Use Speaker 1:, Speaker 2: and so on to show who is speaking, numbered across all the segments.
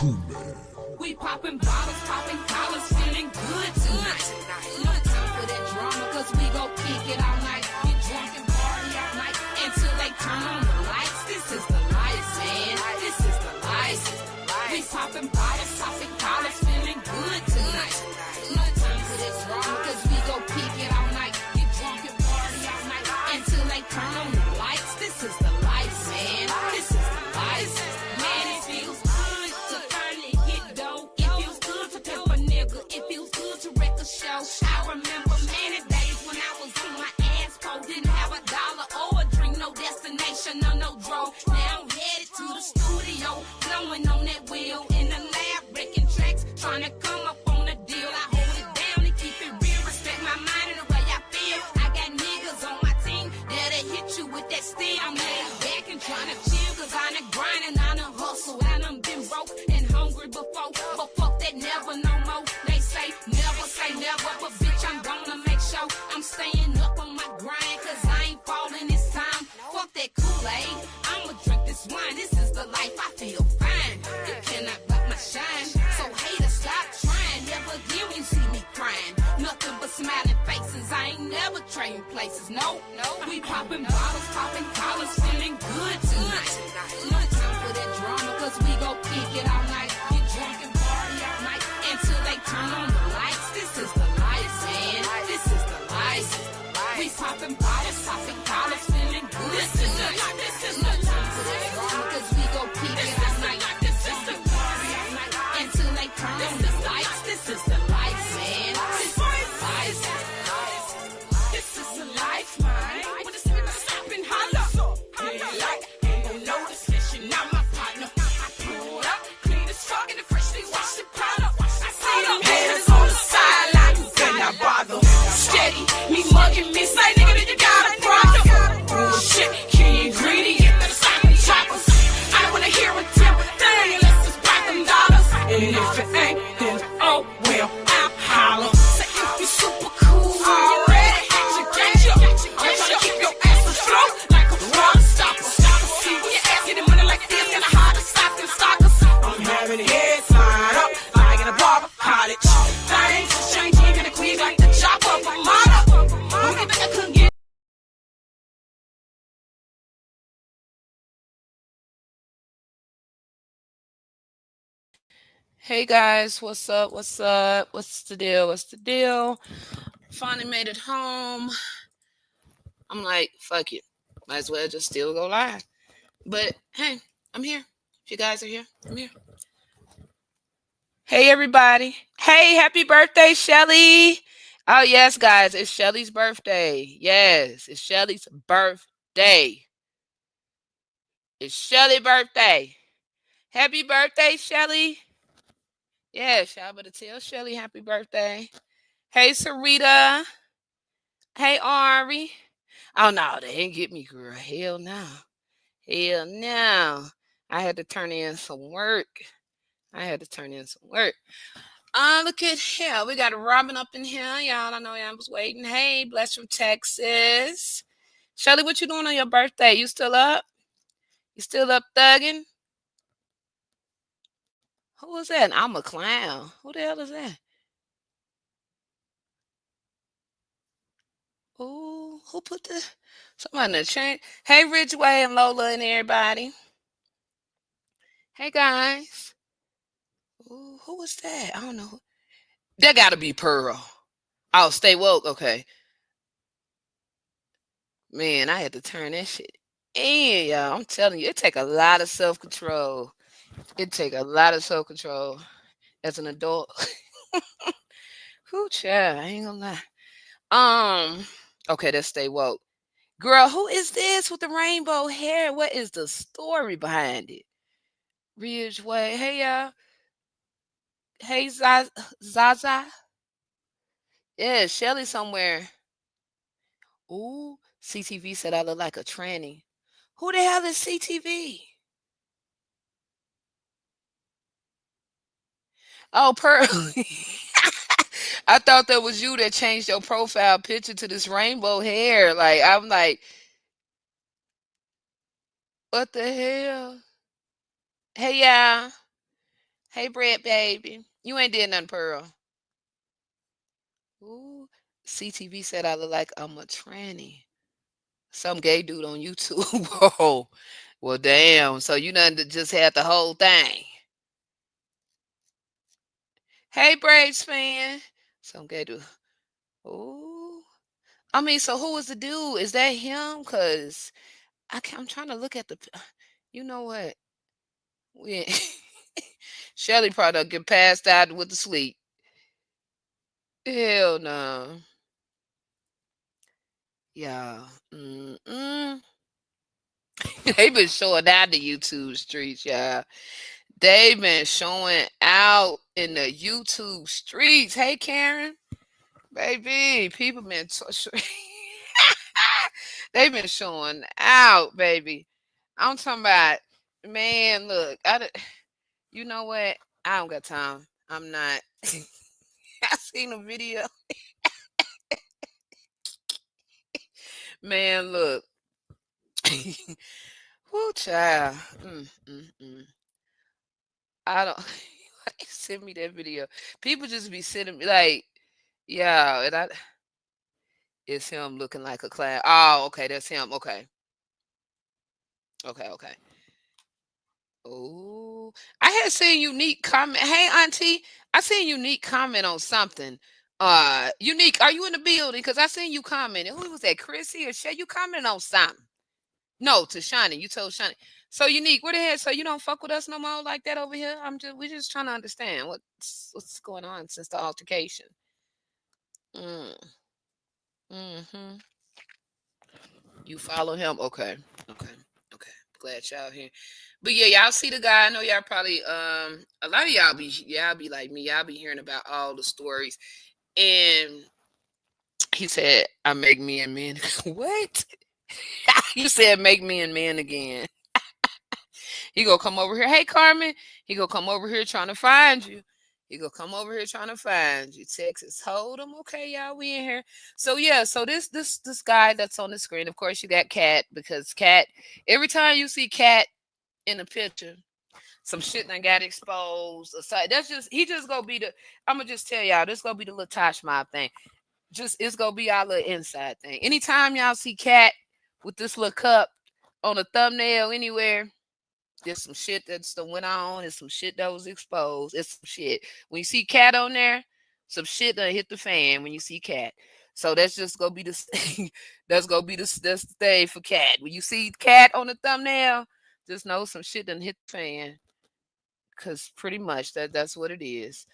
Speaker 1: Cool Man.
Speaker 2: We popping bottles, popping collars, feeling good tonight. No time for that drama, cause we gon' kick it all night. Get drunk and party all night until they turn on the lights. This is the lights, man. This is the lights. We popping bottles, popping collars, feeling good tonight. No time for that drama, cause we gon' kick it all night. Get drunk and party all night until they turn on the lights. This is the lights, man. This is the lights. Man, it feels good to finally get dough. It feels good to tell a nigga. It feels good to wreck a show. I remember many days when I was on my ass pole. Didn't have a dollar or a drink, no destination or no draw. Now I'm headed to the studio, blowing on that wheel in the lab, breaking tracks, trying to come up on a deal. I hold it down and keep it real. Respect my mind and the way I feel. I got niggas on my team that'll hit you with that steel. I'm laid back and trying to chill, cause I done grinding, I done hustle, I done been broke and hungry before. But fuck that, never no more. They say never, but bitch, I'm gonna make sure I'm staying up on my grind, cause I ain't falling this time. Fuck that Kool-Aid, I'ma drink this wine. This is the life, I feel fine. You cannot block my shine, so haters stop trying. Never again when you see me crying. Nothing but smiling faces, I ain't never trading places. No, we popping bottles, popping collars, feeling good tonight. No time for that drama, cause we gon' kick it all night. Get drunk and party all night until they turn on the lights. This is the lights, man. This is the lights. We popping bottles, popping collars, feeling good tonight. No time for that drama, cause we gon' kick it all night. This is the party all night until they turn on the lights. This is the lights, man. This is the lights. This is the life, man. When it's people stop and holler. Yeah, like, ain't gon' notice that she not my partner. I pulled up, clean as fuck, and freshly washed the product. I see them haters on the sideline, who cannot bother. Steady, me mugging me, say nigga that you got a problem. Bullshit, key ingredient, better stop them choppers. I don't wanna hear a damn thing unless it's back them dollars. And if it ain't, then oh well, I'll holler. Say if you super cool already, you got you. I'm tryna keep your ass afloat like a water stopper. See when your ass getting money like this, kinda hard to stop them stalkers. I'm having heads lined up like in a barber cottage. Things is changing, kinda quick like the chopper of a model. Don't get back, I couldn't get. Hey guys, what's up? What's up? What's the deal? What's the deal? Finally made it home. I'm like, fuck it. Might as well just still go live. But hey, I'm here. If you guys are here, I'm here. Hey everybody. Hey, happy birthday, Shelly. Oh yes, guys, it's Shelly's birthday. Yes, it's Shelly's birthday. It's Shelly's birthday. Happy birthday, Shelly. Yeah, y'all better tell Shelly happy birthday. Hey, Sarita. Hey, Ari. Oh, no, they didn't get me, girl. Hell no. Hell no. I had to turn in some work. Look at here. We got Robin up in here. Y'all, I know y'all was waiting. Hey, bless from Texas. Shelly, what you doing on your birthday? You still up? You still up thugging? Who was that? I'm a clown. Who the hell is that? Ooh, who put the somebody in the chain? Hey, Ridgeway and Lola and everybody. Hey guys. Ooh, who was that? I don't know. That gotta be Pearl. Oh, stay woke. Okay. Man, I had to turn that shit in, y'all. I'm telling you, it take a lot of self-control. It take a lot of self-control as an adult. Whoo, child, I ain't gonna lie. Okay, let's stay woke. Girl, who is this with the rainbow hair? What is the story behind it? Ridgeway. Hey, y'all. Hey, Zaza. Yeah, Shelly somewhere. Ooh, CTV said I look like a tranny. Who the hell is CTV? Oh, Pearl. I thought that was you that changed your profile picture to this rainbow hair. Like, I'm like, what the hell? Hey, y'all.
Speaker 1: Hey, Brett, baby. You ain't did nothing, Pearl. Ooh. CTV said I look like I'm a tranny. Some gay dude on YouTube. Whoa. Well, damn. So you done just had the whole thing. Hey, Braves fan. Some gay dude. Ooh. I mean, so who was the dude? Is that him? Cause I'm trying to look at the. You know what? We Shelly probably done get passed out with the sleep. Hell no. Yeah. Mm-mm. They been showing out the YouTube streets, yeah. They been showing out in the YouTube streets. Hey, Karen, baby, people been they been showing out, baby. I'm talking about, man. Look, you know what? I don't got time. I'm not. I seen a video, man. Look, whoo, child. Mm. I don't. Send me that video. People just be sending me like, yeah, and it's him looking like a clown. Oh, okay, that's him. Okay. Oh, I had seen unique comment. Hey, Auntie, I seen unique comment on something. Unique, are you in the building? Because I seen you commenting. Who was that, Chrissy or Shay? You commented on something. No, to Shani. You told Shani. So unique, what the hell? So you don't fuck with us no more like that over here? We're just trying to understand what's going on since the altercation. Mm, mm-hmm. You follow him? Okay. Okay. Glad y'all here. But yeah, y'all see the guy. I know y'all probably a lot of y'all be like me. Y'all be hearing about all the stories. And he said, I make me and men. What? You said make me and men again. He gonna come over here. Hey, Carmen. He gonna come over here trying to find you. He gonna come over here trying to find you. Texas Hold'em. Okay, y'all, we in here. So yeah, so this guy that's on the screen. Of course, you got Cat because Cat. Every time you see Cat in a picture, some shit done got exposed. Aside, that's just he just gonna be the. I'm gonna just tell y'all this gonna be the little Tosh Mob thing. Just it's gonna be our little inside thing. Anytime y'all see Cat with this little cup on a thumbnail anywhere, there's some shit that's the went on. There's some shit that was exposed. It's some shit. When you see Cat on there, some shit done hit the fan when you see Cat. So that's just gonna be the that's gonna be that's the thing for Cat. When you see Cat on the thumbnail, just know some shit done hit the fan. Cause pretty much that's what it is.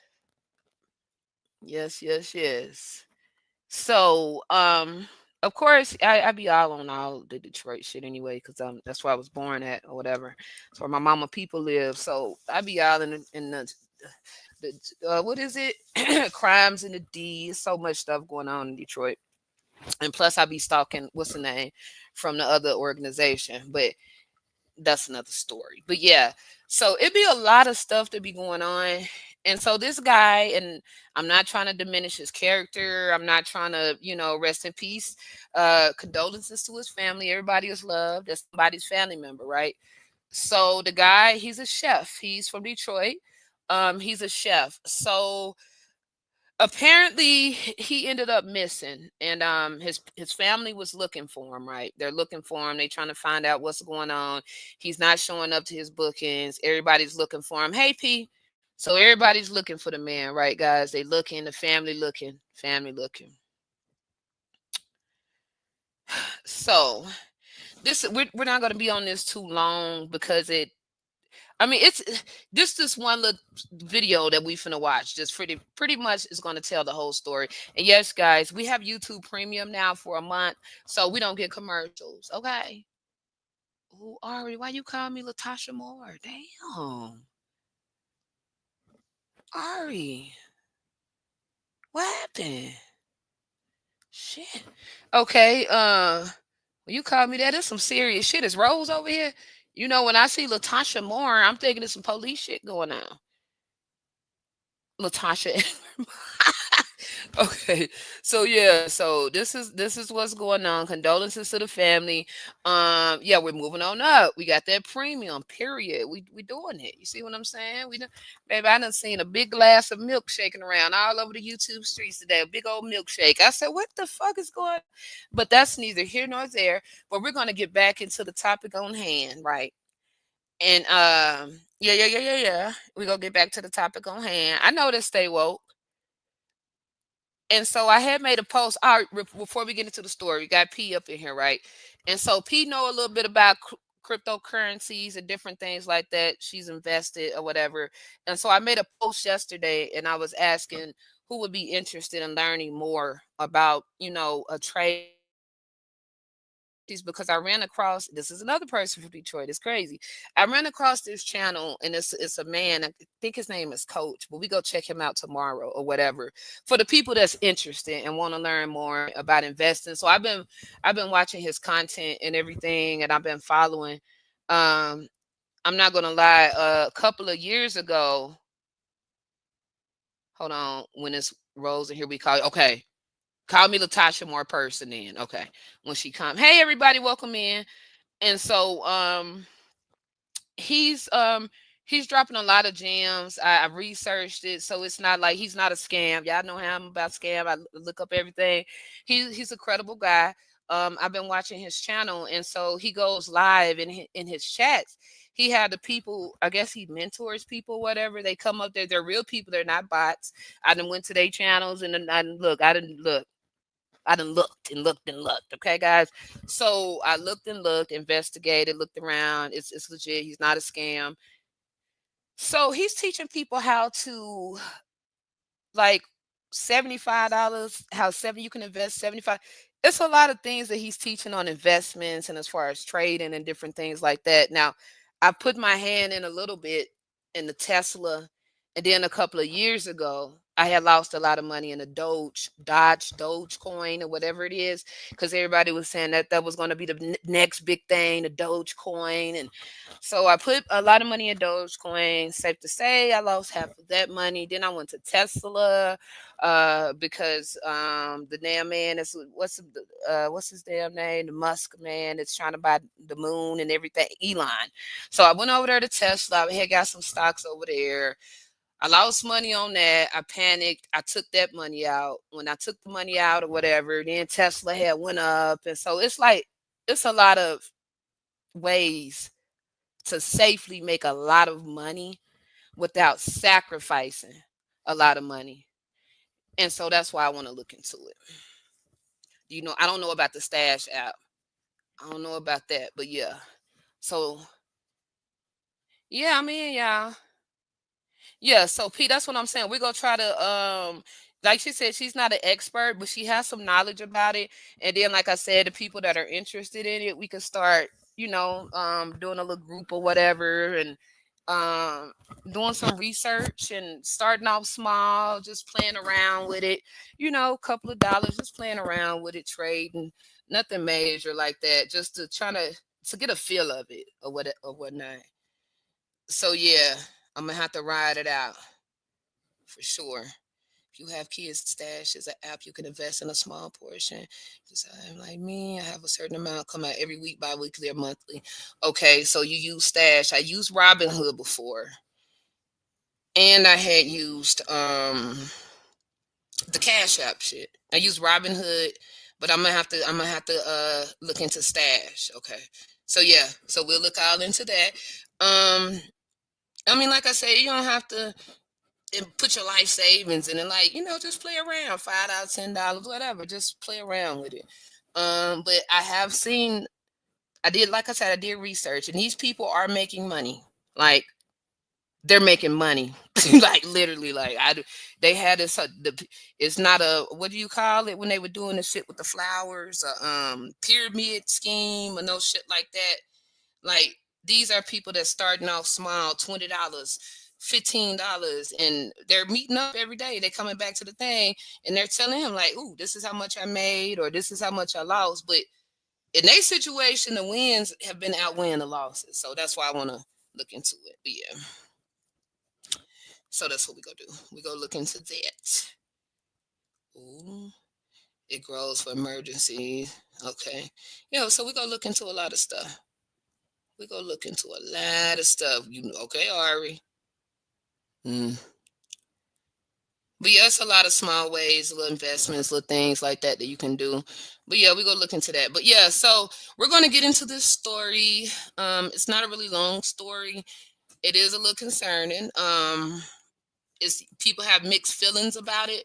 Speaker 1: Yes. So, of course, I be all on all the Detroit shit anyway, cause that's where I was born at or whatever. It's where my mama people live. So I be all in the what is it? Crimes in the D. So much stuff going on in Detroit, and plus I be stalking what's the name from the other organization, but that's another story. But yeah, so it be a lot of stuff to be going on. And so this guy, and I'm not trying to diminish his character. I'm not trying to, rest in peace. Condolences to his family. Everybody is loved. That's somebody's family member, right? So the guy, he's a chef. He's from Detroit. He's a chef. So apparently he ended up missing, and his family was looking for him, right? They're looking for him. They trying to find out what's going on. He's not showing up to his bookings. Everybody's looking for him. Hey, P. So everybody's looking for the man, right, guys? They looking, the family looking. So we're not going to be on this too long because it's this one little video that we finna watch. Just pretty much is gonna tell the whole story. And yes, guys, we have YouTube Premium now for a month, so we don't get commercials. Okay. Ooh, Ari, why you call me Latasha Moore? Damn, Ari, what happened? Shit. Okay. When you call me that, it's some serious shit. Is Rose over here? When I see Latasha Moore, I'm thinking there's some police shit going on. Latasha. Okay. So yeah, so this is what's going on. Condolences to the family. Yeah, we're moving on up. We got that premium, period. We doing it. You see what I'm saying? We done, baby, I done seen a big glass of milk shaking around all over the YouTube streets today. A big old milkshake. I said, what the fuck is going on? But that's neither here nor there. But we're gonna get back into the topic on hand, right? And yeah, yeah, yeah, yeah, yeah. We're gonna get back to the topic on hand. I know this stay woke. And so I had made a post. All right, before we get into the story, we got P up in here, right? And so P know a little bit about cryptocurrencies and different things like that. She's invested or whatever. And so I made a post yesterday, and I was asking who would be interested in learning more about, a trade because I ran across this is another person from Detroit. It's crazy. I ran across this channel and it's a man. I think his name is Coach, but we go check him out tomorrow or whatever. For the people that's interested and want to learn more about investing. So I've been watching his content and everything and I've been following. Um I'm not gonna lie, a couple of years ago, hold on, when it's Rose and here we call okay. Call me Latasha Moore person then. Okay. When she come. Hey everybody, welcome in. And so he's um he's dropping a lot of gems. I researched it, so it's not like he's not a scam. Y'all know how I'm about scam. I look up everything. He's a credible guy. I've been watching his channel, and so he goes live in his chats. He had the people. I guess he mentors people, whatever. They come up there. They're real people. They're not bots. I done went to their channels and then I done look. I didn't look. I done looked and looked and looked. Okay, guys. So I looked and looked, investigated, looked around. It's legit. He's not a scam. So he's teaching people how to like $75, how seven you can invest 75. It's a lot of things that he's teaching on investments and as far as trading and different things like that. Now, I put my hand in a little bit in the Tesla, and then a couple of years ago, I had lost a lot of money in the Doge coin or whatever it is, because everybody was saying that that was going to be the next big thing, the Doge coin, and so I put a lot of money in Dogecoin. Safe to say, I lost half of that money. Then I went to Tesla, because the damn man is what's his damn name? The Musk man that's trying to buy the moon and everything. Elon. So I went over there to Tesla. I had got some stocks over there. I lost money on that. I panicked. I took that money out. When I took the money out or whatever, then Tesla had went up, and so it's like it's a lot of ways to safely make a lot of money without sacrificing a lot of money. And so that's why I want to look into it. I don't know about the Stash app. I don't know about that, but yeah. So yeah, I mean, yeah. Yeah, so Pete, that's what I'm saying. We're gonna try to like she said, she's not an expert, but she has some knowledge about it. And then like I said, the people that are interested in it, we can start, doing a little group or whatever and um doing some research and starting off small, just playing around with it, a couple of dollars, just playing around with it, trading, nothing major like that, just to try to get a feel of it or whatnot. So yeah, I'm gonna have to ride it out for sure. If you have kids, Stash is an app you can invest in a small portion. Because I'm like me, I have a certain amount come out every week, bi-weekly or monthly. Okay, so you use Stash. I used Robinhood before. And I had used the Cash App shit. I used Robinhood, but I'm gonna have to look into Stash. Okay. So yeah, so we'll look all into that. Um I mean, like I say, you don't have to and put your life savings in it, like just play around, $5, $10, whatever, just play around with it. But I did, like I said, I did research, and these people are making money. Like they're making money, like literally. They had this. It's not a what do you call it when they were doing the shit with the flowers, pyramid scheme, or no shit like that. Like these are people that starting off small, $20, $15, and they're meeting up every day. They're coming back to the thing and they're telling him like, "Ooh, this is how much I made, or this is how much I lost." But in their situation, the wins have been outweighing the losses. So that's why I want to look into it. But yeah, so that's what we go do. We go look into that. Ooh, it grows for emergencies. Okay. So we're gonna look into a lot of stuff. We're gonna look into a lot of stuff. Okay, Ari? Mm. But yeah, it's a lot of small ways, little investments, little things like that you can do. But yeah, we're gonna look into that. But yeah, so we're gonna get into this story. It's not a really long story. It is a little concerning. It's people have mixed feelings about it.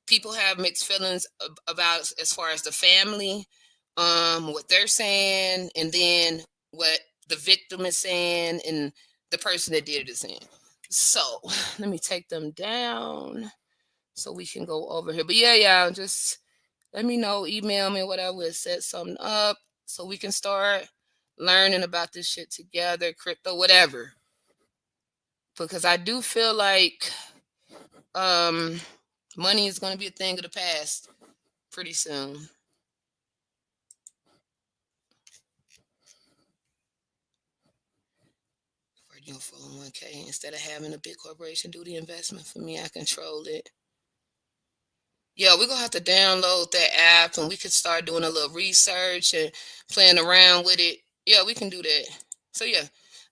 Speaker 1: People have mixed feelings about as far as the family, what they're saying, and then what the victim is saying, and the person that did it is saying. So let me take them down so we can go over here. But yeah, just let me know, email me, whatever, set something up so we can start learning about this shit together, crypto, whatever. Because I do feel like money is going to be a thing of the past pretty soon. For your 401k, instead of having a big corporation do the investment for me, I control it. Yeah, we're gonna have to download that app and we could start doing a little research and playing around with it. Yeah, we can do that. So yeah.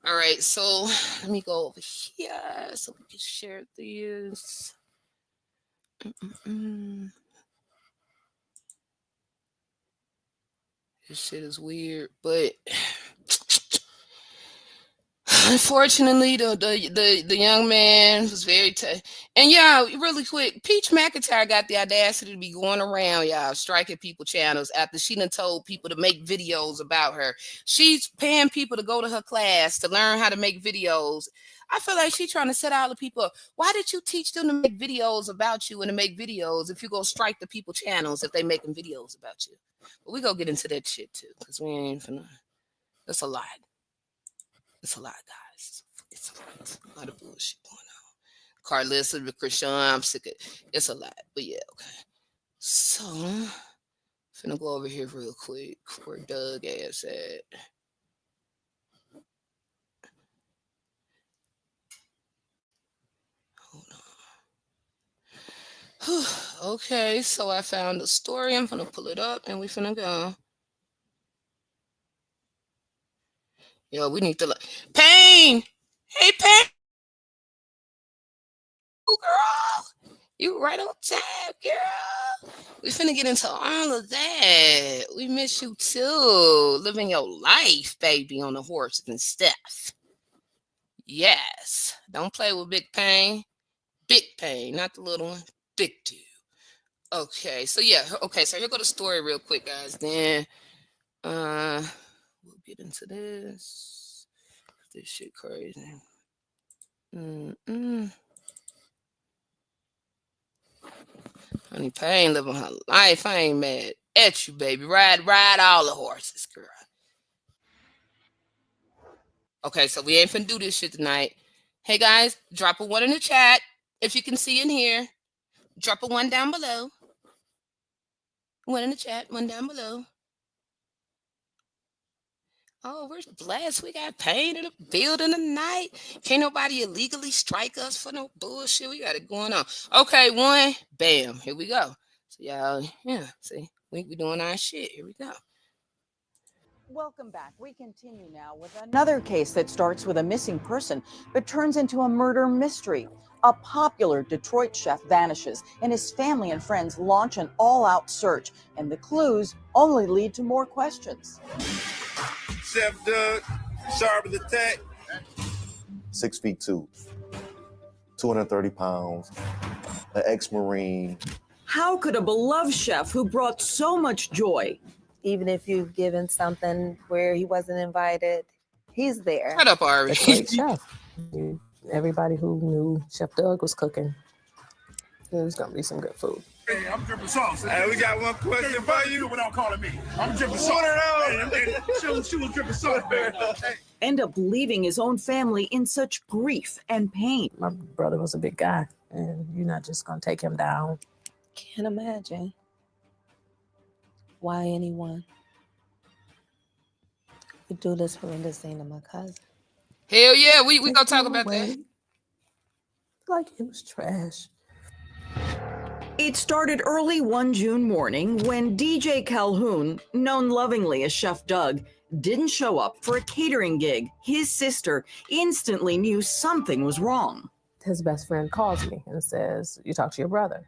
Speaker 1: All right, so let me go over here so we can share this. This shit is weird, but unfortunately, the young man was very and yeah, really quick. Peach McIntyre got the audacity to be going around, y'all, striking people channels after she done told people to make videos about her. She's paying people to go to her class to learn how to make videos. I feel like she's trying to set all the people up. Why did you teach them to make videos about you and to make videos if you go strike the people channels if they making videos about you? But we go get into that shit too, because we ain't finna. That's a lot. It's a lot, guys. It's a lot of bullshit going on. Carlissa, Krishan, I'm sick of it's a lot. But yeah, okay. So finna go over here real quick where Doug ass at. Hold on. Okay, so I found the story. I'm gonna pull it up and we finna go. Yo, we need to Pain! Hey Pain! Oh, girl! You right on time, girl. We finna get into all of that. We miss you too. Living your life, baby, on the horses and stuff. Yes. Don't play with Big Pain. Big Pain, not the little one. Big dude. Okay, so yeah. Okay, so here go the story real quick, guys. Then we'll get into this. This shit crazy. Honey Pain living her life. I ain't mad at you, baby. Ride all the horses, girl. Okay, so we ain't finna do this shit tonight. Hey guys, drop a 1 in the chat if you can see in here. Drop a 1 down below. 1 in the chat, 1 down below. Oh, we're blessed. We got Pain in the building tonight. Can't nobody illegally strike us for no bullshit. We got it going on. Okay, 1. Bam. Here we go. So y'all, yeah, see, we doing our shit. Here we go.
Speaker 3: Welcome back. We continue now with another case that starts with a missing person but turns into a murder mystery. A popular Detroit chef vanishes, and his family and friends launch an all-out search, and the clues only lead to more questions.
Speaker 4: Chef Doug, sharp as a tack.
Speaker 5: 6'2", 230 pounds, an ex-Marine.
Speaker 3: How could a beloved chef who brought so much joy,
Speaker 6: even if you've given something where he wasn't invited, he's there.
Speaker 1: Shut up, Ari.
Speaker 7: A great chef. Everybody who knew Chef Doug was cooking, it was gonna be some good food.
Speaker 4: Hey, I'm dripping sauce. Hey, we got one question for you without calling me. I'm dripping sauce. Hey, she was dripping sauce, baby.
Speaker 3: end up leaving his own family in such grief and pain?
Speaker 7: My brother was a big guy, and you're not just gonna take him down.
Speaker 6: Can't imagine why anyone would do this horrendous thing to my cousin.
Speaker 1: Hell yeah, we gonna talk about that.
Speaker 7: Like it was trash.
Speaker 3: It started early one June morning when DJ Calhoun, known lovingly as Chef Doug, didn't show up for a catering gig. His sister instantly knew something was wrong.
Speaker 7: His best friend calls me and says, "You talk to your brother.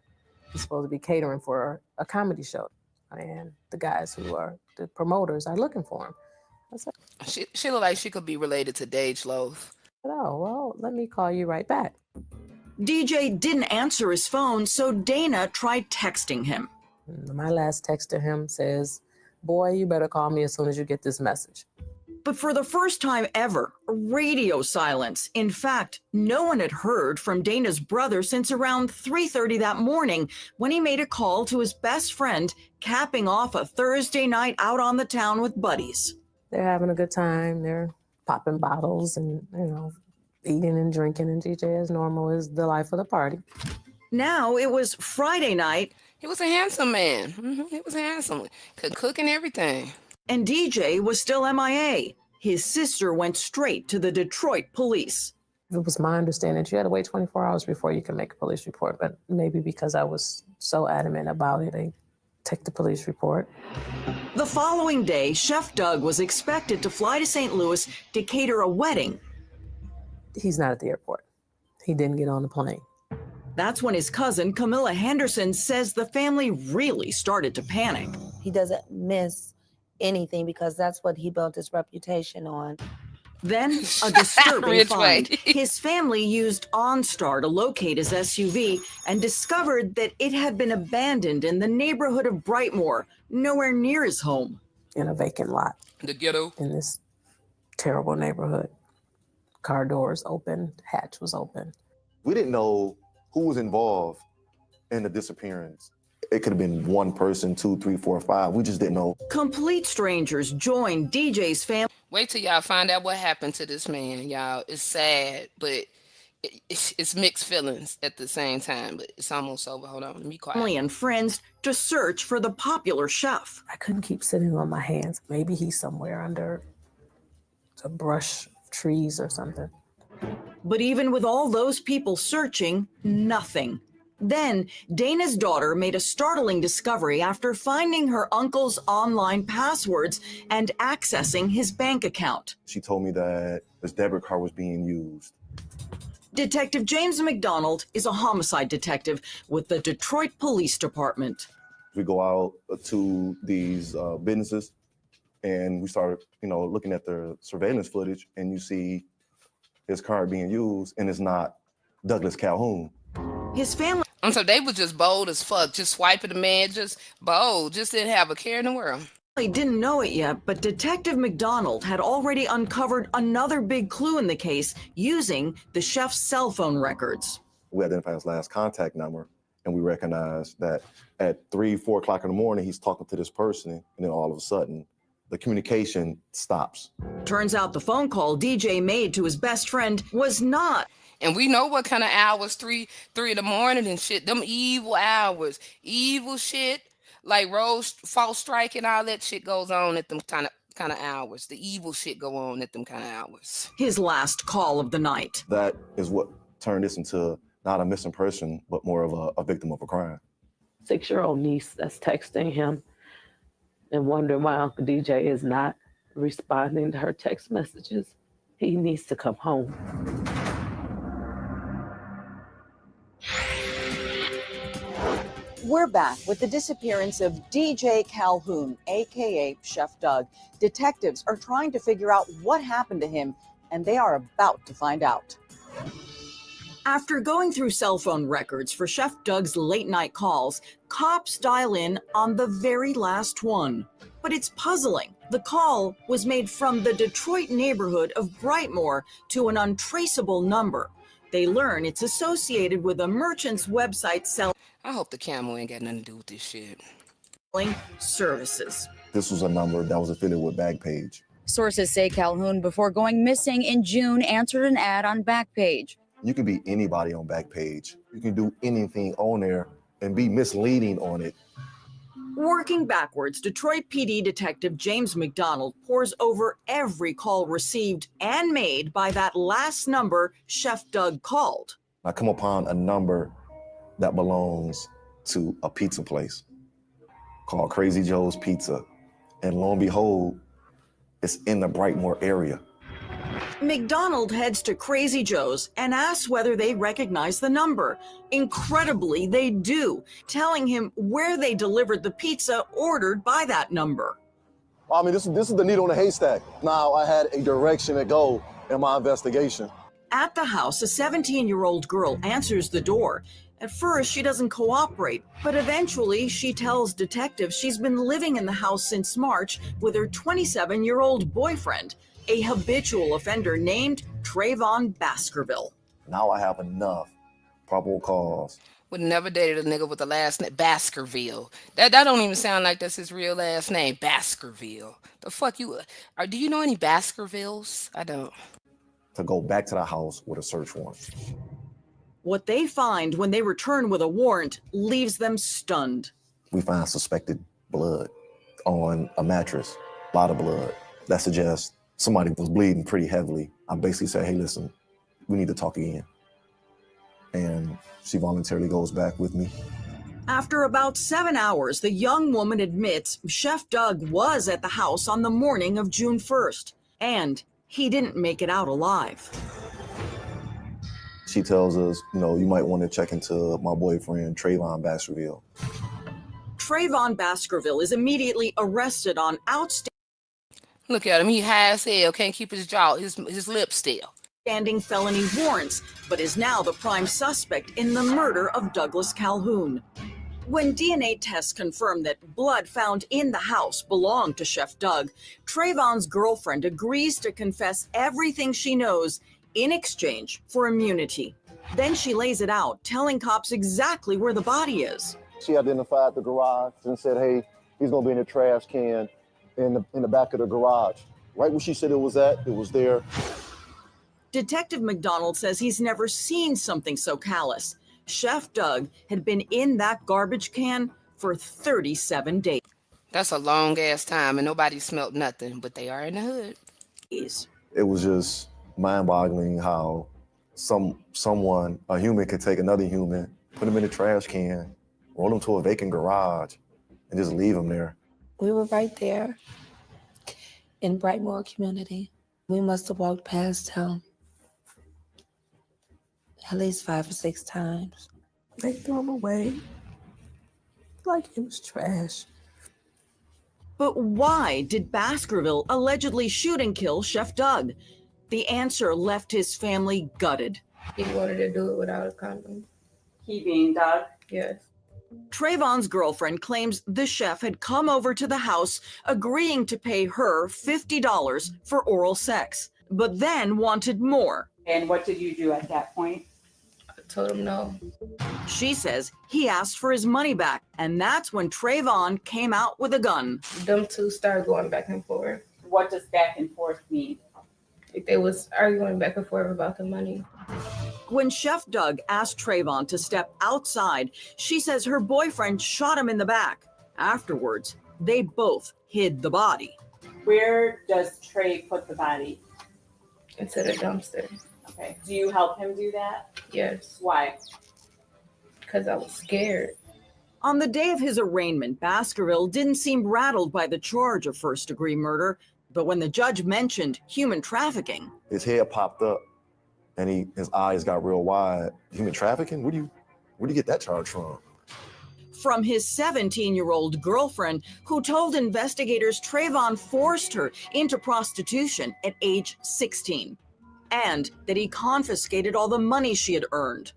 Speaker 7: He's supposed to be catering for a comedy show. And the guys who are the promoters are looking for him." I said,
Speaker 1: She look like she could be related to Dage Loaf.
Speaker 7: "Oh, well, let me call you right back."
Speaker 3: DJ didn't answer his phone, so Dana tried texting him.
Speaker 7: My last text to him says, "Boy, you better call me as soon as you get this message."
Speaker 3: But for the first time ever, radio silence. In fact, no one had heard from Dana's brother since around 3:30 that morning when he made a call to his best friend, capping off a Thursday night out on the town with buddies.
Speaker 7: They're having a good time. They're popping bottles and, eating and drinking, and DJ, as normal, is the life of the party.
Speaker 3: Now it was Friday night.
Speaker 1: He was a handsome man. He was handsome. Could cook and everything.
Speaker 3: And DJ was still MIA. His sister went straight to the Detroit police.
Speaker 7: It was my understanding that you had to wait 24 hours before you can make a police report, but maybe because I was so adamant about it, they take the police report.
Speaker 3: The following day, Chef Doug was expected to fly to St. Louis to cater a wedding.
Speaker 7: He's not at the airport. He didn't get on the plane.
Speaker 3: That's when his cousin, Camilla Henderson, says the family really started to panic.
Speaker 6: He doesn't miss anything because that's what he built his reputation on.
Speaker 3: Then, a disturbing
Speaker 1: Rich
Speaker 3: find.
Speaker 1: White.
Speaker 3: His family used OnStar to locate his SUV and discovered that it had been abandoned in the neighborhood of Brightmoor, nowhere near his home.
Speaker 7: In a vacant lot
Speaker 1: The ghetto.
Speaker 7: in this terrible neighborhood. Car doors open, hatch was open.
Speaker 5: We didn't know who was involved in the disappearance. It could have been one person, 2, 3, 4, 5. We just didn't know.
Speaker 3: Complete strangers joined DJ's family.
Speaker 1: Wait till y'all find out what happened to this man, y'all. It's sad, but it's mixed feelings at the same time. But it's almost over. Hold on, let me quiet.
Speaker 3: And friends to search for the popular chef.
Speaker 7: I couldn't keep sitting on my hands. Maybe he's somewhere under a brush, trees or something.
Speaker 3: But even with all those people searching, nothing. Then, Dana's daughter made a startling discovery after finding her uncle's online passwords and accessing his bank account.
Speaker 5: She told me that this debit card was being used.
Speaker 3: Detective James McDonald is a homicide detective with the Detroit Police Department.
Speaker 5: We go out to these businesses and we started, looking at their surveillance footage, and you see his card being used, and it's not Douglas Calhoun.
Speaker 3: His family
Speaker 1: And so they was just bold as fuck, just swiping the man, just bold, just didn't have a care in the world.
Speaker 3: didn't know it yet, but Detective McDonald had already uncovered another big clue in the case using the chef's cell phone records.
Speaker 5: We identified his last contact number, and we recognized that at 3, 4 o'clock in the morning, he's talking to this person, and then all of a sudden, the communication stops.
Speaker 3: Turns out the phone call DJ made to his best friend was not.
Speaker 1: And we know what kind of hours, 3 in the morning and shit, them evil hours, evil shit, like Rose false strike and all that shit goes on at them kind of hours. The evil shit go on at them kind of hours.
Speaker 3: His last call of the night.
Speaker 5: That is what turned this into not a missing person, but more of a victim of a crime.
Speaker 8: 6-year-old niece that's texting him and wondering why Uncle DJ is not responding to her text messages. He needs to come home.
Speaker 3: We're back with the disappearance of DJ Calhoun, aka Chef Doug. Detectives are trying to figure out what happened to him, and they are about to find out. After going through cell phone records for Chef Doug's late night calls, cops dial in on the very last one. But it's puzzling. The call was made from the Detroit neighborhood of Brightmoor to an untraceable number. They learn it's associated with a merchant's website selling
Speaker 1: I hope the camel ain't got nothing to do with this shit.
Speaker 3: services.
Speaker 5: This was a number that was affiliated with Backpage.
Speaker 9: Sources say Calhoun, before going missing in June, answered an ad on Backpage.
Speaker 5: You can be anybody on Backpage. You can do anything on there and be misleading on it.
Speaker 3: Working backwards, Detroit PD Detective James McDonald pores over every call received and made by that last number Chef Doug called.
Speaker 5: I come upon a number that belongs to a pizza place called Crazy Joe's Pizza. And lo and behold, it's in the Brightmoor area.
Speaker 3: McDonald heads to Crazy Joe's and asks whether they recognize the number. Incredibly, they do, telling him where they delivered the pizza ordered by that number.
Speaker 10: I mean, this is the needle in the haystack. Now I had a direction to go in my investigation.
Speaker 3: At the house, a 17-year-old girl answers the door. At first, she doesn't cooperate, but eventually she tells detectives she's been living in the house since March with her 27-year-old boyfriend, a habitual offender named Trayvon Baskerville.
Speaker 5: Now I have enough probable cause.
Speaker 1: Would never dated a nigga with the last name Baskerville. That don't even sound like that's his real last name, Baskerville. The fuck you? Do you know any Baskervilles? I don't.
Speaker 5: To go back to the house with a search warrant.
Speaker 3: What they find when they return with a warrant leaves them stunned.
Speaker 5: We find suspected blood on a mattress, a lot of blood. That suggests somebody was bleeding pretty heavily. I basically said, hey, listen, we need to talk again. And she voluntarily goes back with me.
Speaker 3: After about 7 hours, the young woman admits Chef Doug was at the house on the morning of June 1st, and he didn't make it out alive.
Speaker 5: She tells us, you might want to check into my boyfriend, Trayvon Baskerville.
Speaker 3: Trayvon Baskerville is immediately arrested on outstanding.
Speaker 1: Look at him. He high as hell. Can't keep his jaw, his lips still.
Speaker 3: Felony warrants, but is now the prime suspect in the murder of Douglas Calhoun. When DNA tests confirm that blood found in the house belonged to Chef Doug, Trayvon's girlfriend agrees to confess everything she knows in exchange for immunity. Then she lays it out, telling cops exactly where the body is.
Speaker 10: She identified the garage and said, hey, he's gonna be in the trash can in the back of the garage. Right where she said it was at, it was there.
Speaker 3: Detective McDonald says he's never seen something so callous. Chef Doug had been in that garbage can for 37 days.
Speaker 1: That's a long ass time and nobody smelt nothing, but they are in the hood.
Speaker 5: It was just mind-boggling how someone, a human, could take another human, put him in a trash can, roll him to a vacant garage, and just leave him there.
Speaker 6: We were right there in Brightmoor community. We must have walked past him at least 5 or 6 times.
Speaker 7: They threw him away like it was trash.
Speaker 3: But why did Baskerville allegedly shoot and kill Chef Doug? The answer left his family gutted.
Speaker 6: He wanted to do it without a condom.
Speaker 11: He being Doug?
Speaker 6: Yes.
Speaker 3: Trayvon's girlfriend claims the chef had come over to the house agreeing to pay her $50 for oral sex, but then wanted more.
Speaker 11: And what did you do at that point?
Speaker 6: I told him no.
Speaker 3: She says he asked for his money back, and that's when Trayvon came out with a gun.
Speaker 6: Them two started going back and forth.
Speaker 11: What does back and forth mean?
Speaker 6: They was arguing back and forth about the money.
Speaker 3: When Chef Doug asked Trayvon to step outside, she says her boyfriend shot him in the back. Afterwards, they both hid the body.
Speaker 11: Where does Trey put the body?
Speaker 6: Into the dumpster.
Speaker 11: Okay. Do you help him do that?
Speaker 6: Yes.
Speaker 11: Why?
Speaker 6: Because I was scared.
Speaker 3: On the day of his arraignment, Baskerville didn't seem rattled by the charge of first-degree murder, but when the judge mentioned human trafficking,
Speaker 5: his head popped up and his eyes got real wide. Human trafficking? Where do you get that charge from?
Speaker 3: From his 17-year-old girlfriend, who told investigators Trayvon forced her into prostitution at age 16, and that he confiscated all the money she had earned.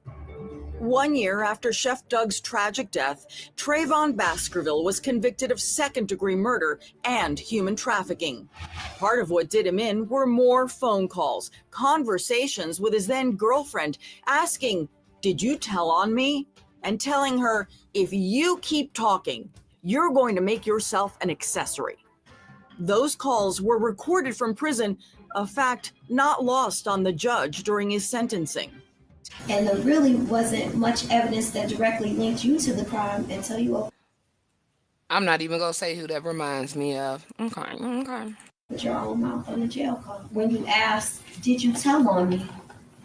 Speaker 3: 1 year after Chef Doug's tragic death, Trayvon Baskerville was convicted of second-degree murder and human trafficking. Part of what did him in were more phone calls, conversations with his then-girlfriend, asking, "Did you tell on me?" and telling her, "If you keep talking, you're going to make yourself an accessory." Those calls were recorded from prison, a fact not lost on the judge during his sentencing.
Speaker 12: And there really wasn't much evidence that directly linked you to the crime until you opened
Speaker 1: I'm not even going to say who that reminds me of. Okay.
Speaker 12: your own mouth on the jail call. When you asked, "Did you tell on me?"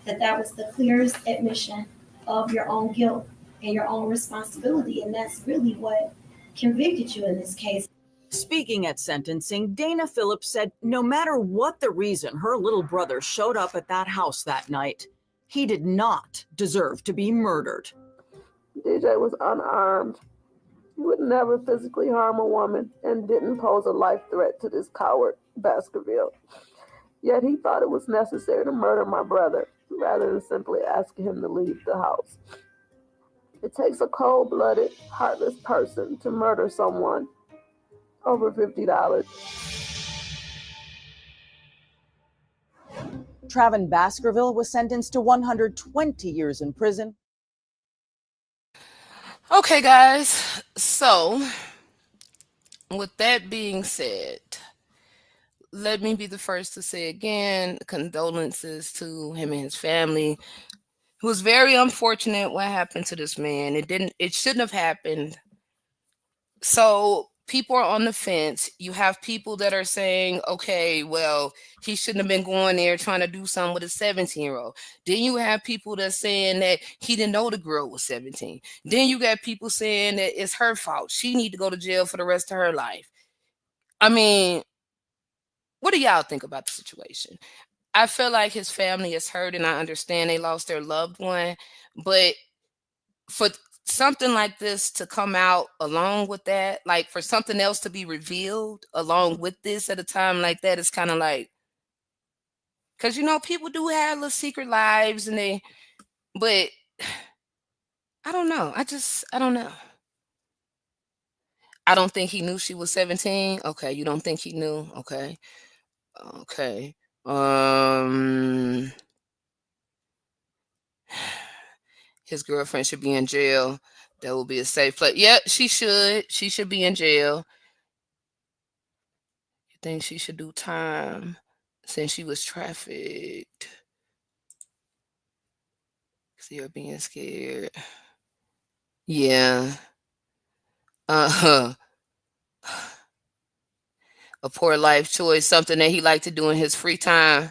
Speaker 12: that was the clearest admission of your own guilt and your own responsibility. And that's really what convicted you in this case.
Speaker 3: Speaking at sentencing, Dana Phillips said no matter what the reason her little brother showed up at that house that night, he did not deserve to be murdered.
Speaker 8: DJ was unarmed. He would never physically harm a woman and didn't pose a life threat to this coward, Baskerville. Yet he thought it was necessary to murder my brother rather than simply asking him to leave the house. It takes a cold-blooded, heartless person to murder someone over $50.
Speaker 3: Travon Baskerville was sentenced to 120 years in prison.
Speaker 1: Okay, guys. So, with that being said, let me be the first to say again, condolences to him and his family. It was very unfortunate what happened to this man. It shouldn't have happened. So people are on the fence. You have people that are saying, okay, well, he shouldn't have been going there trying to do something with a 17-year-old. Then you have people that's saying that he didn't know the girl was 17. Then you got people saying that it's her fault. She need to go to jail for the rest of her life. I mean, what do y'all think about the situation? I feel like his family is hurt, and I understand they lost their loved one. But for something like this to come out along with that, like for something else to be revealed along with this at a time like that, it's kind of like, because, people do have little secret lives but I don't know. I don't know. I don't think he knew she was 17. Okay. You don't think he knew? Okay. Okay. His girlfriend should be in jail. That will be a safe place. Yep, she should. She should be in jail. You think she should do time since she was trafficked? See her being scared. Yeah. A poor life choice, something that he liked to do in his free time.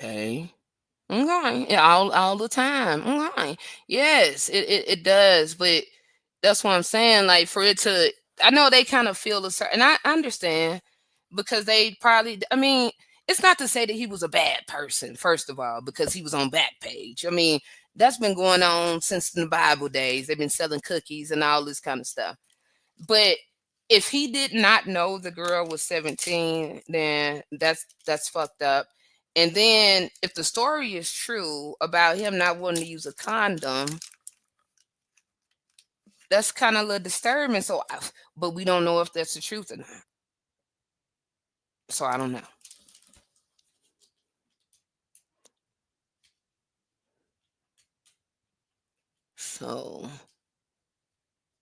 Speaker 1: Okay. Okay. Yeah, all the time. Okay. Yes, it does. But that's what I'm saying. Like, for it to, I know they kind of feel a certain, and I understand, because they probably, I mean, it's not to say that he was a bad person, first of all, because he was on Backpage. I mean, that's been going on since the Bible days. They've been selling cookies and all this kind of stuff. But if he did not know the girl was 17, then that's fucked up. And then if the story is true about him not wanting to use a condom, that's kind of a little disturbing. So, but we don't know if that's the truth or not. So I don't know. So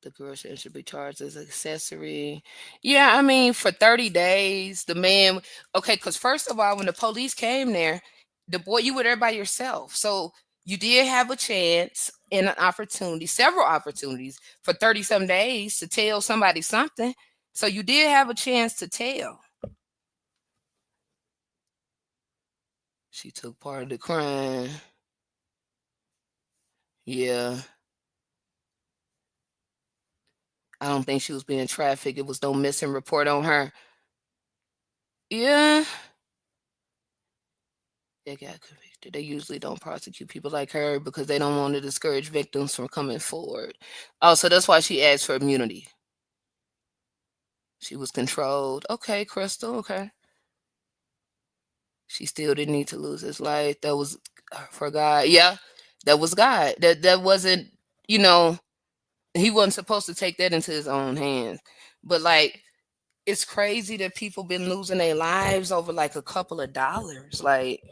Speaker 1: the girl should be charged as an accessory. Yeah, I mean, for 30 days, the man, okay, because first of all, when the police came there, the boy, you were there by yourself. So you did have a chance and an opportunity, several opportunities for 30-some days to tell somebody something. So you did have a chance to tell. She took part of the crime. Yeah. I don't think she was being trafficked. It was no missing report on her. Yeah. They got convicted. They usually don't prosecute people like her because they don't want to discourage victims from coming forward. Also, that's why she asked for immunity. She was controlled. Okay, Crystal, okay. She still didn't need to lose his life. That was for God. Yeah, that was God. That wasn't, he wasn't supposed to take that into his own hands. But like, it's crazy that people been losing their lives over like a couple of dollars. Like,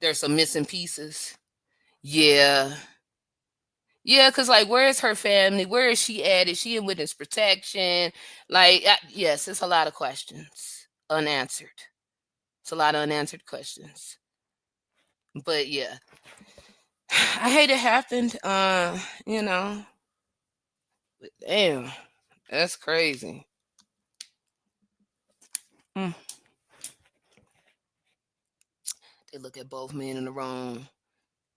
Speaker 1: there's some missing pieces. Yeah. Yeah, because like, where is her family? Where is she at? Is she in witness protection? Like, yes, it's a lot of questions unanswered. It's a lot of unanswered questions. But yeah, I hate it happened. But damn, that's crazy. They look at both men in the wrong.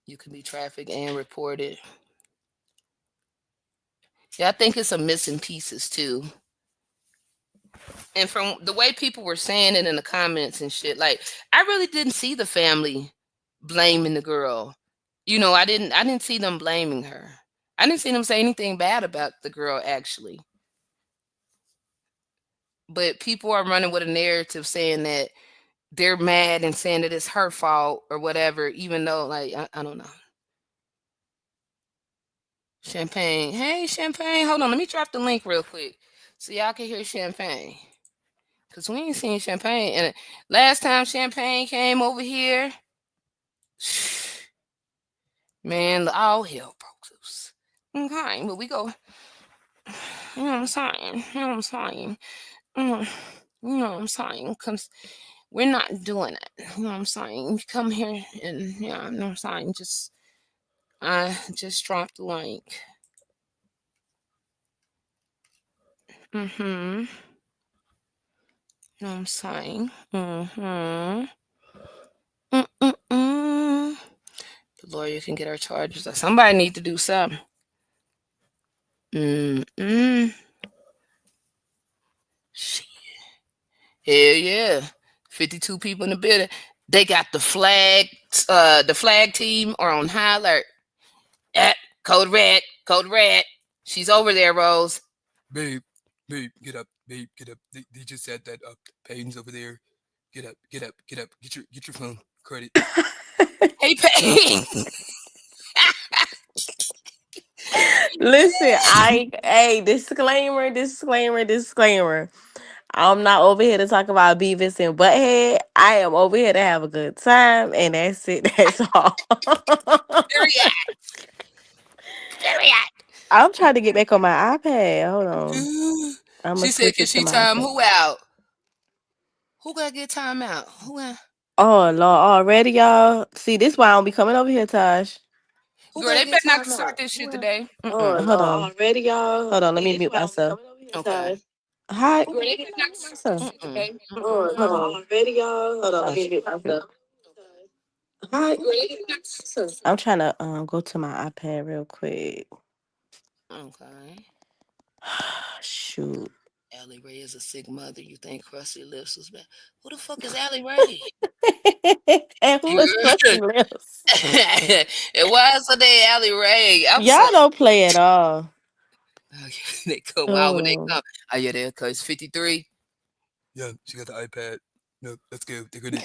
Speaker 1: You can be trafficked and reported. Yeah, I think it's some missing pieces too. And from the way people were saying it in the comments and shit, like I really didn't see the family blaming the girl. I didn't see them blaming her. I didn't see them say anything bad about the girl actually. But people are running with a narrative saying that they're mad and saying that it's her fault or whatever, even though like I don't know. Champagne. Hey Champagne, hold on, let me drop the link real quick so y'all can hear Champagne. Cause we ain't seen Champagne. And last time Champagne came over here, man, all hell broke loose. Okay, but we go. You know what I'm saying? You know what I'm saying? You know what I'm saying? Cause we're not doing it. You know what I'm saying? You come here and you know what I'm saying? I just dropped the link. You know what I'm saying? The lawyer can get our charges. Somebody need to do something. Shit. Hell yeah. 52 people in the building. They got the flag team are on high alert. Code red. She's over there, Rose.
Speaker 13: Babe, get up. Babe, get up. They just said that Payne's over there. Get up. Get your phone. Credit.
Speaker 1: Hey, Payne.
Speaker 14: Listen, disclaimer. I'm not over here to talk about Beavis and Butthead. I am over here to have a good time, and that's it. That's all. I'm trying to get back on my iPad. Hold on.
Speaker 1: She said, "Can she time who out? Who gotta get time out? Who got?"
Speaker 14: Oh Lord, already y'all. See, this why I don't be coming over here, Tosh.
Speaker 1: Girl, they better not start this shit today.
Speaker 14: Hold on. Already y'all. Hold on, let me mute myself.
Speaker 1: Okay.
Speaker 14: Hi.
Speaker 1: Hold
Speaker 14: Hold on. Already y'all. Hold on, let me mute myself. Hi. I'm trying to go to my iPad real quick.
Speaker 1: Okay.
Speaker 14: Shoot.
Speaker 1: Allie Ray is a sick mother. You think Krusty Lips was bad? Who the fuck is Allie Ray?
Speaker 14: And who is Krusty Lips?
Speaker 1: It was a day Allie Ray.
Speaker 14: Y'all don't play at all.
Speaker 1: They come out when they come. Oh yeah, there cause 53.
Speaker 13: Yeah, she got the iPad. No, let's go. They're gonna.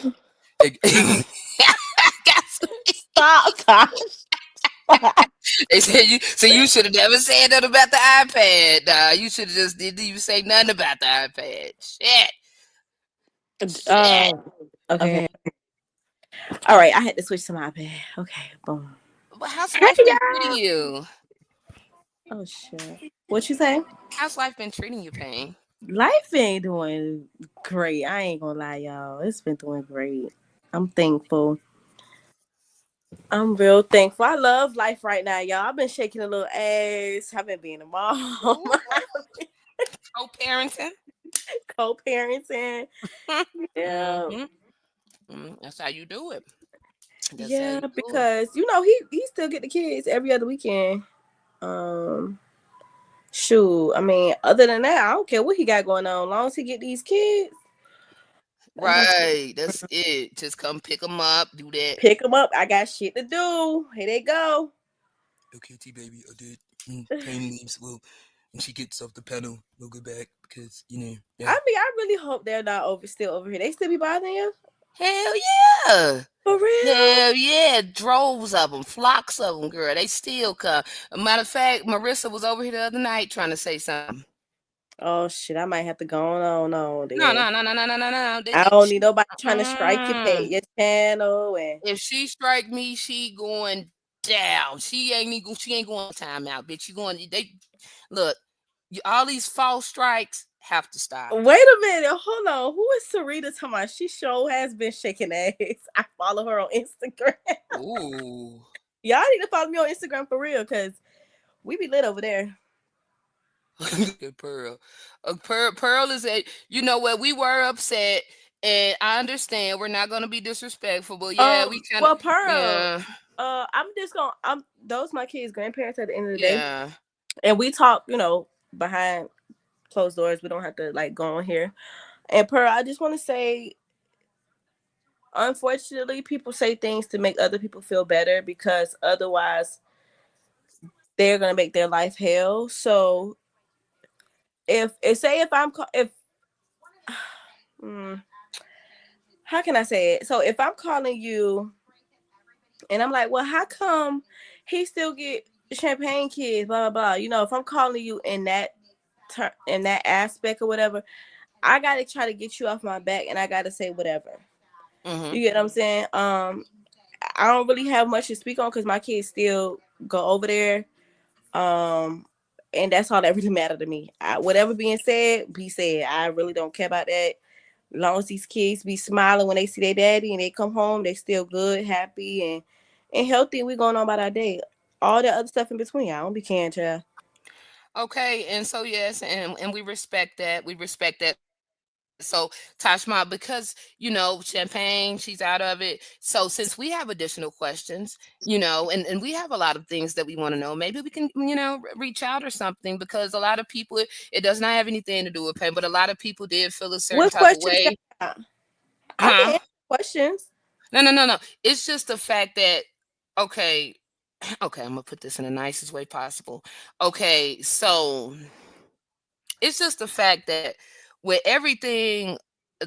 Speaker 14: Stop, Tosh.
Speaker 1: They said you should have never said nothing about the iPad. You should have just didn't even say nothing about the iPad. Shit.
Speaker 14: Okay. All right, I had to switch to my iPad. Okay, boom.
Speaker 1: But how's life been treating you?
Speaker 14: Oh shit. What you say?
Speaker 1: How's life been treating you, Payne?
Speaker 14: Life ain't doing great. I ain't gonna lie, y'all. It's been doing great. I'm thankful. I'm real thankful. I love life right now, y'all. I've been shaking a little ass. I've been being a mom.
Speaker 1: Co-parenting.
Speaker 14: Yeah.
Speaker 1: That's how you do it.
Speaker 14: Because he still get the kids every other weekend. Shoot, I mean, other than that, I don't care what he got going on. As long as he get these kids.
Speaker 1: Right, that's it. Just come pick them up, do that.
Speaker 14: Pick them up. I got shit to do. Here they go.
Speaker 13: Okay, T-baby, I did. Payne leaves. Well, when she gets off the panel, we'll go back because, Yeah.
Speaker 14: I mean, I really hope they're not still over here. They still be bothering you?
Speaker 1: Hell yeah.
Speaker 14: For real?
Speaker 1: Hell yeah. Droves of them, flocks of them, girl. They still come. Matter of fact, Marissa was over here the other night trying to say something.
Speaker 14: Oh shit! I might have to go on.
Speaker 1: No.
Speaker 14: I don't need nobody trying to strike your channel. And
Speaker 1: if she strike me, she going down. She ain't going timeout, bitch. Look. All these false strikes have to stop.
Speaker 14: Wait a minute. Hold on. Who is Sarita talking about? She sure has been shaking ass. I follow her on Instagram.
Speaker 1: Ooh.
Speaker 14: Y'all need to follow me on Instagram for real, because we be lit over there.
Speaker 1: Pearl. Pearl is you know what? We were upset And I understand we're not gonna be disrespectful, but yeah, we kind of
Speaker 14: Well, Pearl,
Speaker 1: yeah,
Speaker 14: I'm those my kids' grandparents at the end of the day,
Speaker 1: yeah.
Speaker 14: and we talk, behind closed doors. We don't have to like go on here. And Pearl, I just want to say, unfortunately, people say things to make other people feel better because otherwise they're gonna make their life hell. So if how can I say it? So if I'm calling you and I'm like, well, how come he still get champagne kids, blah blah blah. If I'm calling you in that aspect or whatever, I gotta try to get you off my back and I gotta say whatever.
Speaker 1: Mm-hmm.
Speaker 14: You get what I'm saying? I don't really have much to speak on because my kids still go over there. And that's all that really matters to me. Whatever being said, be said. I really don't care about that. As long as these kids be smiling when they see their daddy and they come home, they still good, happy, and healthy. We going on about our day. All the other stuff in between, I don't be caring, child.
Speaker 1: Okay, and so yes, and we respect that. We respect that. So Tashma, because Champagne, she's out of it. So since we have additional questions, and we have a lot of things that we want to know, maybe we can, reach out or something because a lot of people, it does not have anything to do with pain, but a lot of people did feel a certain
Speaker 14: What
Speaker 1: type of
Speaker 14: questions?
Speaker 1: way.
Speaker 14: I can answer questions.
Speaker 1: No. It's just the fact that, okay, I'm gonna put this in the nicest way possible. Okay, so it's just the fact that with everything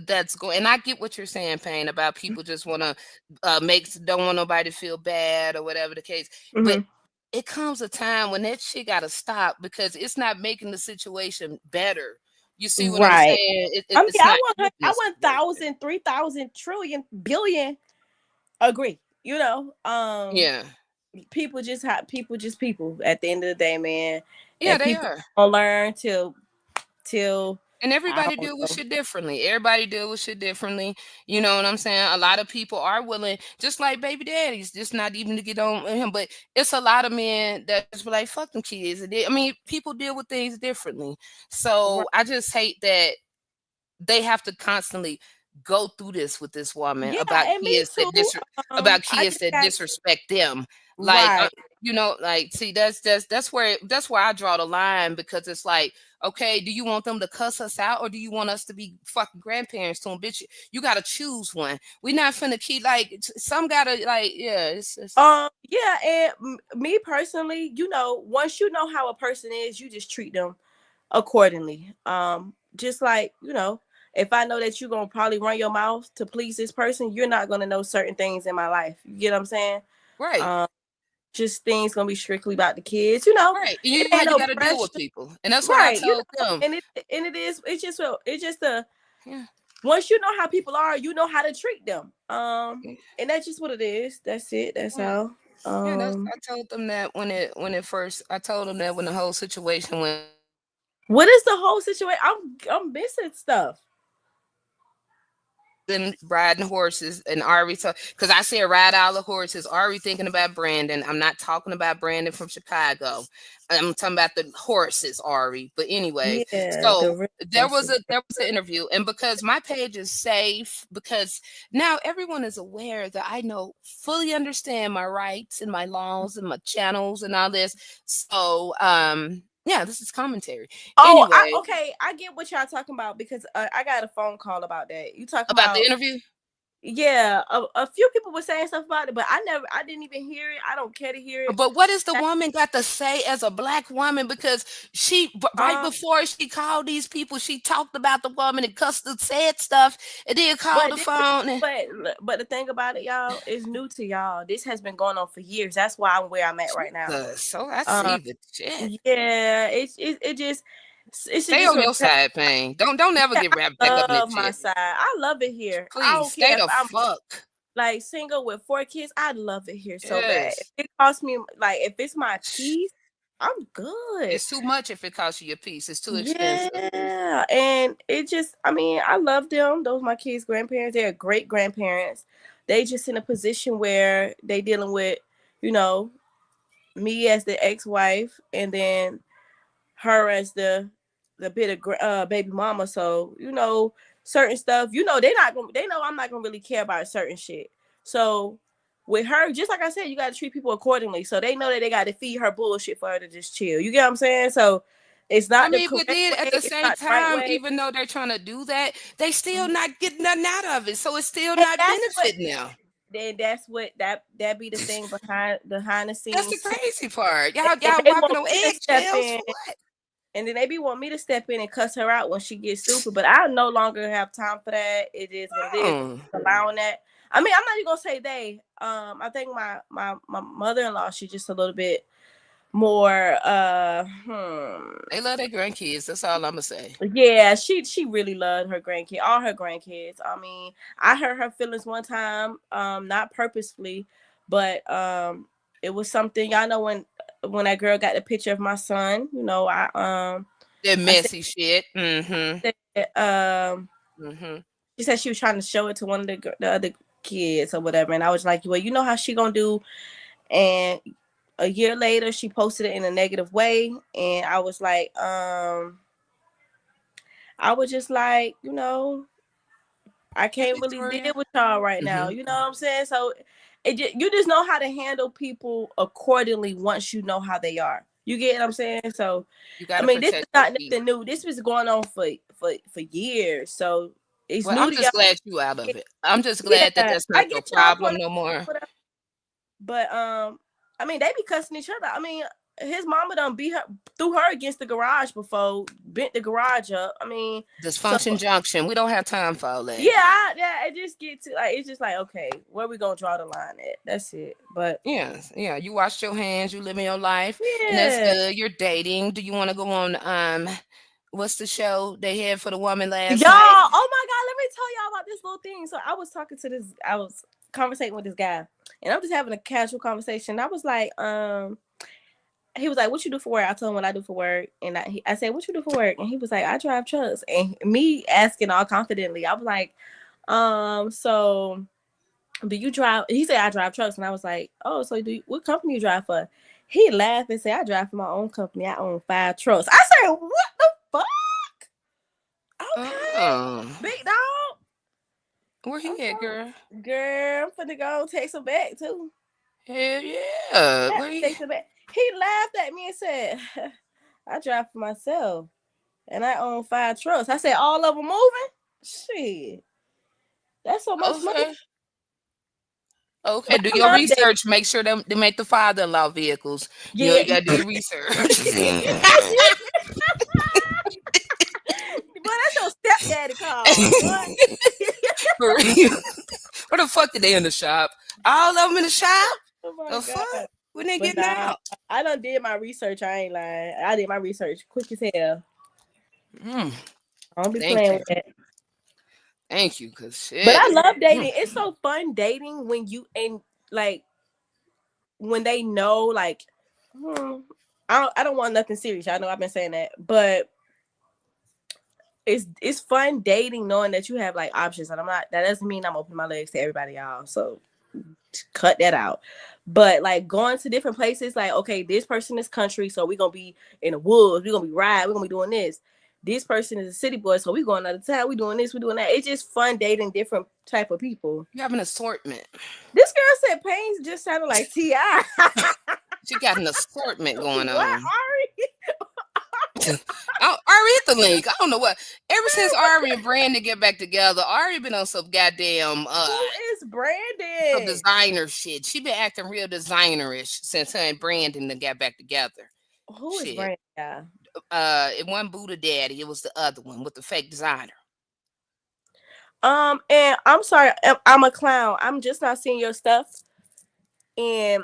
Speaker 1: that's going, and I get what you're saying, Payne, about people just want to don't want nobody to feel bad or whatever the case. But it comes a time when that shit gotta stop because it's not making the situation better. You see what I'm saying? It's not.
Speaker 14: I 1,000, 3,000, trillion, billion. Agree.
Speaker 1: Yeah.
Speaker 14: People just people at the end of the day, man.
Speaker 1: Yeah,
Speaker 14: and
Speaker 1: they
Speaker 14: people
Speaker 1: are.
Speaker 14: don't learn till
Speaker 1: And everybody deal with shit differently. Everybody deal with shit differently. You know what I'm saying? A lot of people are willing, just like baby daddies, just not even to get on with him. But it's a lot of men that's like, fuck them kids. I mean, people deal with things differently. So I just hate that they have to constantly go through this with this woman about kids that disrespect them. Like, see, that's where I draw the line because it's like, okay, do you want them to cuss us out or do you want us to be fucking grandparents to them? Bitch, you gotta choose one. We're not finna keep some gotta it's
Speaker 14: and me personally, once you know how a person is, you just treat them accordingly. Just like, if I know that you're gonna probably run your mouth to please this person, you're not gonna know certain things in my life. You get what I'm saying?
Speaker 1: Right.
Speaker 14: Just things gonna be strictly about the kids,
Speaker 1: Right. You gotta deal with people, and that's what I told them.
Speaker 14: And it's just once you know how people are, you know how to treat them. And that's just what it is. That's it. That's all.
Speaker 1: I told them that when the whole situation went.
Speaker 14: What is the whole situation? I'm missing stuff.
Speaker 1: Then riding horses and Ari, because I said ride all the horses. Ari thinking about Brandon. I'm not talking about Brandon from Chicago. I'm talking about the horses, Ari. But anyway, so there was an interview, and because my page is safe, because now everyone is aware that I fully understand my rights and my laws and my channels and all this. So yeah, this is commentary.
Speaker 14: Oh,
Speaker 1: anyway,
Speaker 14: I get what y'all talking about because I got a phone call about that. You talking
Speaker 1: about the interview?
Speaker 14: Yeah, a few people were saying stuff about it, but I didn't even hear it. I don't care to hear it.
Speaker 1: But what is the woman got to say as a black woman? Because she right before she called these people, she talked about the woman and said stuff, and then called the phone.
Speaker 14: But the thing about it, y'all, is new to y'all. This has been going on for years. That's why I'm where I'm at right now.
Speaker 1: So I see the shit.
Speaker 14: Yeah, it just.
Speaker 1: Stay on your side, Payne. Don't ever get wrapped back up in this
Speaker 14: my
Speaker 1: shit.
Speaker 14: side. I love it here.
Speaker 1: Please
Speaker 14: I don't
Speaker 1: stay
Speaker 14: care
Speaker 1: the
Speaker 14: if I'm
Speaker 1: fuck.
Speaker 14: Like single with 4 kids. I love it here so bad.
Speaker 1: Yes.
Speaker 14: If it costs me if it's my peace, I'm good.
Speaker 1: It's too much if it costs you your peace. It's too expensive.
Speaker 14: Yeah, and it just, I love them. Those are my kids' grandparents. They're great grandparents. They just in a position where they dealing with, me as the ex-wife, and then her as the bit of baby mama. So certain stuff, they know I'm not gonna really care about certain shit. So with her, just like I said, you got to treat people accordingly. So they know that they got to feed her bullshit for her to just chill. You get what I'm saying? So it's not the correct
Speaker 1: but then
Speaker 14: way,
Speaker 1: at the
Speaker 14: it's
Speaker 1: same
Speaker 14: not the right
Speaker 1: time,
Speaker 14: way.
Speaker 1: even though they're trying to do that, they still not getting nothing out of it. So it's still
Speaker 14: And
Speaker 1: not
Speaker 14: that's
Speaker 1: benefiting them.
Speaker 14: Then that's what that be the thing behind the scenes.
Speaker 1: That's the crazy part. Y'all
Speaker 14: And they
Speaker 1: walking
Speaker 14: want
Speaker 1: on
Speaker 14: me to step
Speaker 1: eggshells
Speaker 14: in,
Speaker 1: for what?
Speaker 14: and then they be want me to step in and cuss her out when she gets stupid. But I no longer have time for that. It is what it is. Allowing that. I mean, I'm not even gonna say they. I think my mother-in-law, she's just a little bit more
Speaker 1: They love their grandkids. That's all I'm gonna say.
Speaker 14: yeah, she really loved her grandkid, all her grandkids. I mean, I hurt her feelings one time, not purposefully, but it was something. Y'all know when that girl got the picture of my son,
Speaker 1: That messy shit.
Speaker 14: She said she was trying to show it to one of the other kids or whatever, and I was like, well, you know how she gonna do. And a year later, she posted it in a negative way, and I was like, I was just like, I can't really deal with y'all right now. You know what I'm saying? So you just know how to handle people accordingly once you know how they are. You get what I'm saying? So I mean, this is not nothing new. This was going on for years. So it's new
Speaker 1: I'm
Speaker 14: to
Speaker 1: just
Speaker 14: y'all.
Speaker 1: glad you out of it. I'm just glad that that's not your problem no more.
Speaker 14: But I mean, they be cussing each other. I mean, his mama done threw her against the garage before, bent the garage up. I mean,
Speaker 1: Dysfunction junction. We don't have time for all that.
Speaker 14: Yeah, it just gets to it's just like, okay, where we gonna draw the line at? That's it. But
Speaker 1: yeah, you wash your hands, you living your life, and that's good. You're dating. Do you want to go on what's the show they had for the woman last night?
Speaker 14: Oh my God, let me tell y'all about this little thing. So I was conversating with this guy, and I'm just having a casual conversation. I was like, he was like, what you do for work? I told him what I do for work. And I said, what you do for work? And he was like, I drive trucks. And me asking all confidently, I was like, so do you drive? He said, I drive trucks. And I was like, oh, so what company you drive for? He laughed and said, I drive for my own company. I own 5 trucks. I said, what the fuck? Okay. Big dog.
Speaker 1: Where he at, girl?
Speaker 14: Girl, I'm finna go text him back too.
Speaker 1: Hell yeah. Where
Speaker 14: text him back. He laughed at me and said, I drive for myself and I own 5 trucks. I said, all of them moving? Shit. That's so much money.
Speaker 1: Okay, do your research. Make sure they make the father-in-law vehicles.
Speaker 14: Yeah.
Speaker 1: You gotta do your research.
Speaker 14: Boy, that's your stepdaddy call.
Speaker 1: For real. Where the fuck did they in the shop? All of them in the shop?
Speaker 14: Oh my
Speaker 1: the
Speaker 14: God.
Speaker 1: fuck? When they getting out?
Speaker 14: I done did my research. I ain't lying. I did my research quick as hell. I don't be playing with that.
Speaker 1: Thank you, cause shit.
Speaker 14: But I love dating. It's so fun dating when you when they know I don't want nothing serious. I know I've been saying that, but it's fun dating knowing that you have options. And that doesn't mean I'm opening my legs to everybody, y'all. So cut that out. But going to different places, okay, this person is country, so we're gonna be in the woods, we're gonna be riding, we're gonna be doing this. This person is a city boy, so we going out of town, we doing this, we doing that. It's just fun dating different type of people.
Speaker 1: You have an assortment.
Speaker 14: This girl said Pains just sounded like T.I.
Speaker 1: She got an assortment going on.
Speaker 14: What, Ari?
Speaker 1: Ari hit the link. I don't know what. Ever since Ari and Brandon get back together, Ari been on some goddamn
Speaker 14: who is Brandon?
Speaker 1: Some designer shit. She been acting real designerish since her and Brandon got back together.
Speaker 14: Who is Brandon?
Speaker 1: It wasn't Buddha Daddy. It was the other one with the fake designer.
Speaker 14: And I'm sorry, I'm a clown. I'm just not seeing your stuff. And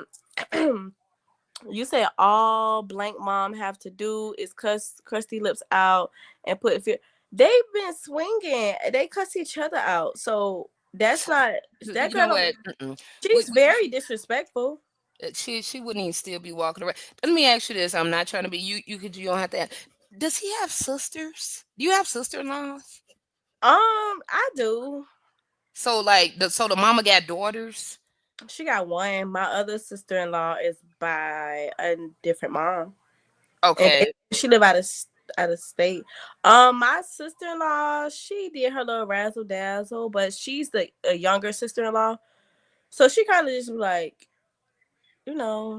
Speaker 14: you said all blank mom have to do is cuss crusty lips out and put fear. They've been swinging. They cuss each other out. So that's not that girl. She's very disrespectful.
Speaker 1: She wouldn't even still be walking around. Let me ask you this. I'm not trying to be you don't have to. Does he have sisters? Do you have sister-in-laws?
Speaker 14: I do.
Speaker 1: So the mama got daughters?
Speaker 14: She got one. My other sister-in-law is by a different mom.
Speaker 1: Okay.
Speaker 14: And she live out of out of state. My sister-in-law, she did her little razzle dazzle, but she's a younger sister-in-law, so she kind of just like,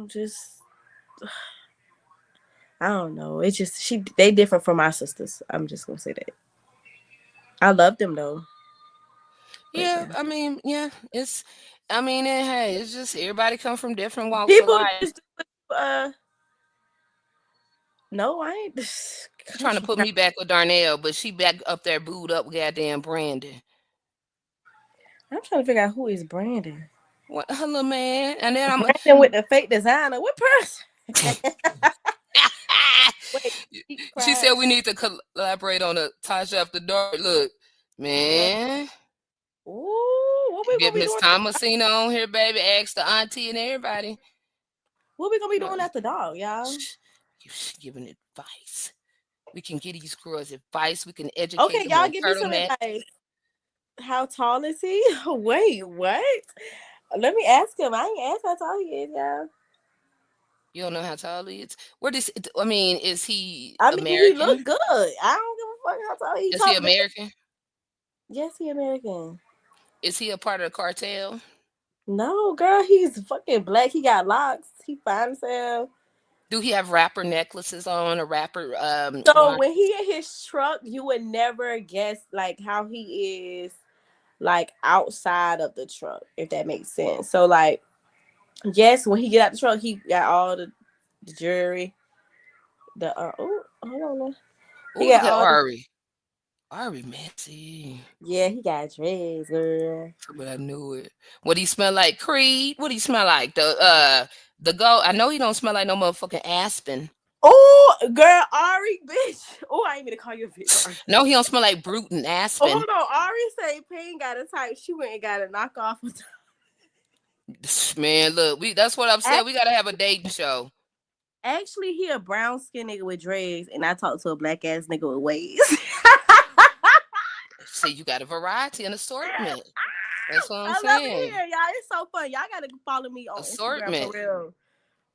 Speaker 14: just I don't know. It's just they different from my sisters. I'm just gonna say that. I love them though.
Speaker 1: Yeah, I mean, it's hey, it's just everybody come from different walks of
Speaker 14: People
Speaker 1: life.
Speaker 14: just no, I ain't
Speaker 1: trying to put me back with Darnell, but she back up there booed up goddamn Brandon.
Speaker 14: I'm trying to figure out who is Brandon.
Speaker 1: What, hello, man. And then I'm
Speaker 14: Brandon with the fake designer. What person?
Speaker 1: She said we need to collaborate on a Tasha After Dark. Look, man.
Speaker 14: Ooh, what we
Speaker 1: Get
Speaker 14: gonna be
Speaker 1: Miss
Speaker 14: doing?
Speaker 1: Thomasina on here, baby. Ask the auntie and everybody.
Speaker 14: What we gonna be doing at the dog, y'all?
Speaker 1: You giving advice. We can get these girls advice. We can educate
Speaker 14: Okay,
Speaker 1: them
Speaker 14: y'all
Speaker 1: on
Speaker 14: give me some
Speaker 1: turtleneck.
Speaker 14: advice. How tall is he? Wait, what? Let me ask him. I ain't asked how tall he is, y'all.
Speaker 1: You don't know how tall he is? Is he
Speaker 14: I mean,
Speaker 1: American?
Speaker 14: he look good. I don't give a fuck how tall he is.
Speaker 1: Is he American?
Speaker 14: Yes, he American.
Speaker 1: Is he a part of the cartel?
Speaker 14: No, girl, he's fucking black. He got locks. He fine as hell.
Speaker 1: Do he have rapper necklaces on? A rapper?
Speaker 14: So when he in his truck, you would never guess like how he is like outside of the truck, if that makes sense. So like, yes, when he get out the truck, he got all the jewelry. Hold on.
Speaker 1: He got Ari. Ari messy.
Speaker 14: Yeah, he got dreads, girl.
Speaker 1: But I knew it. What he smell like? Creed? What he smell like? The goat. I know he don't smell like no motherfucking Aspen.
Speaker 14: Oh, girl, Ari, bitch. Oh, I ain't mean to call you a bitch.
Speaker 1: No, he don't smell like Bruton Aspen.
Speaker 14: Oh, hold on. Ari say Payne got a type. She went and got a knockoff.
Speaker 1: Man, look, that's what I'm saying. We gotta have a dating show.
Speaker 14: Actually, he a brown skin nigga with dreads, and I talked to a black ass nigga with waves.
Speaker 1: See, you got a variety and assortment. That's what I'm
Speaker 14: I
Speaker 1: saying.
Speaker 14: love it here, y'all. It's so fun. Y'all gotta follow me on
Speaker 1: assortment.
Speaker 14: Instagram for real.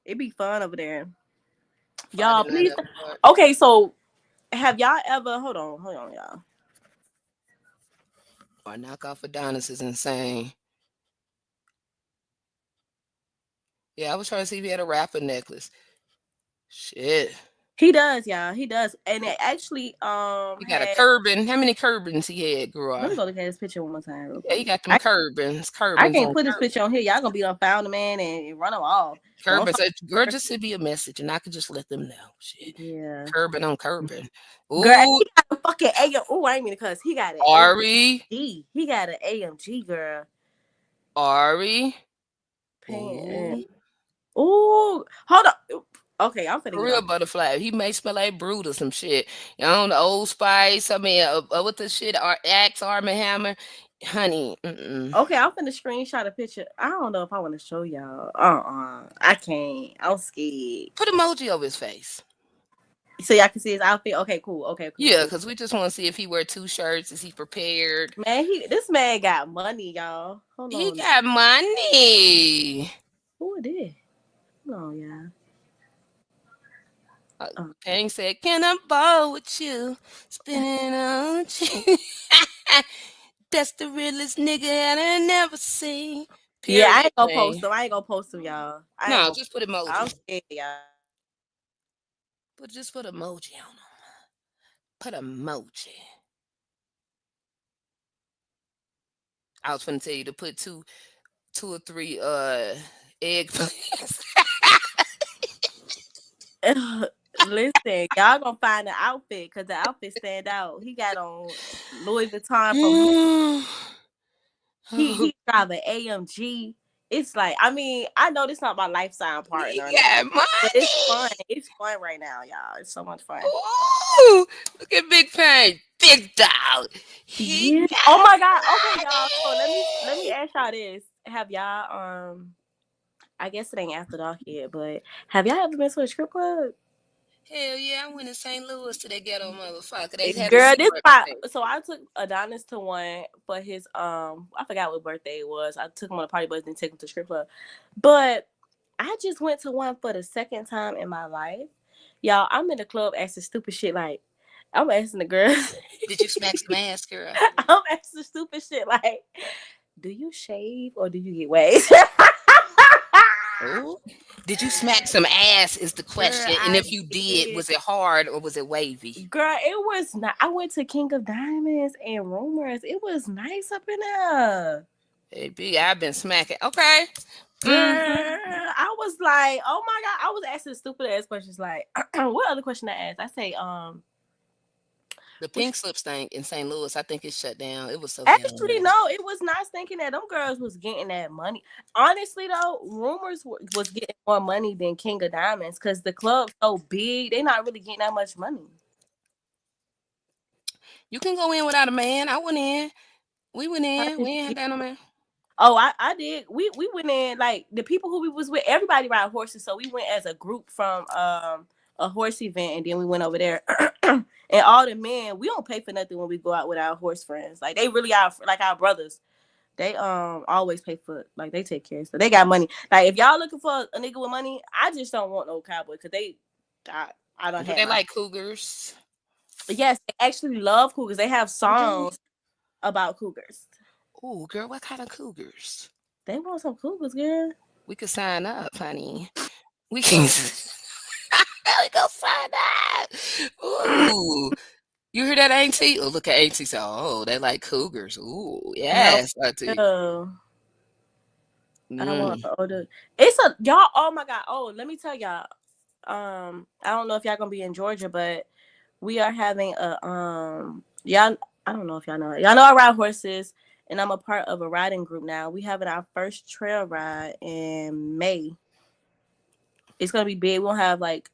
Speaker 14: It be fun over there. Y'all, please. Okay, so have y'all ever? Hold on, y'all.
Speaker 1: Or knockoff Adonis is insane. Yeah, I was trying to see if he had a rapper necklace. Shit.
Speaker 14: He does, y'all. He does. And it actually,
Speaker 1: he got a Curbin. How many Curbins he had, girl?
Speaker 14: Let me go look at his picture one more time.
Speaker 1: Yeah, he got them Curbins.
Speaker 14: I can't put his picture on here. Y'all gonna be on Found the Man and run them off.
Speaker 1: Curbin. So, girl, just send me a message and I could just let them know. Shit.
Speaker 14: Yeah.
Speaker 1: Curbin on Curbin.
Speaker 14: Ooh. Girl, he got a fucking AM. Oh, I ain't mean to cuss. He got an
Speaker 1: Ari.
Speaker 14: AMG. He got an AMG, girl.
Speaker 1: Ari.
Speaker 14: Ooh, hold on. Okay, I'm finna
Speaker 1: real butterfly. He may smell like Brood or some shit. You know, the Old Spice. I mean, what the shit? Axe, Arm & Hammer, honey.
Speaker 14: Okay, I'm finna screenshot a picture. I don't know if I want to show y'all. I can't. I'm scared.
Speaker 1: Put emoji over his face
Speaker 14: so y'all can see his outfit. Okay, cool. Okay, cool.
Speaker 1: Yeah, because we just want to see if he wear 2 shirts. Is he prepared?
Speaker 14: Man, this man got money, y'all. Hold on.
Speaker 1: He got money.
Speaker 14: Who it is? Hold on, y'all.
Speaker 1: Payne said, "Can I ball with you? Spinning on you." That's the realest nigga I never seen.
Speaker 14: Period. Yeah, I ain't gonna post them. I ain't gonna post them, y'all.
Speaker 1: No, just put emoji.
Speaker 14: I'm scared, y'all.
Speaker 1: Just put emoji on them. Put emoji. I was finna tell you to put two or 3 eggplants.
Speaker 14: Listen, y'all gonna find the outfit because the outfit stand out. He got on Louis Vuitton from he drive an AMG. It's like, I mean, I know this not my lifestyle partner.
Speaker 1: Yeah,
Speaker 14: but it's fun. It's fun right now, y'all. It's so much fun.
Speaker 1: Ooh, look at Big Payne, big dog.
Speaker 14: Yeah. Oh my God. Okay, y'all. So let me ask y'all this. Have y'all I guess it ain't after dark yet, but have y'all ever been to a strip club?
Speaker 1: Hell yeah, I went to St. Louis to that ghetto motherfucker.
Speaker 14: Girl, this spot. So I took Adonis to one for his I forgot what birthday it was. I took him on a party, but didn't take him to the strip club. But I just went to one for the second time in my life. Y'all, I'm in the club asking stupid shit like, I'm asking the girls.
Speaker 1: Did you smack some ass, girl?
Speaker 14: I'm asking stupid shit like, do you shave or do you get waves?
Speaker 1: Oh, did you smack some ass? Is the question.
Speaker 14: Girl,
Speaker 1: And
Speaker 14: I
Speaker 1: if you did,
Speaker 14: did.
Speaker 1: was it hard or was it wavy?
Speaker 14: Girl, it was not. I went to King of Diamonds and Rumors. It was nice up in there.
Speaker 1: Baby, I've been smacking. Okay.
Speaker 14: Girl,
Speaker 1: Mhm.
Speaker 14: I was like, oh my God. I was asking stupid ass questions like, what other question I asked? I say,
Speaker 1: The pink slip thing in St. Louis, I think it shut down. It was so
Speaker 14: actually,
Speaker 1: damn
Speaker 14: no, it was nice thinking that them girls was getting that money. Honestly, though, Rumors was getting more money than King of Diamonds because the club's so big, they not really getting that much money.
Speaker 1: You can go in without a man. I went in. We went in. We ain't had no man.
Speaker 14: Oh, I did. We went in like the people who we was with. Everybody ride horses, so we went as a group from a horse event, and then we went over there. And all the men, we don't pay for nothing when we go out with our horse friends. Like they really are like our brothers. They always pay for like they take care. So they got money. Like if y'all looking for a nigga with money, I just don't want no cowboy because I don't have.
Speaker 1: They like cougars.
Speaker 14: Yes, they actually love cougars. They have songs about cougars.
Speaker 1: Ooh, girl, what kind of cougars?
Speaker 14: They want some cougars, girl.
Speaker 1: We could sign up, honey. We can. We go sign up. Ooh, you hear that, Auntie? Oh, look at Auntie. So, oh, they like cougars. Ooh, yes, Auntie.
Speaker 14: I don't want to order. It's a y'all. Oh my God. Oh, let me tell y'all. I don't know if y'all gonna be in Georgia, but we are having a y'all. I don't know if y'all know. Y'all know I ride horses, and I'm a part of a riding group now. We having our first trail ride in May. It's gonna be big. We'll have like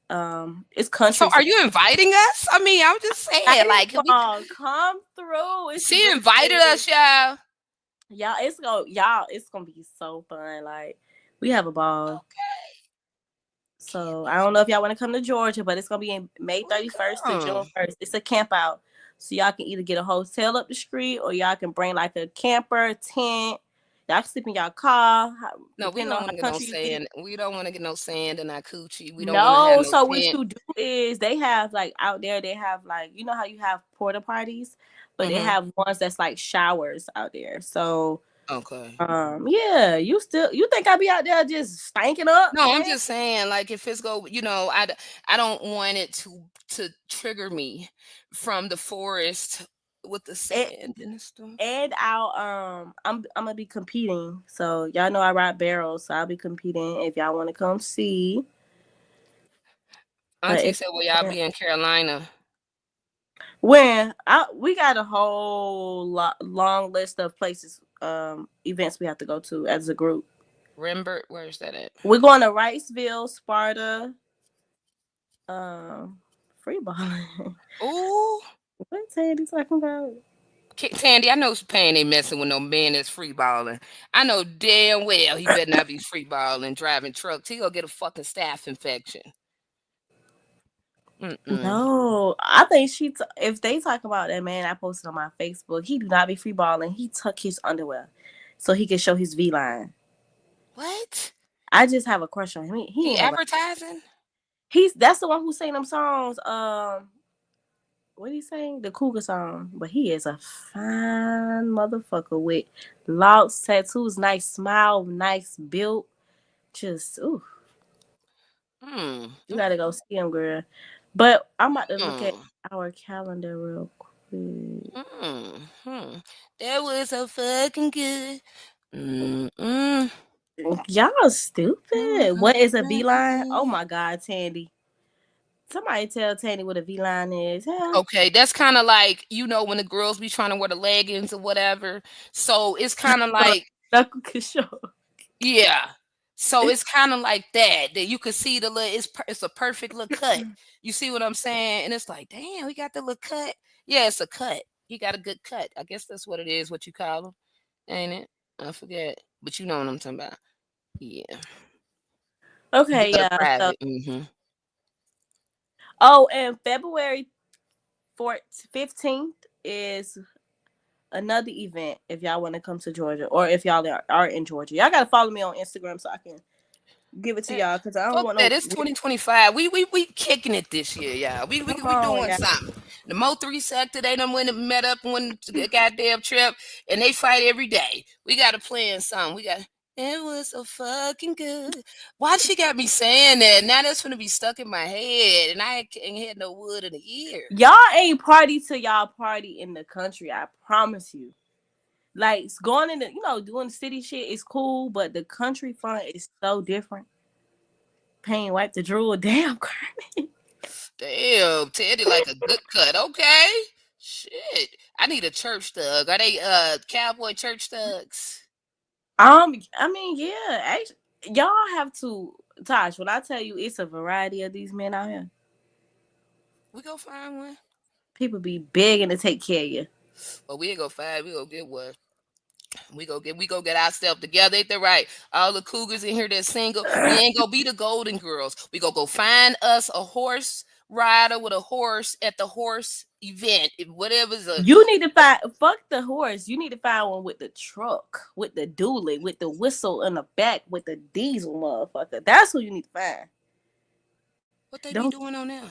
Speaker 14: it's country.
Speaker 1: So, are you inviting us? I mean, I'm just saying, like,
Speaker 14: come through.
Speaker 1: She invited us, y'all.
Speaker 14: It's gonna be so fun. Like we have a ball.
Speaker 1: Okay.
Speaker 14: So I don't know if y'all want to come to Georgia, but it's gonna be in May 31st to June 1st. It's a camp out. So y'all can either get a hotel up the street or y'all can bring like a camper, tent. Y'all can sleep in y'all car.
Speaker 1: No, we don't want to get no sand. We don't want to get no sand in our coochie. We don't
Speaker 14: no, so what you do is they have like out there, they have like, you know how you have porta parties, but they have ones that's like showers out there. So
Speaker 1: okay.
Speaker 14: Yeah, you think I be out there just stinking up?
Speaker 1: No, I'm just saying, like, if it's go, I don't want it to trigger me from the forest with the sand and stuff.
Speaker 14: And I'm gonna be competing. So y'all know I ride barrels, so I'll be competing if y'all want to come see.
Speaker 1: Auntie said, "Well, y'all be in Carolina."
Speaker 14: When we got a whole long list of places, events we have to go to as a group.
Speaker 1: Rembert, where's that at?
Speaker 14: We're going to Wrightsville, Sparta, free balling.
Speaker 1: Ooh.
Speaker 14: What Tandy talking about?
Speaker 1: Tandy, I know Pan ain't messing with no man that's free balling. I know damn well he better not be free balling, driving trucks. He gonna get a fucking staph infection.
Speaker 14: No, I think if they talk about that man I posted on my Facebook, he do not be free balling. He tuck his underwear so he can show his V line.
Speaker 1: What?
Speaker 14: I just have a crush on him. He
Speaker 1: advertising?
Speaker 14: That's the one who sang them songs. What he saying? The Cougar song. But he is a fine motherfucker with locks, tattoos, nice smile, nice build. Just ooh. You gotta go see him, girl. But I'm about to look at our calendar real quick.
Speaker 1: That was so fucking good.
Speaker 14: Y'all stupid. What is a V-line? Oh my God, Tandy. Somebody tell Tandy what a V-line is.
Speaker 1: Okay, that's kind of like, when the girls be trying to wear the leggings or whatever. So it's kind of like yeah. So it's kind of like that you can see the little. It's a perfect little cut. You see what I'm saying? And it's like, damn, he got the little cut. Yeah, it's a cut. He got a good cut. I guess that's what it is. What you call them, ain't it? I forget, but you know what I'm talking about. Yeah.
Speaker 14: Okay. Yeah. Oh, and February 15th is another event if y'all want to come to Georgia or if y'all are in Georgia. Y'all got to follow me on Instagram so I can give it to y'all because I don't
Speaker 1: Fuck
Speaker 14: want
Speaker 1: that.
Speaker 14: no.
Speaker 1: It's 2025. We kicking it this year, y'all. We
Speaker 14: Come on,
Speaker 1: doing
Speaker 14: y'all.
Speaker 1: something. The Mo 3 sector, they done went and met up and went to the goddamn trip, and they fight every day. We got to plan something. We got. It was so fucking good. Why she got me saying that? Now that's gonna be stuck in my head, and I ain't had no wood in the ear.
Speaker 14: Y'all ain't party till y'all party in the country. I promise you. Like going in the, doing city shit is cool, but the country fun is so different. Pain wipe the drool. Damn,
Speaker 1: Damn, Teddy like a good cut. Okay, shit. I need a church thug. Are they cowboy church thugs?
Speaker 14: I mean, yeah. Actually, y'all have to, Tosh. When I tell you, it's a variety of these men out here.
Speaker 1: We go find one.
Speaker 14: People be begging to take care of you.
Speaker 1: Well, we ain't gonna find. We gonna get one. We go get ourselves together. Ain't that right? All the cougars in here that's single. We ain't gonna be the Golden Girls. We go find us a horse rider with a horse at the horse event. Whatever's a.
Speaker 14: You need to find. Fuck the horse. You need to find one with the truck, with the dually, with the whistle in the back, with the diesel motherfucker. That's who you need to find.
Speaker 1: What they be doing on there?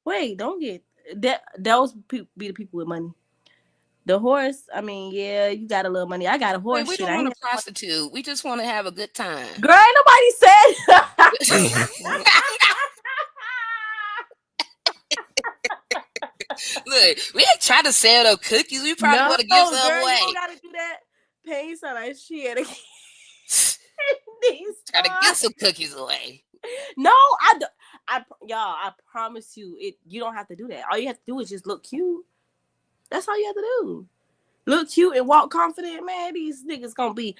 Speaker 14: Wait, don't get that. Those be the people with money. The horse, I mean, yeah, you got a little money. I got a horse.
Speaker 1: We don't want to prostitute. We just want to have a good time.
Speaker 14: Girl, ain't nobody said.
Speaker 1: Look, we ain't trying to sell no cookies. We probably want to give some away.
Speaker 14: You don't gotta do that. Pay some like shit.
Speaker 1: Try to get some cookies away.
Speaker 14: No, I promise you, you don't have to do that. All you have to do is just look cute. That's all you have to do. Look cute and walk confident, man. These niggas gonna be,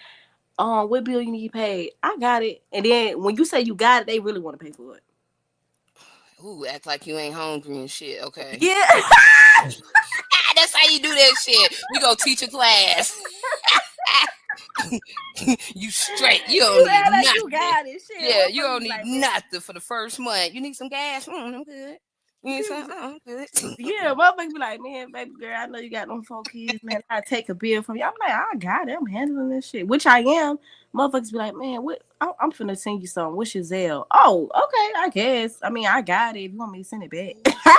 Speaker 14: what bill you need paid? I got it. And then when you say you got it, they really want to pay for it.
Speaker 1: Ooh, act like you ain't hungry and shit. Okay.
Speaker 14: Yeah.
Speaker 1: That's how you do that shit. We go teach a class. You straight. You don't need nothing.
Speaker 14: You got it. Shit.
Speaker 1: Yeah, you don't need nothing for the first month. You need some gas? I'm good. You need some? I'm good.
Speaker 14: Yeah, motherfuckers be like, man, baby girl, I know you got them 4 kids, man. I take a bill from you. I'm like, I got it. I'm handling this shit, which I am. Motherfuckers be like, man, what? I'm finna send you something. What's your Zelle? Oh, okay, I guess. I mean, I got it. If you want me to send it back.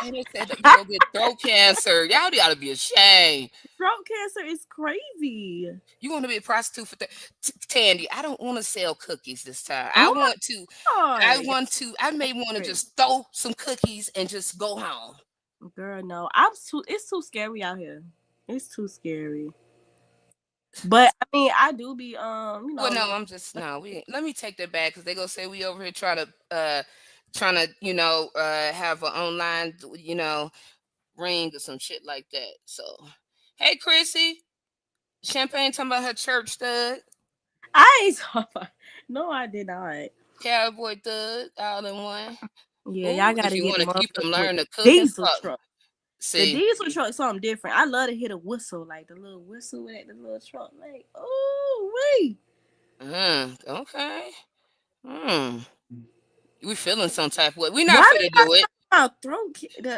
Speaker 1: They said that you gonna get throat cancer. Y'all gotta be ashamed.
Speaker 14: Throat cancer is crazy.
Speaker 1: You want to be a prostitute for Tandy? I don't want to sell cookies this time. I may want to just throw some cookies and just go home.
Speaker 14: Girl, no, it's too scary out here. It's too scary. But I mean, I do be
Speaker 1: Well, no, I'm just let me take that back because they gonna say we over here trying to have an online ring or some shit like that. So, hey, Chrissy, Champagne talking about her church thug.
Speaker 14: I ain't talking about. No, I did not.
Speaker 1: Cowboy thug, all in one.
Speaker 14: Yeah, y'all gotta
Speaker 1: if you
Speaker 14: get
Speaker 1: want to keep them learn to cook.
Speaker 14: Diesel truck.
Speaker 1: See,
Speaker 14: the diesel truck is something different. I love to hit a whistle, like the little whistle at the little truck. Like, oh wait.
Speaker 1: Okay. We feeling some type of way. We not gonna do it.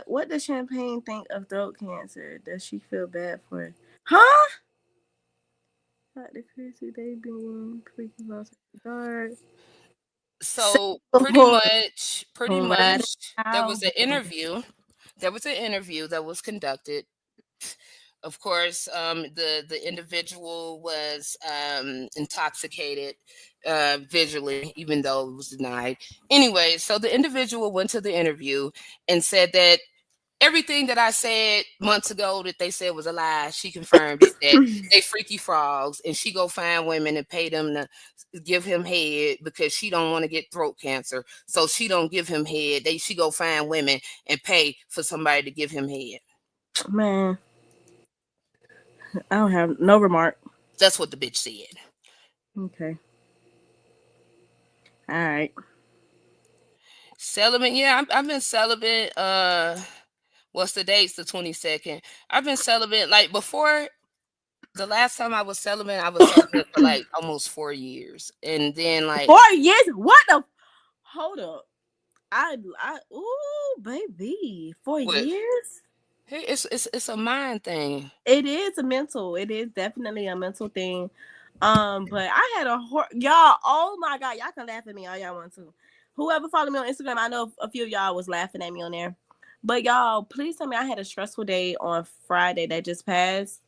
Speaker 14: What does Champagne think of throat cancer? Does she feel bad for it? Huh? Dr. Chrissy, they been freaking lost guard.
Speaker 1: So pretty much, there was an interview. There was an interview that was conducted. Of course, the individual was intoxicated visually, even though it was denied. Anyway, so the individual went to the interview and said that everything that I said months ago that they said was a lie. She confirmed it, that they freaky frogs, and she go find women and pay them to give him head because she don't want to get throat cancer. So she don't give him head. She go find women and pay for somebody to give him head.
Speaker 14: Man, I don't have no remark.
Speaker 1: That's what the bitch said.
Speaker 14: Okay. All right.
Speaker 1: Celibate. Yeah, I've been celibate. What's the date's the 22nd? I've been celibate like before. The last time I was celibate for like almost 4 years, and then like
Speaker 14: 4 years. What the? Hold up. Ooh, baby, 4 years.
Speaker 1: Hey, it's a mind thing.
Speaker 14: It is a mental. It is definitely a mental thing. But I had y'all. Oh my God, y'all can laugh at me all y'all want to. Whoever followed me on Instagram, I know a few of y'all was laughing at me on there. But y'all, please tell me I had a stressful day on Friday that just passed.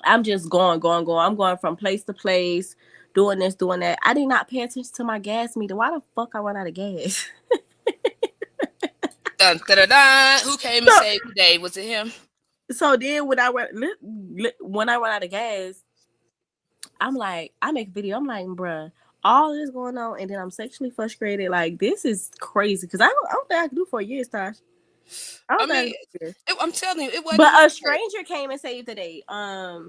Speaker 14: I'm just going. I'm going from place to place, doing this, doing that. I did not pay attention to my gas meter. Why the fuck I run out of gas?
Speaker 1: Dun, da, da, da. Who came and saved the day? Was it him?
Speaker 14: So then when I run out of gas, I'm like, I make a video. I'm like, bruh, all this going on, and then I'm sexually frustrated. Like, this is crazy because I don't think I can do 4 years, Tosh.
Speaker 1: I'm telling you, it wasn't.
Speaker 14: But a stranger came and saved the day. I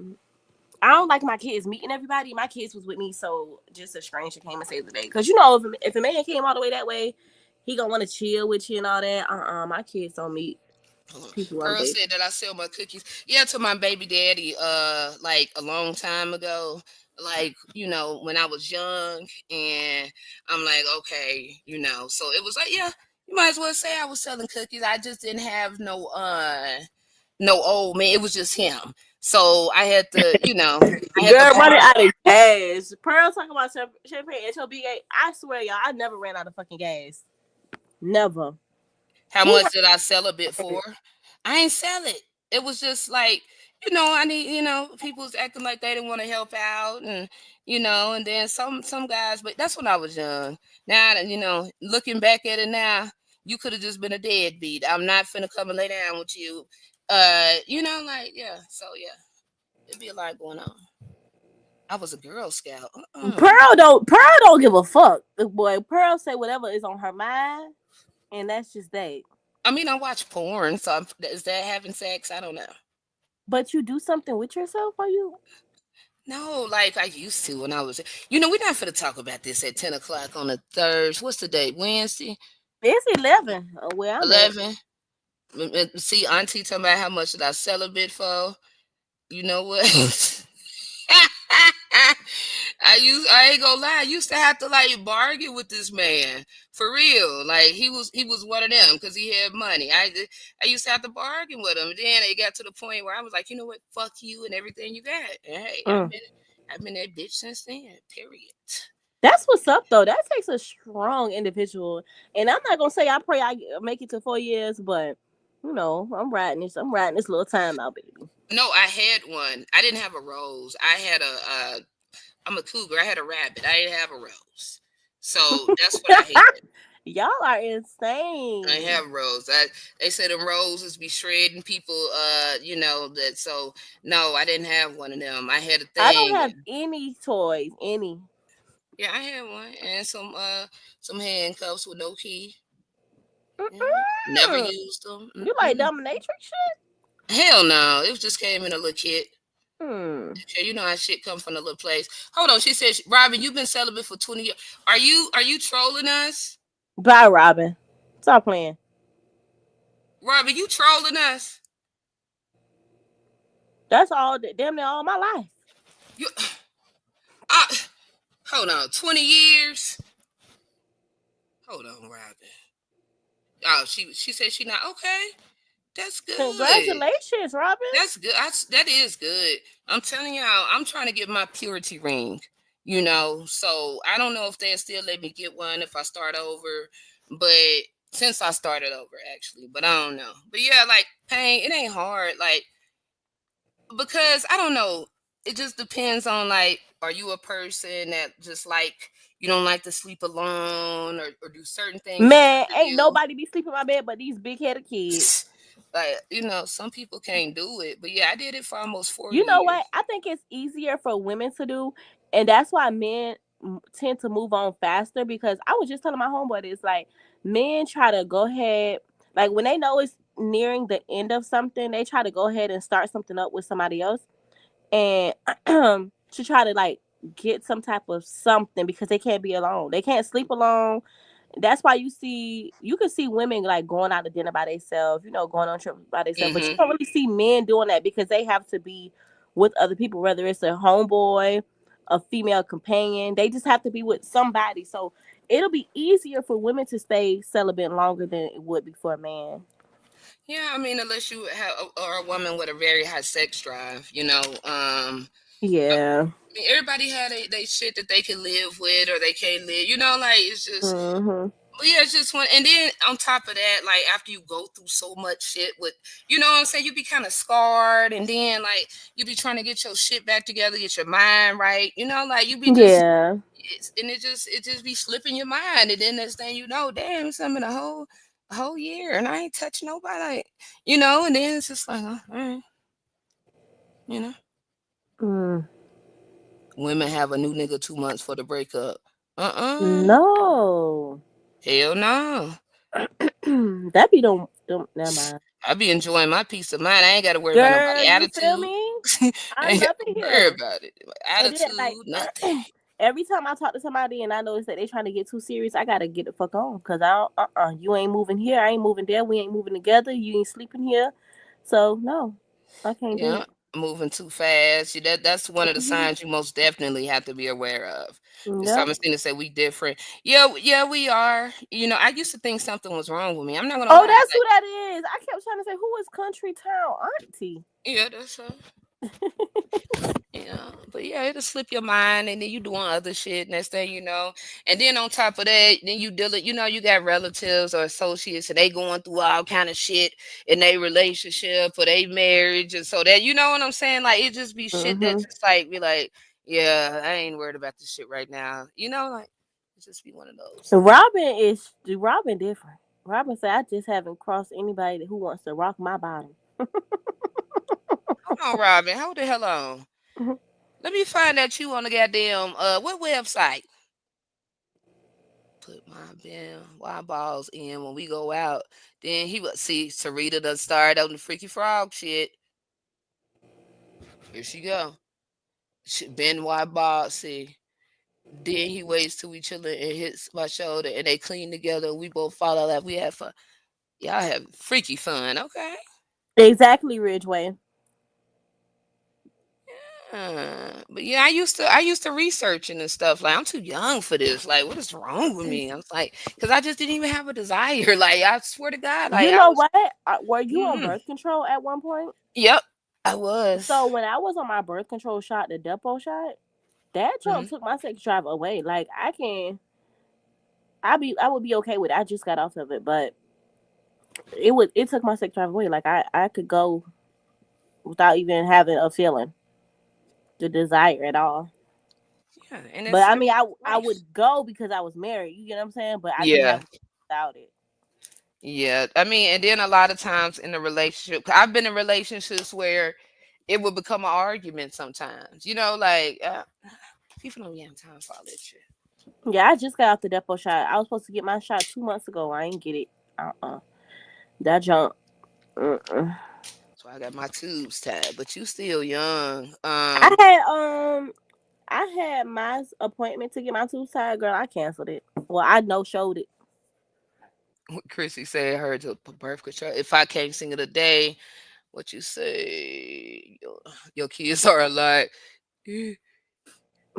Speaker 14: don't like my kids meeting everybody. My kids was with me, so just a stranger came and saved the day. Because you know, if a man came all the way that way, he gonna want to chill with you and all that. My kids don't meet people.
Speaker 1: Pearl said that I sell my cookies. Yeah, to my baby daddy, like a long time ago. Like, you know, when I was young, and I'm like, okay, you know. So it was like, yeah, you might as well say I was selling cookies. I just didn't have no old man. It was just him. So I had to, you know.
Speaker 14: Girl, running out of gas. Pearl talking about champagne HOBA. I swear, y'all, I never ran out of fucking gas. Never.
Speaker 1: How much did I sell a bit for? I ain't sell it. It was just like, you know, I need, you know, people was acting like they didn't want to help out, and you know, and then some guys, but that's when I was young. Now, you know, looking back at it now, you could have just been a deadbeat. I'm not finna come and lay down with you. You know, like, yeah. So yeah, it'd be a lot going on. I was a Girl Scout.
Speaker 14: Pearl don't give a fuck. Boy, Pearl say whatever is on her mind, and that's just that.
Speaker 1: I mean, I watch porn, so is that having sex? I don't know.
Speaker 14: But you do something with yourself, are you?
Speaker 1: No, like I used to when I was. You know, we're not going to talk about this at 10 o'clock on the Thursday. What's the date? Wednesday?
Speaker 14: It's 11. Well,
Speaker 1: 11. See, Auntie talking about how much did I sell a bit for? You know what? I ain't gonna lie. I used to have to like bargain with this man for real. Like he was one of them because he had money. I used to have to bargain with him. And then it got to the point where I was like, you know what? Fuck you and everything you got. And hey, I've been that bitch since then. Period.
Speaker 14: That's what's up though. That takes a strong individual. And I'm not gonna say I pray I make it to 4 years, but you know, I'm riding this little time out, baby.
Speaker 1: No, I had one. I didn't have a rose. I had I'm a cougar. I had a rabbit. I didn't have a rose. So that's what I hated.
Speaker 14: Y'all are insane.
Speaker 1: I have rose. They said them roses be shredding people, you know, that. So no, I didn't have one of them. I had a thing.
Speaker 14: I don't have any toys, any.
Speaker 1: Yeah, I had one and some handcuffs with no key. Never used them.
Speaker 14: You like dominatrix shit?
Speaker 1: Hell no. It just came in a little kit. Okay, you know how shit come from a little place. Hold on, she said, Robin, you've been celibate for 20 years. Are you trolling us?
Speaker 14: Bye, Robin. Stop playing.
Speaker 1: Robin, you trolling us?
Speaker 14: That's all. Damn near all my life.
Speaker 1: You. Hold on, 20 years. Hold on, Robin. Oh, she said she not okay. That's good.
Speaker 14: Congratulations, Robin.
Speaker 1: That's good. That is good. I'm telling y'all, I'm trying to get my purity ring, you know. So I don't know if they'll still let me get one if I start over. But since I started over, actually. But I don't know. But yeah, like pain, it ain't hard. Like, because I don't know. It just depends on like, are you a person that just like, you don't like to sleep alone or do certain things?
Speaker 14: Man, ain't nobody be sleeping in my bed but these big-headed kids.
Speaker 1: Like, you know, some people can't do it. But yeah, I did it for almost 4 years.
Speaker 14: You know what? I think it's easier for women to do. And that's why men tend to move on faster. Because I was just telling my homeboy this. Like, men try to go ahead. Like, when they know it's nearing the end of something, they try to go ahead and start something up with somebody else. And to try to, like, get some type of something because they can't be alone. They can't sleep alone. That's why you can see women like going out to dinner by themselves, you know, going on trips by themselves. But you don't really see men doing that because they have to be with other people, whether it's a homeboy, a female companion. They just have to be with somebody. So it'll be easier for women to stay celibate longer than it would be for a man.
Speaker 1: Yeah, I mean, unless you are a woman with a very high sex drive, you know.
Speaker 14: Yeah.
Speaker 1: I mean, everybody had they shit that they can live with or they can't live. You know, like it's just.
Speaker 14: Mm-hmm.
Speaker 1: But yeah, it's just one. And then on top of that, like after you go through so much shit with, you know what I'm saying, you be kind of scarred, and then like you be trying to get your shit back together, get your mind right. You know, like you be just.
Speaker 14: Yeah.
Speaker 1: And it just be slipping your mind, and then next thing you know, damn, it's been a whole year, and I ain't touched nobody, like, you know. And then it's just like, all right, you know.
Speaker 14: Mm.
Speaker 1: Women have a new nigga 2 months for the breakup.
Speaker 14: No.
Speaker 1: Hell no.
Speaker 14: That be don't never mind.
Speaker 1: I be enjoying my peace of mind. I ain't got to worry
Speaker 14: Girl,
Speaker 1: about nobody
Speaker 14: you feel
Speaker 1: attitude.
Speaker 14: me?
Speaker 1: I
Speaker 14: I
Speaker 1: ain't
Speaker 14: love
Speaker 1: got to
Speaker 14: it
Speaker 1: worry
Speaker 14: here.
Speaker 1: about it.
Speaker 14: And
Speaker 1: Attitude,
Speaker 14: then, like,
Speaker 1: nothing.
Speaker 14: every time I talk to somebody and I notice that they trying to get too serious, I gotta get the fuck on, cause I don't. You ain't moving here. I ain't moving there. We ain't moving together. You ain't sleeping here. So no, I can't do
Speaker 1: Yeah,
Speaker 14: it.
Speaker 1: moving too fast. That's one of the
Speaker 14: Mhm.
Speaker 1: signs you most definitely have to be aware of. It's
Speaker 14: Yep.
Speaker 1: Thomasina to say we different. Yeah, we are. You know, I used to think something was wrong with me. I'm not gonna
Speaker 14: Oh,
Speaker 1: lie.
Speaker 14: that's who
Speaker 1: Like,
Speaker 14: that is. I kept trying to say, who is Country Town Auntie?
Speaker 1: yeah, that's her. Yeah, but yeah, it'll slip your mind, and then you doing other shit. Next thing you know, and then on top of that, then you dealing. You know, you got relatives or associates, and they going through all kind of shit in their relationship or they marriage, and so that, you know what I'm saying. Like it just be shit that
Speaker 14: Mm-hmm.
Speaker 1: just like be like, yeah, I ain't worried about this shit right now. You know, like it just be one of those.
Speaker 14: Robin different. Robin said, I just haven't crossed anybody who wants to rock my bottom.
Speaker 1: Hold on, Robin. Hold the hell on.
Speaker 14: Mhm.
Speaker 1: Let me find out you on the goddamn what website? Put my damn wild balls in when we go out. Then he would see Sarita done started on the Freaky Frog shit. Here she go. Ben wild ball, see. Then he waits till we chillin' and hits my shoulder and they clean together. We both follow that. We have fun. Y'all have freaky fun, okay?
Speaker 14: Exactly, Ridgeway.
Speaker 1: But yeah, I used to researching and stuff. Like I'm too young for this. Like, what is wrong with me? I was like, because I just didn't even have a desire. Like, I swear to God, like
Speaker 14: You
Speaker 1: I
Speaker 14: know
Speaker 1: was.
Speaker 14: what? Were you on
Speaker 1: Mhm.
Speaker 14: birth control at one point?
Speaker 1: Yep, I was.
Speaker 14: So when I was on my birth control shot, the Depo shot, that jump took my sex drive away. Like I would be okay with it. I just got off of it, but it took my sex drive away. Like I could go without even having a feeling, the desire at all.
Speaker 1: Yeah, and
Speaker 14: But I
Speaker 1: it's
Speaker 14: mean, I
Speaker 1: life.
Speaker 14: would go because I was married. You get what I'm saying? But I couldn't
Speaker 1: Yeah,
Speaker 14: have without it.
Speaker 1: yeah. I mean, and then a lot of times in a relationship, 'cause I've been in relationships where it would become an argument sometimes. You know, like people don't have time for all that shit.
Speaker 14: Yeah, I just got off the Depo shot. I was supposed to get my shot 2 months ago. I ain't get it. That jump.
Speaker 1: So I got my tubes tied, but you still young.
Speaker 14: I had my appointment to get my tubes tied, girl. I canceled it. Well, I showed it.
Speaker 1: What Chrissy said, her to birth control. If I can't sing it a day, what you say? Your kids are like,
Speaker 14: Yeah,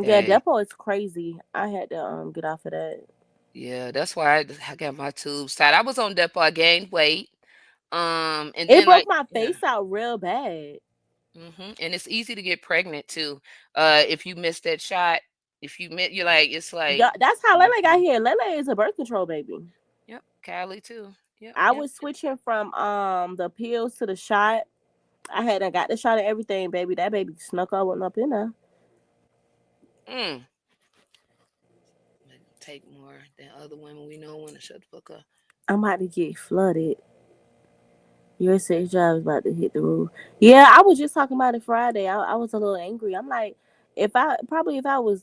Speaker 1: dang.
Speaker 14: Depo is crazy. I had to get off of that.
Speaker 1: Yeah, that's why I got my tubes tied. I was on Depo. I gained weight. And
Speaker 14: It
Speaker 1: then
Speaker 14: broke
Speaker 1: like,
Speaker 14: my
Speaker 1: yeah.
Speaker 14: face out real bad.
Speaker 1: And it's easy to get pregnant too. If you miss that shot, if you miss, you're like, it's like,
Speaker 14: Yeah, that's how Lele got here. Lele is a birth control baby.
Speaker 1: Yep, Callie too. Yep.
Speaker 14: I was switching from the pills to the shot. I hadn't got the shot of everything, baby. That baby snuck up in there.
Speaker 1: Take more than other women we know when to shut the fuck up.
Speaker 14: I'm about to get flooded. Your sex drive is about to hit the roof. Yeah, I was just talking about it Friday. I was a little angry. I'm like, if I was,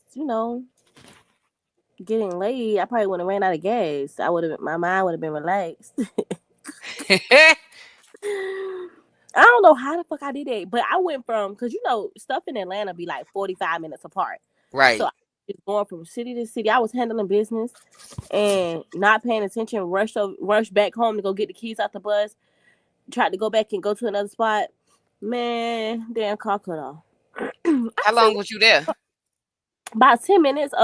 Speaker 14: getting laid, I probably wouldn't have ran out of gas. My mind would have been relaxed. I don't know how the fuck I did it, but I went from, because stuff in Atlanta be like 45 minutes apart.
Speaker 1: Right.
Speaker 14: So I was going from city to city. I was handling business and not paying attention, rushed back home to go get the keys out the bus, tried to go back and go to another spot. Man, damn car cut off.
Speaker 1: How long was you there?
Speaker 14: About 10 minutes.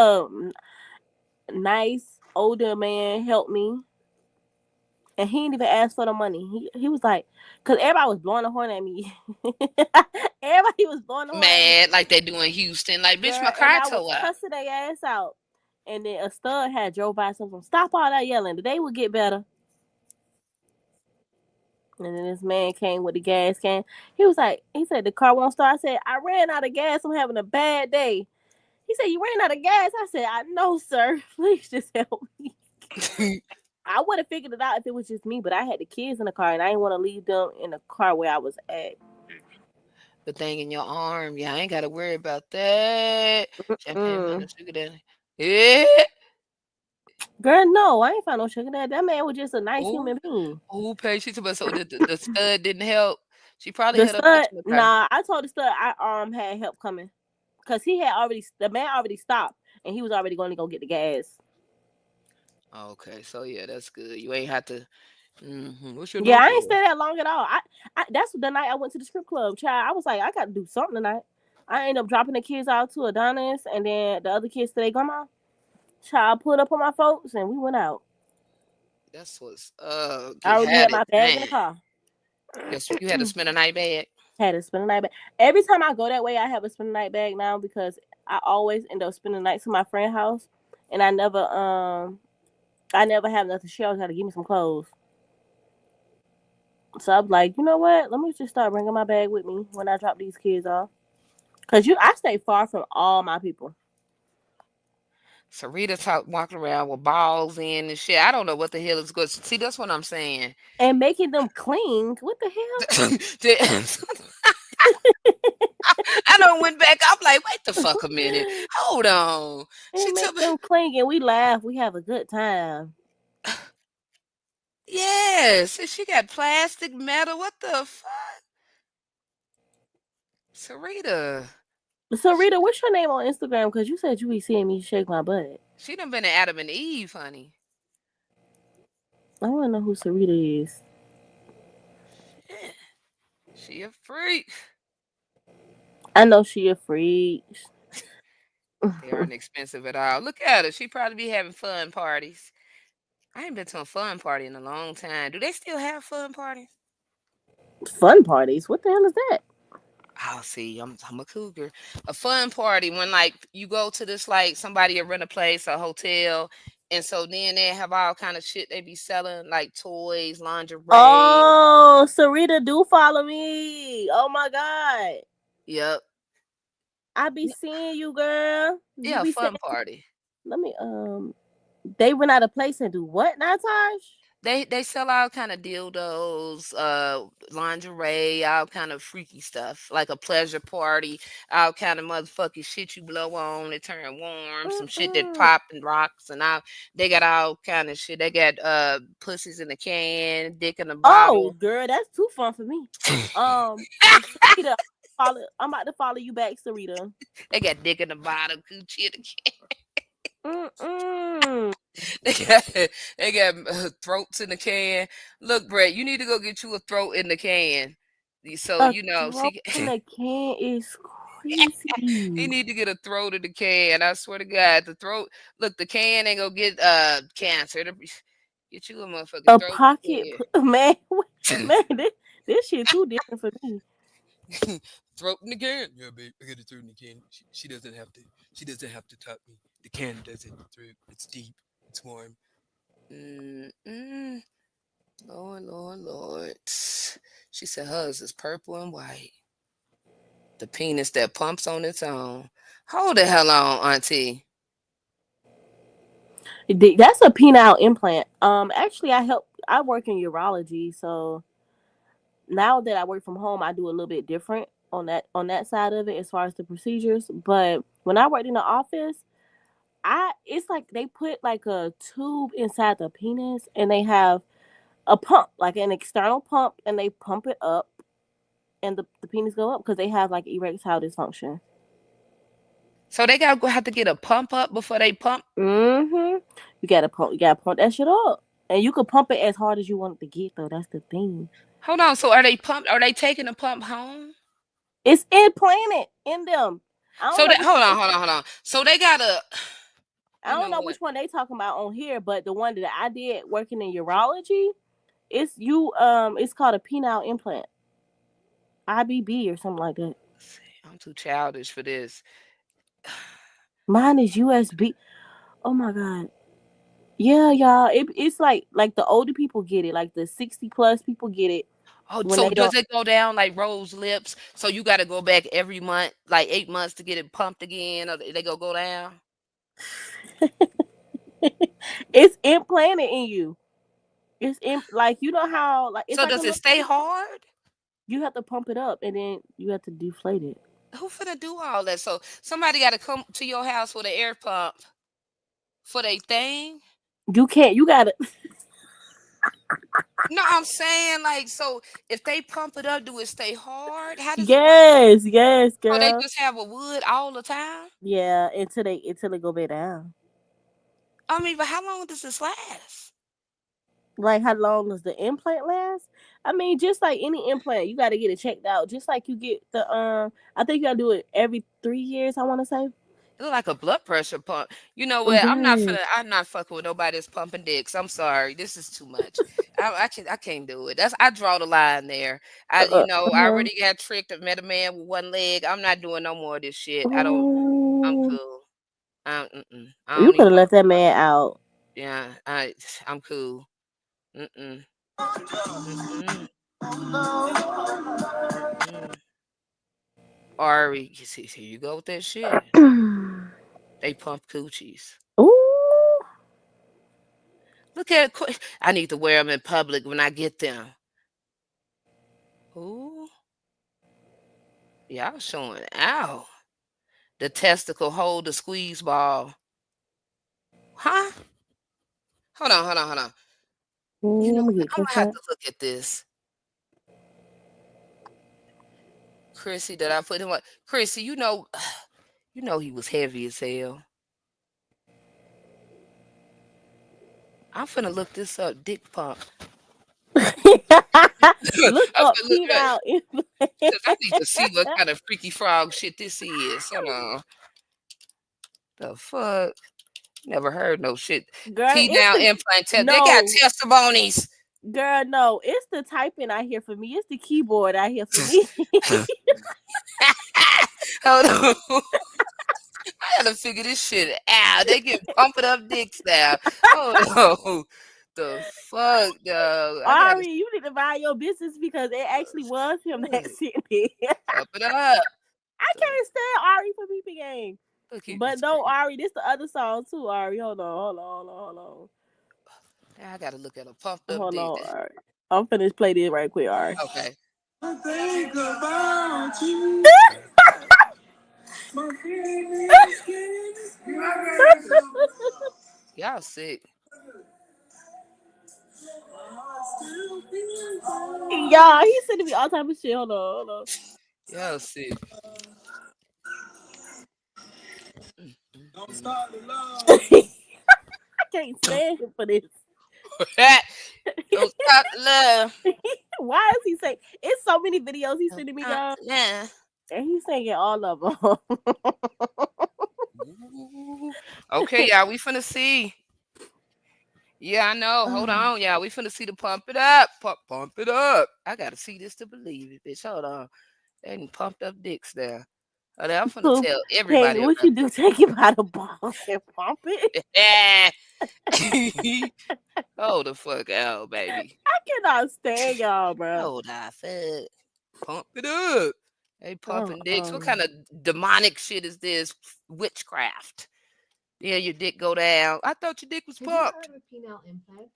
Speaker 14: Nice older man helped me. and he didn't even ask for the money. He was like, because everybody was blowing the horn at me. Everybody was blowing the horn at me.
Speaker 1: Mad like they do in Houston. Like, bitch,
Speaker 14: Girl,
Speaker 1: my
Speaker 14: and
Speaker 1: car
Speaker 14: I was
Speaker 1: tore up.
Speaker 14: cussing their ass out. And then a stud had drove by something. Stop all that yelling. The day would get better. And then this man came with the gas can. He said, the car won't start. I said, I ran out of gas. I'm having a bad day. He said, you ran out of gas? I said, I know, sir. Please just help me. I would have figured it out if it was just me, but I had the kids in the car, and I didn't want to leave them in the car where I was at.
Speaker 1: The thing in your arm. Yeah, I ain't got to worry about that. Champagne,
Speaker 14: Mm.
Speaker 1: vanilla, sugar daddy. Yeah.
Speaker 14: Girl, no, I ain't found no sugar daddy. That man was just a nice
Speaker 1: Ooh.
Speaker 14: human being.
Speaker 1: Ooh, Paige, she told me so the stud didn't help. She probably
Speaker 14: The
Speaker 1: had a
Speaker 14: stud,
Speaker 1: bitch in the car.
Speaker 14: nah, I told the stud I had help coming. Because the man already stopped, and he was already going to go get the gas.
Speaker 1: Okay, so yeah, that's good. You ain't have to. What's your
Speaker 14: Yeah, I
Speaker 1: number?
Speaker 14: ain't stay that long at all. I that's the night I went to the strip club, child. I was like, I got to do something tonight. I ended up dropping the kids out to Adonis, and then the other kids to their grandma. Child pulled up on my folks, and we went out.
Speaker 1: That's what's
Speaker 14: I already had my bag in the car.
Speaker 1: Yes, you had to spend a night bag.
Speaker 14: Had to spend a night bag. Every time I go that way, I have a spend a night bag now because I always end up spending the night to my friend's house, and I never have nothing. She always got to give me some clothes. So I'm like, you know what? Let me just start bringing my bag with me when I drop these kids off. Cause I stay far from all my people.
Speaker 1: Sarita walking around with balls in and shit. I don't know what the hell is good. See, that's what I'm saying.
Speaker 14: And making them cling. What the hell?
Speaker 1: I done went back. I'm like, wait the fuck a minute. Hold on.
Speaker 14: She make them cling and we laugh. We have a good time.
Speaker 1: Yes. And she got plastic, metal. What the fuck? Sarita,
Speaker 14: what's your name on Instagram? Because you said you be seeing me shake my butt.
Speaker 1: She done been to Adam and Eve, honey.
Speaker 14: I want to know who Sarita is.
Speaker 1: Yeah. She a freak.
Speaker 14: I know she a freak.
Speaker 1: They aren't expensive at all. Look at her. She probably be having fun parties. I ain't been to a fun party in a long time. Do they still have fun parties?
Speaker 14: Fun parties? What the hell is that?
Speaker 1: Oh, see, I'm a cougar. A fun party when like you go to this like somebody will rent a place, a hotel, and so then they have all kind of shit they be selling like toys, lingerie.
Speaker 14: Oh, Sarita, do follow me. Oh my God.
Speaker 1: Yep.
Speaker 14: I be seeing you, girl.
Speaker 1: Yeah, fun party.
Speaker 14: Let me they rent out a place and do what now, Taj?
Speaker 1: They sell all kind of dildos, lingerie, all kind of freaky stuff, like a pleasure party, all kind of motherfucking shit you blow on, it turn warm, some shit that pop and rocks, and all they got all kind of shit. They got pussies in a can, dick in a bottle.
Speaker 14: Oh, girl, that's too fun for me. Sarita, I'm about to follow you back, Sarita.
Speaker 1: They got dick in the bottle, coochie in the can. They got throats in the can. Look, Brett, you need to go get you a throat in the can. So you know,
Speaker 14: throat in the can is crazy.
Speaker 1: He need to get a throat in the can. I swear to God, the throat. Look, the can ain't gonna get cancer. Get you a motherfucking
Speaker 14: a
Speaker 1: throat
Speaker 14: pocket, man. This shit too different for me.
Speaker 13: Throat in the can. Yeah, babe, I got a throat in the can. She doesn't have to. She doesn't have to top me. The can does it. It's deep. It's warm.
Speaker 1: Lord. She said hers is purple and white. The penis that pumps on its own. Hold the hell on, Auntie.
Speaker 14: That's a penile implant. Actually, I work in urology, so now that I work from home, I do a little bit different on that side of it as far as the procedures. But when I worked in the office, it's like they put like a tube inside the penis and they have a pump, like an external pump, and they pump it up and the penis go up because they have like erectile dysfunction.
Speaker 1: So they have to get a pump up before they pump?
Speaker 14: You gotta pump that shit up. And you can pump it as hard as you want it to get though. That's the thing.
Speaker 1: Hold on. So are they taking the pump home?
Speaker 14: It's implanted in them.
Speaker 1: Hold on. So they gotta.
Speaker 14: I don't know which one they talking about on here, but the one that I did working in urology, It's called a penile implant. IBB or something like that.
Speaker 1: I'm too childish for this.
Speaker 14: Mine is USB. Oh my God. Yeah, y'all. It's like the older people get it, like the 60 plus people get it.
Speaker 1: Oh,
Speaker 14: When
Speaker 1: so
Speaker 14: they
Speaker 1: does
Speaker 14: don't,
Speaker 1: it go down like rose lips? So you got to go back every month, like 8 months to get it pumped again, or they go down?
Speaker 14: it's implanted in you. It's like, you know how like it's
Speaker 1: So
Speaker 14: like
Speaker 1: does it stay hard?
Speaker 14: You have to pump it up and then you have to deflate it.
Speaker 1: Who finna do all that? So somebody got to come to your house with an air pump for their thing?
Speaker 14: You can't. You gotta.
Speaker 1: No, I'm saying like, so if they pump it up, do it stay hard? How does
Speaker 14: Yes, yes,
Speaker 1: it work? So they
Speaker 14: girl.
Speaker 1: just have a wood all the time?
Speaker 14: Yeah, until they go back down.
Speaker 1: I mean, but how long does this last?
Speaker 14: Like, how long does the implant last? I mean, just like any implant, you got to get it checked out. Just like you get the I think you got to do it every 3 years. I want to say.
Speaker 1: It look like a blood pressure pump. You know what? I'm
Speaker 14: Mhm.
Speaker 1: not fucking with nobody that's pumping dicks. I'm sorry. This is too much. I can't do it. I draw the line there. I already got tricked. I met a man with one leg. I'm not doing no more of this shit. I'm
Speaker 14: Ooh.
Speaker 1: cool. I
Speaker 14: You
Speaker 1: don't
Speaker 14: could have left that man out.
Speaker 1: Yeah, I'm cool. Mm-mm. Ari, here you go with that shit. They pump coochies.
Speaker 14: Ooh.
Speaker 1: Look at it. I need to wear them in public when I get them. Ooh. Y'all showing out. The testicle hold the squeeze ball. Huh? Hold on. You know,
Speaker 14: Let me
Speaker 1: I'm
Speaker 14: get
Speaker 1: gonna
Speaker 14: this
Speaker 1: have
Speaker 14: up.
Speaker 1: to look at this. Chrissy, did I put him on? Chrissy, you know he was heavy as hell. I'm finna look this up. Dick pump.
Speaker 14: Look up penile implant.
Speaker 1: Because I need to see what kind of freaky frog shit this is. Hold on. The fuck? Never heard no shit.
Speaker 14: Girl,
Speaker 1: Penile implant test.
Speaker 14: no.
Speaker 1: They got testimonies.
Speaker 14: Girl, no, it's the typing out here for me. It's the keyboard out here for me.
Speaker 1: Hold on. I gotta figure this shit out. They get pumping up dicks now. Hold on. The fuck, dog.
Speaker 14: Ari, you need to mind your business because it actually was him that sent me.
Speaker 1: Pump it up.
Speaker 14: I can't stand Ari for Peeping Game. But no, Ari, this the other song too, Ari. Hold on.
Speaker 1: I gotta look at a pumped up
Speaker 14: Hold
Speaker 1: dick.
Speaker 14: on, Ari. I'm finna play this right quick, Ari.
Speaker 1: Okay.
Speaker 4: Think about you.
Speaker 1: Y'all sick.
Speaker 14: Y'all, he's sending me all type of shit. Hold on.
Speaker 1: Y'all sick.
Speaker 4: Don't start the love.
Speaker 14: I can't stand him for this.
Speaker 1: Don't stop the love.
Speaker 14: Why is he saying? It's so many videos he's sending me, y'all.
Speaker 1: Yeah.
Speaker 14: And he's singing all of them.
Speaker 1: Okay, y'all, we finna see. Yeah, I know. Hold on, y'all. We finna see the pump it up. Pump it up. I gotta see this to believe it, bitch. Hold on. They done pumped up dicks there. I'm finna tell everybody.
Speaker 14: Hey, what you do? Take it by the balls and pump it?
Speaker 1: Hold the fuck out, baby.
Speaker 14: I cannot stand y'all, bro.
Speaker 1: Hold on, fuck. Pump it up. They pumping dicks. What kind of demonic shit is this? Witchcraft. Yeah, your dick go down. I thought your dick was pumped.
Speaker 15: Have you heard of a penile implant?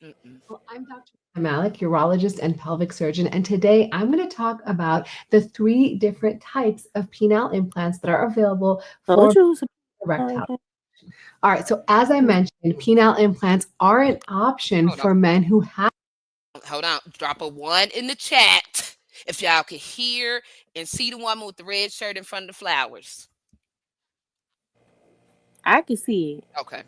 Speaker 15: Well, I'm Dr. Malik, urologist and pelvic surgeon, and today I'm going to talk about the 3 different types of penile implants that are available for erectile. All right, so as I mentioned, penile implants are an option for men who have.
Speaker 1: Hold on, drop a 1 in the chat if y'all can hear and see the woman with the red shirt in front of the flowers.
Speaker 14: I can see it.
Speaker 1: Okay.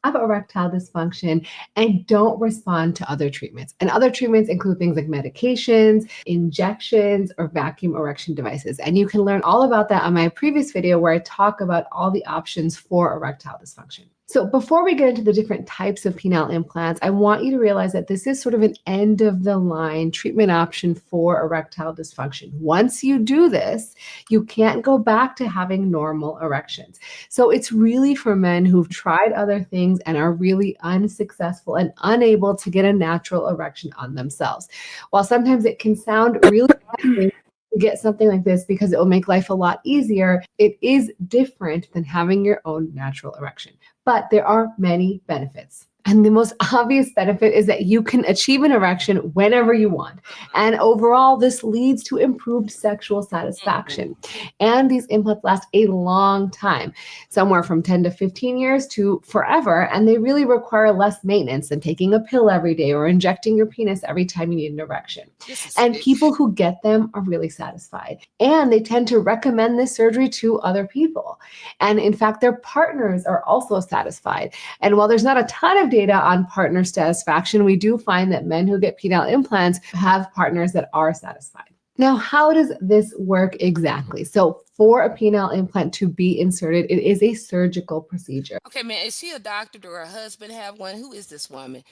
Speaker 15: Have erectile dysfunction and don't respond to other treatments. And other treatments include things like medications, injections, or vacuum erection devices. And you can learn all about that on my previous video where I talk about all the options for erectile dysfunction. So before we get into the different types of penile implants, I want you to realize that this is sort of an end of the line treatment option for erectile dysfunction. Once you do this, you can't go back to having normal erections. So it's really for men who've tried other things and are really unsuccessful and unable to get a natural erection on themselves. While sometimes it can sound really to get something like this because it will make life a lot easier, it is different than having your own natural erection. But there are many benefits. And the most obvious benefit is that you can achieve an erection whenever you want. And overall, this leads to improved sexual satisfaction. And these implants last a long time, somewhere from 10 to 15 years to forever. And they really require less maintenance than taking a pill every day or injecting your penis every time you need an erection. And people who get them are really satisfied. And they tend to recommend this surgery to other people. And in fact, their partners are also satisfied. And while there's not a ton of data on partner satisfaction, we do find that men who get penile implants have partners that are satisfied. Now, how does this work exactly? So for a penile implant to be inserted, it is a surgical procedure.
Speaker 1: Okay, man, is she a doctor? Or her husband have one? Who is this woman?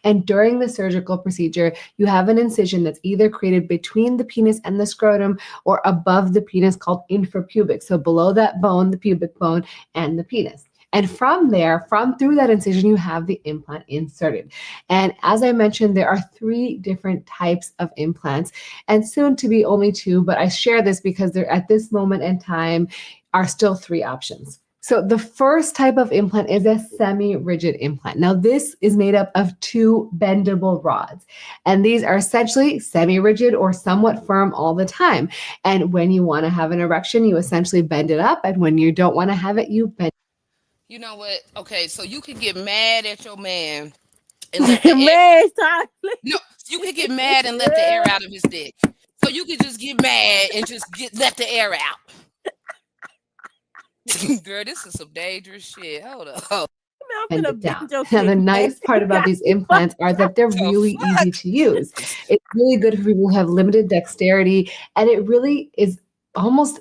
Speaker 15: And during the surgical procedure, you have an incision that's either created between the penis and the scrotum or above the penis called infrapubic. So below that bone, the pubic bone and the penis. And from there, through that incision, you have the implant inserted. And as I mentioned, there are 3 different types of implants and soon to be only 2, but I share this because there at this moment in time are still 3 options. So the first type of implant is a semi-rigid implant. Now this is made up of 2 bendable rods. And these are essentially semi-rigid or somewhat firm all the time. And when you want to have an erection, you essentially bend it up. And when you don't want to have it, you bend.
Speaker 1: You know what? Okay, so you can get mad at your man and let the no, you can get mad and let the air out of his dick. So you can just get mad and just let the air out. Girl, this is some dangerous shit. Hold up.
Speaker 15: Bend it down. Now, the nice part about these implants are that they're really easy to use. It's really good for people who have limited dexterity, and it really is almost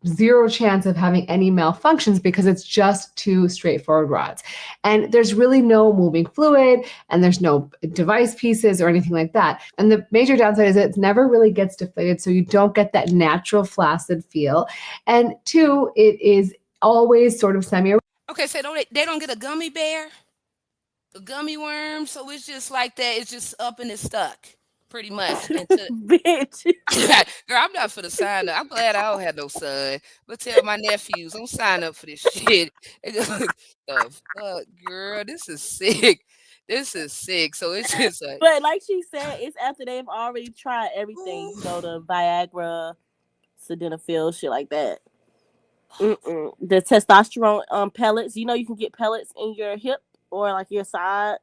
Speaker 15: 0 chance of having any malfunctions because it's just 2 straightforward rods. And there's really no moving fluid and there's no device pieces or anything like that. And the major downside is that it never really gets deflated, so you don't get that natural flaccid feel. And 2, it is always sort of semi.
Speaker 1: Okay, so they don't get a gummy bear, a gummy worm, so it's just like that. It's just up and it's stuck. Pretty much.
Speaker 14: Bitch.
Speaker 1: Girl, I'm not for the sign up. I'm glad I don't have no son. But tell my nephews, don't sign up for this shit. The fuck, girl, this is sick. This is sick. So it's just like.
Speaker 14: But like she said, it's after they've already tried everything. You know, the Viagra, sildenafil, shit like that. The testosterone pellets. You know, you can get pellets in your hip or like your side.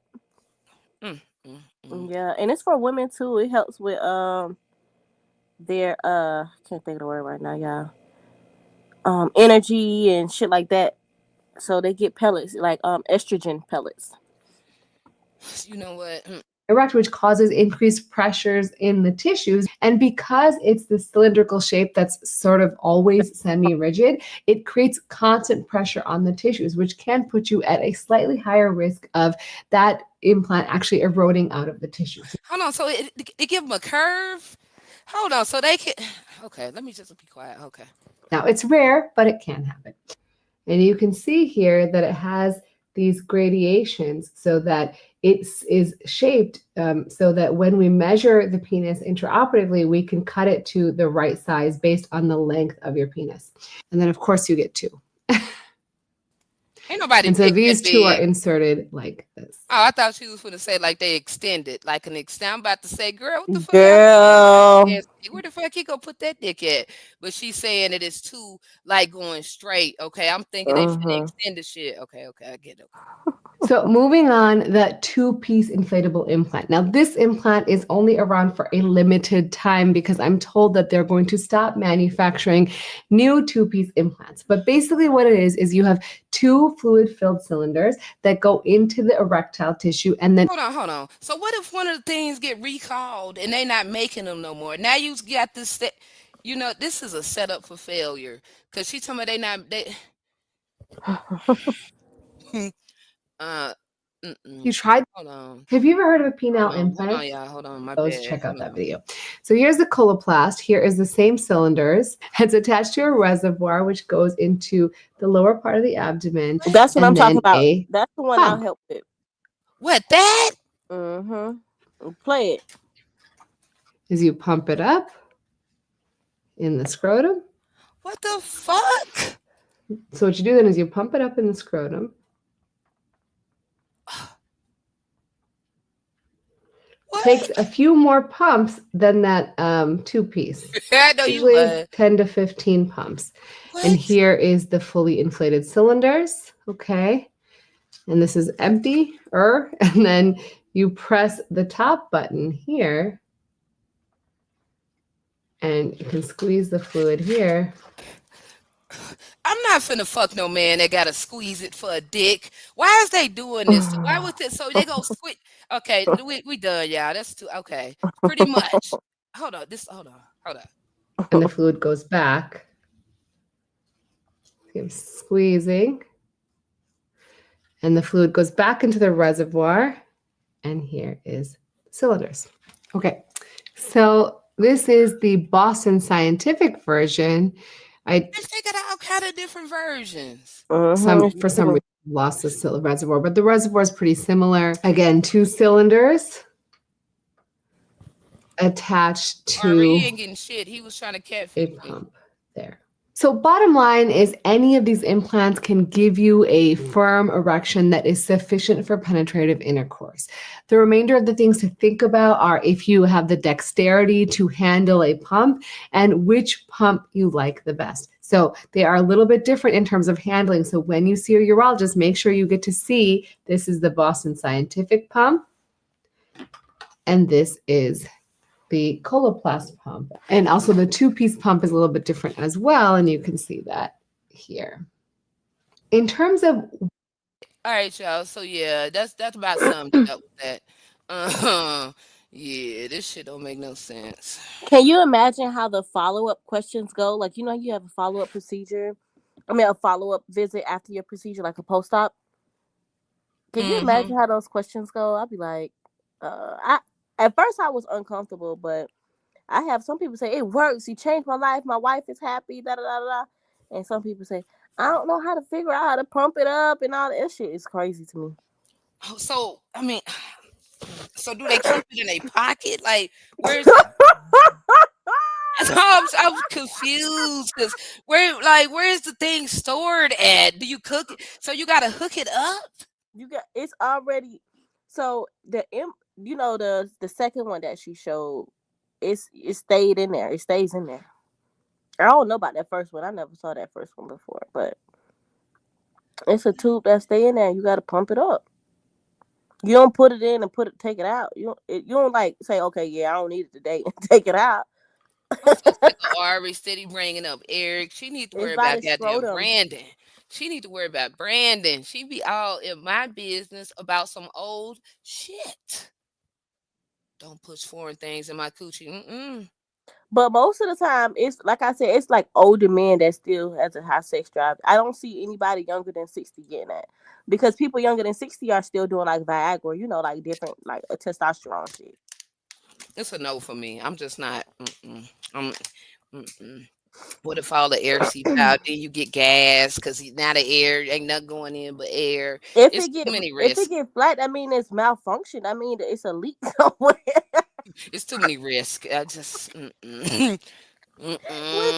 Speaker 14: Yeah, and it's for women too. It helps with their can't think of the word right now, y'all. Energy and shit like that. So they get pellets, like estrogen pellets.
Speaker 1: You know what?
Speaker 15: Erect, which causes increased pressures in the tissues. And because it's the cylindrical shape that's sort of always semi-rigid, it creates constant pressure on the tissues, which can put you at a slightly higher risk of that implant actually eroding out of the tissues.
Speaker 1: Hold on, so it give them a curve? Hold on, so they can. Okay, let me just be quiet. Okay.
Speaker 15: Now, it's rare, but it can happen. And you can see here that it has these gradations so that it is shaped so that when we measure the penis intraoperatively, we can cut it to the right size based on the length of your penis. And then, of course, you get 2.
Speaker 1: Ain't nobody.
Speaker 15: And so these 2 are inserted like this.
Speaker 1: Oh, I thought she was going to say like they extended, like an extend. I'm about to say, girl, what the fuck?
Speaker 14: Girl.
Speaker 1: Where the fuck he go put that dick at? But she's saying it is 2 like going straight. Okay, I'm thinking they finna extend the shit. Okay, I get it.
Speaker 15: So moving on, the 2-piece inflatable implant. Now this implant is only around for a limited time because I'm told that they're going to stop manufacturing new 2-piece implants. But basically what it is you have 2 fluid-filled cylinders that go into the erectile tissue and then.
Speaker 1: Hold on. So what if one of the things get recalled and they're not making them no more? Now you got this, you know, this is a setup for failure because she told me they. uh,
Speaker 15: You tried?
Speaker 1: hold on.
Speaker 15: Have you ever heard of a penile
Speaker 1: Hold
Speaker 15: implant?
Speaker 1: on, y'all. Hold on. My
Speaker 15: Let's
Speaker 1: bad.
Speaker 15: check out
Speaker 1: Hold
Speaker 15: that
Speaker 1: on.
Speaker 15: video. So here's the Coloplast. Here is the same cylinders. It's attached to a reservoir which goes into the lower part of the abdomen.
Speaker 14: That's what I'm
Speaker 15: and
Speaker 14: talking
Speaker 15: then
Speaker 14: about.
Speaker 15: a
Speaker 14: That's the one I'll
Speaker 15: pump.
Speaker 14: help with.
Speaker 1: What, that?
Speaker 14: Mm-hmm. Play it.
Speaker 15: Is you pump it up in the scrotum.
Speaker 1: What the fuck?
Speaker 15: So what you do then is you pump it up in the scrotum. Takes a few more pumps than that two-piece.
Speaker 1: I know you
Speaker 15: Usually
Speaker 1: lying.
Speaker 15: 10 to 15 pumps. And here is the fully inflated cylinders. Okay. And this is empty. And then you press the top button here. And you can squeeze the fluid here.
Speaker 1: I'm not finna fuck no man that gotta squeeze it for a dick. Why is they doing this? Why was it so they go switch? Okay, we done, y'all. That's too okay. Pretty much. Hold on.
Speaker 15: And the fluid goes back. I'm squeezing. And the fluid goes back into the reservoir. And here is cylinders. Okay. So this is the Boston Scientific version.
Speaker 1: They got all kind of different versions.
Speaker 15: For some reason lost the reservoir, but the reservoir is pretty similar. Again, 2 cylinders attached to
Speaker 1: He ain't getting shit. He was trying to catfish
Speaker 15: a pump there. So bottom line is any of these implants can give you a firm erection that is sufficient for penetrative intercourse. The remainder of the things to think about are if you have the dexterity to handle a pump and which pump you like the best. So they are a little bit different in terms of handling. So when you see a urologist, make sure you get to see this is the Boston Scientific pump. And this is the Coloplast pump. And also the 2-piece pump is a little bit different as well. And you can see that here. In terms of...
Speaker 1: All right, y'all. So yeah, that's about something up with that. Yeah, this shit don't make no sense.
Speaker 14: Can you imagine how the follow-up questions go? Like, you know, you have a follow-up procedure. A follow-up visit after your procedure, like a post-op. Can you imagine how those questions go? I'd be like, at first I was uncomfortable, but I have some people say it works. You changed my life. My wife is happy. Da da da da. And some people say I don't know how to figure out how to pump it up and all that shit. It's crazy to me.
Speaker 1: So so do they keep it in a pocket? Like where's it? I'm confused because where's the thing stored at? Do you cook it? So you gotta hook it up?
Speaker 14: It's already so the second one that she showed, it stayed in there. It stays in there. I don't know about that first one. I never saw that first one before, but it's a tube that stay in there. You got to pump it up. You don't put it in and take it out. You don't like say, okay, yeah, I don't need it today, and take it out.
Speaker 1: Ari steady bringing up Eric. She needs to worry about goddamn Brandon. She need to worry about Brandon. She be all in my business about some old shit. Don't push foreign things in my coochie.
Speaker 14: But most of the time, it's like I said, it's like older men that still has a high sex drive. I don't see anybody younger than 60 getting that, because people younger than 60 are still doing like Viagra, like different like a testosterone shit.
Speaker 1: It's a no for me. I'm just not. What if all the air seeps out? Then you get gas because now the air ain't nothing going in but air. It's too many risks.
Speaker 14: If it get flat, I mean it's malfunction. I mean it's a leak somewhere.
Speaker 1: It's too many risks. I just.
Speaker 14: What if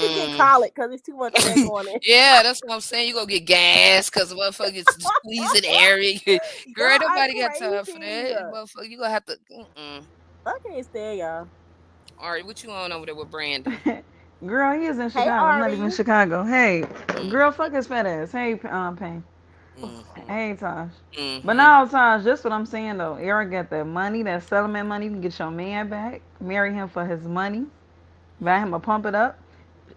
Speaker 14: you get colic because it's too much air going in?
Speaker 1: Yeah, that's what I'm saying. You gonna get gas because motherfucker is squeezing air. Girl, nobody got time for that. Motherfucker, you gonna have to.
Speaker 14: I can't stand y'all.
Speaker 1: All right, what you on over there with Brandon?
Speaker 16: Girl, he is in Chicago. I'm not even in Chicago. Hey, girl, fuck his fat ass. Hey, Pain. Hey, Tosh. But no, Tosh, just what I'm saying, though. Eric got that money, that settlement money. You can get your man back. Marry him for his money. Buy him a pump it up.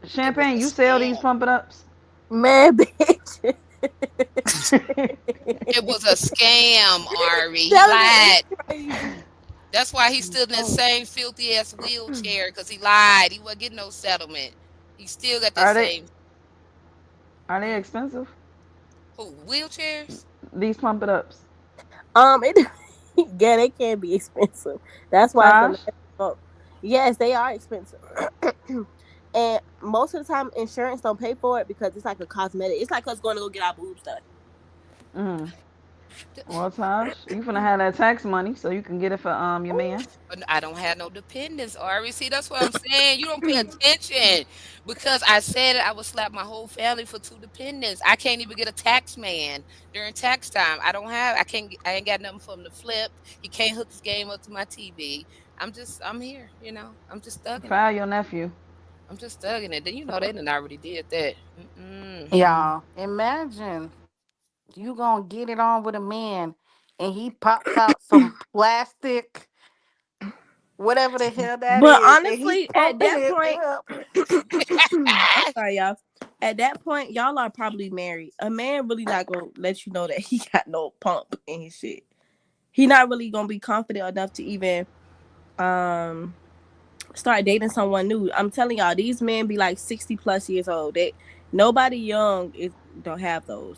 Speaker 16: Champagne, you sell these pump it ups?
Speaker 14: Man, bitch.
Speaker 1: It was a scam, Ari. He lied. That's why he's still in that same filthy ass wheelchair, because he lied. He wasn't getting no settlement. He still got that same.
Speaker 16: Are they expensive?
Speaker 1: Who, wheelchairs?
Speaker 16: these pump it ups?
Speaker 14: It yeah, they can be expensive. That's why
Speaker 16: Tosh?
Speaker 14: it's a yes, they are expensive. And most of the time, insurance don't pay for it because it's like a cosmetic. It's like us going to go get our boobs done.
Speaker 16: Mm. Well, Tosh, you finna have that tax money so you can get it for your man.
Speaker 1: I don't have no dependents, Ari. See, that's what I'm saying. You don't pay attention because I said I would slap my whole family for 2 dependents. I can't even get a tax man during tax time. I ain't got nothing for him to flip. He can't hook his game up to my TV. I'm here, you know. I'm just thugging
Speaker 16: File
Speaker 1: it.
Speaker 16: your nephew.
Speaker 1: I'm just thugging it. Then you know they done already did that.
Speaker 17: Y'all, imagine you gonna get it on with a man and he pops out some plastic, whatever the hell that
Speaker 14: But
Speaker 17: is, and
Speaker 14: honestly,
Speaker 17: he
Speaker 14: at
Speaker 17: pumping
Speaker 14: that
Speaker 17: it
Speaker 14: point,
Speaker 17: up.
Speaker 14: I'm sorry, y'all. At that point, y'all are probably married. A man really not gonna let you know that he got no pump in his shit. He not really gonna be confident enough to even start dating someone new. I'm telling y'all, these men be like 60 plus years old. Nobody young don't have those.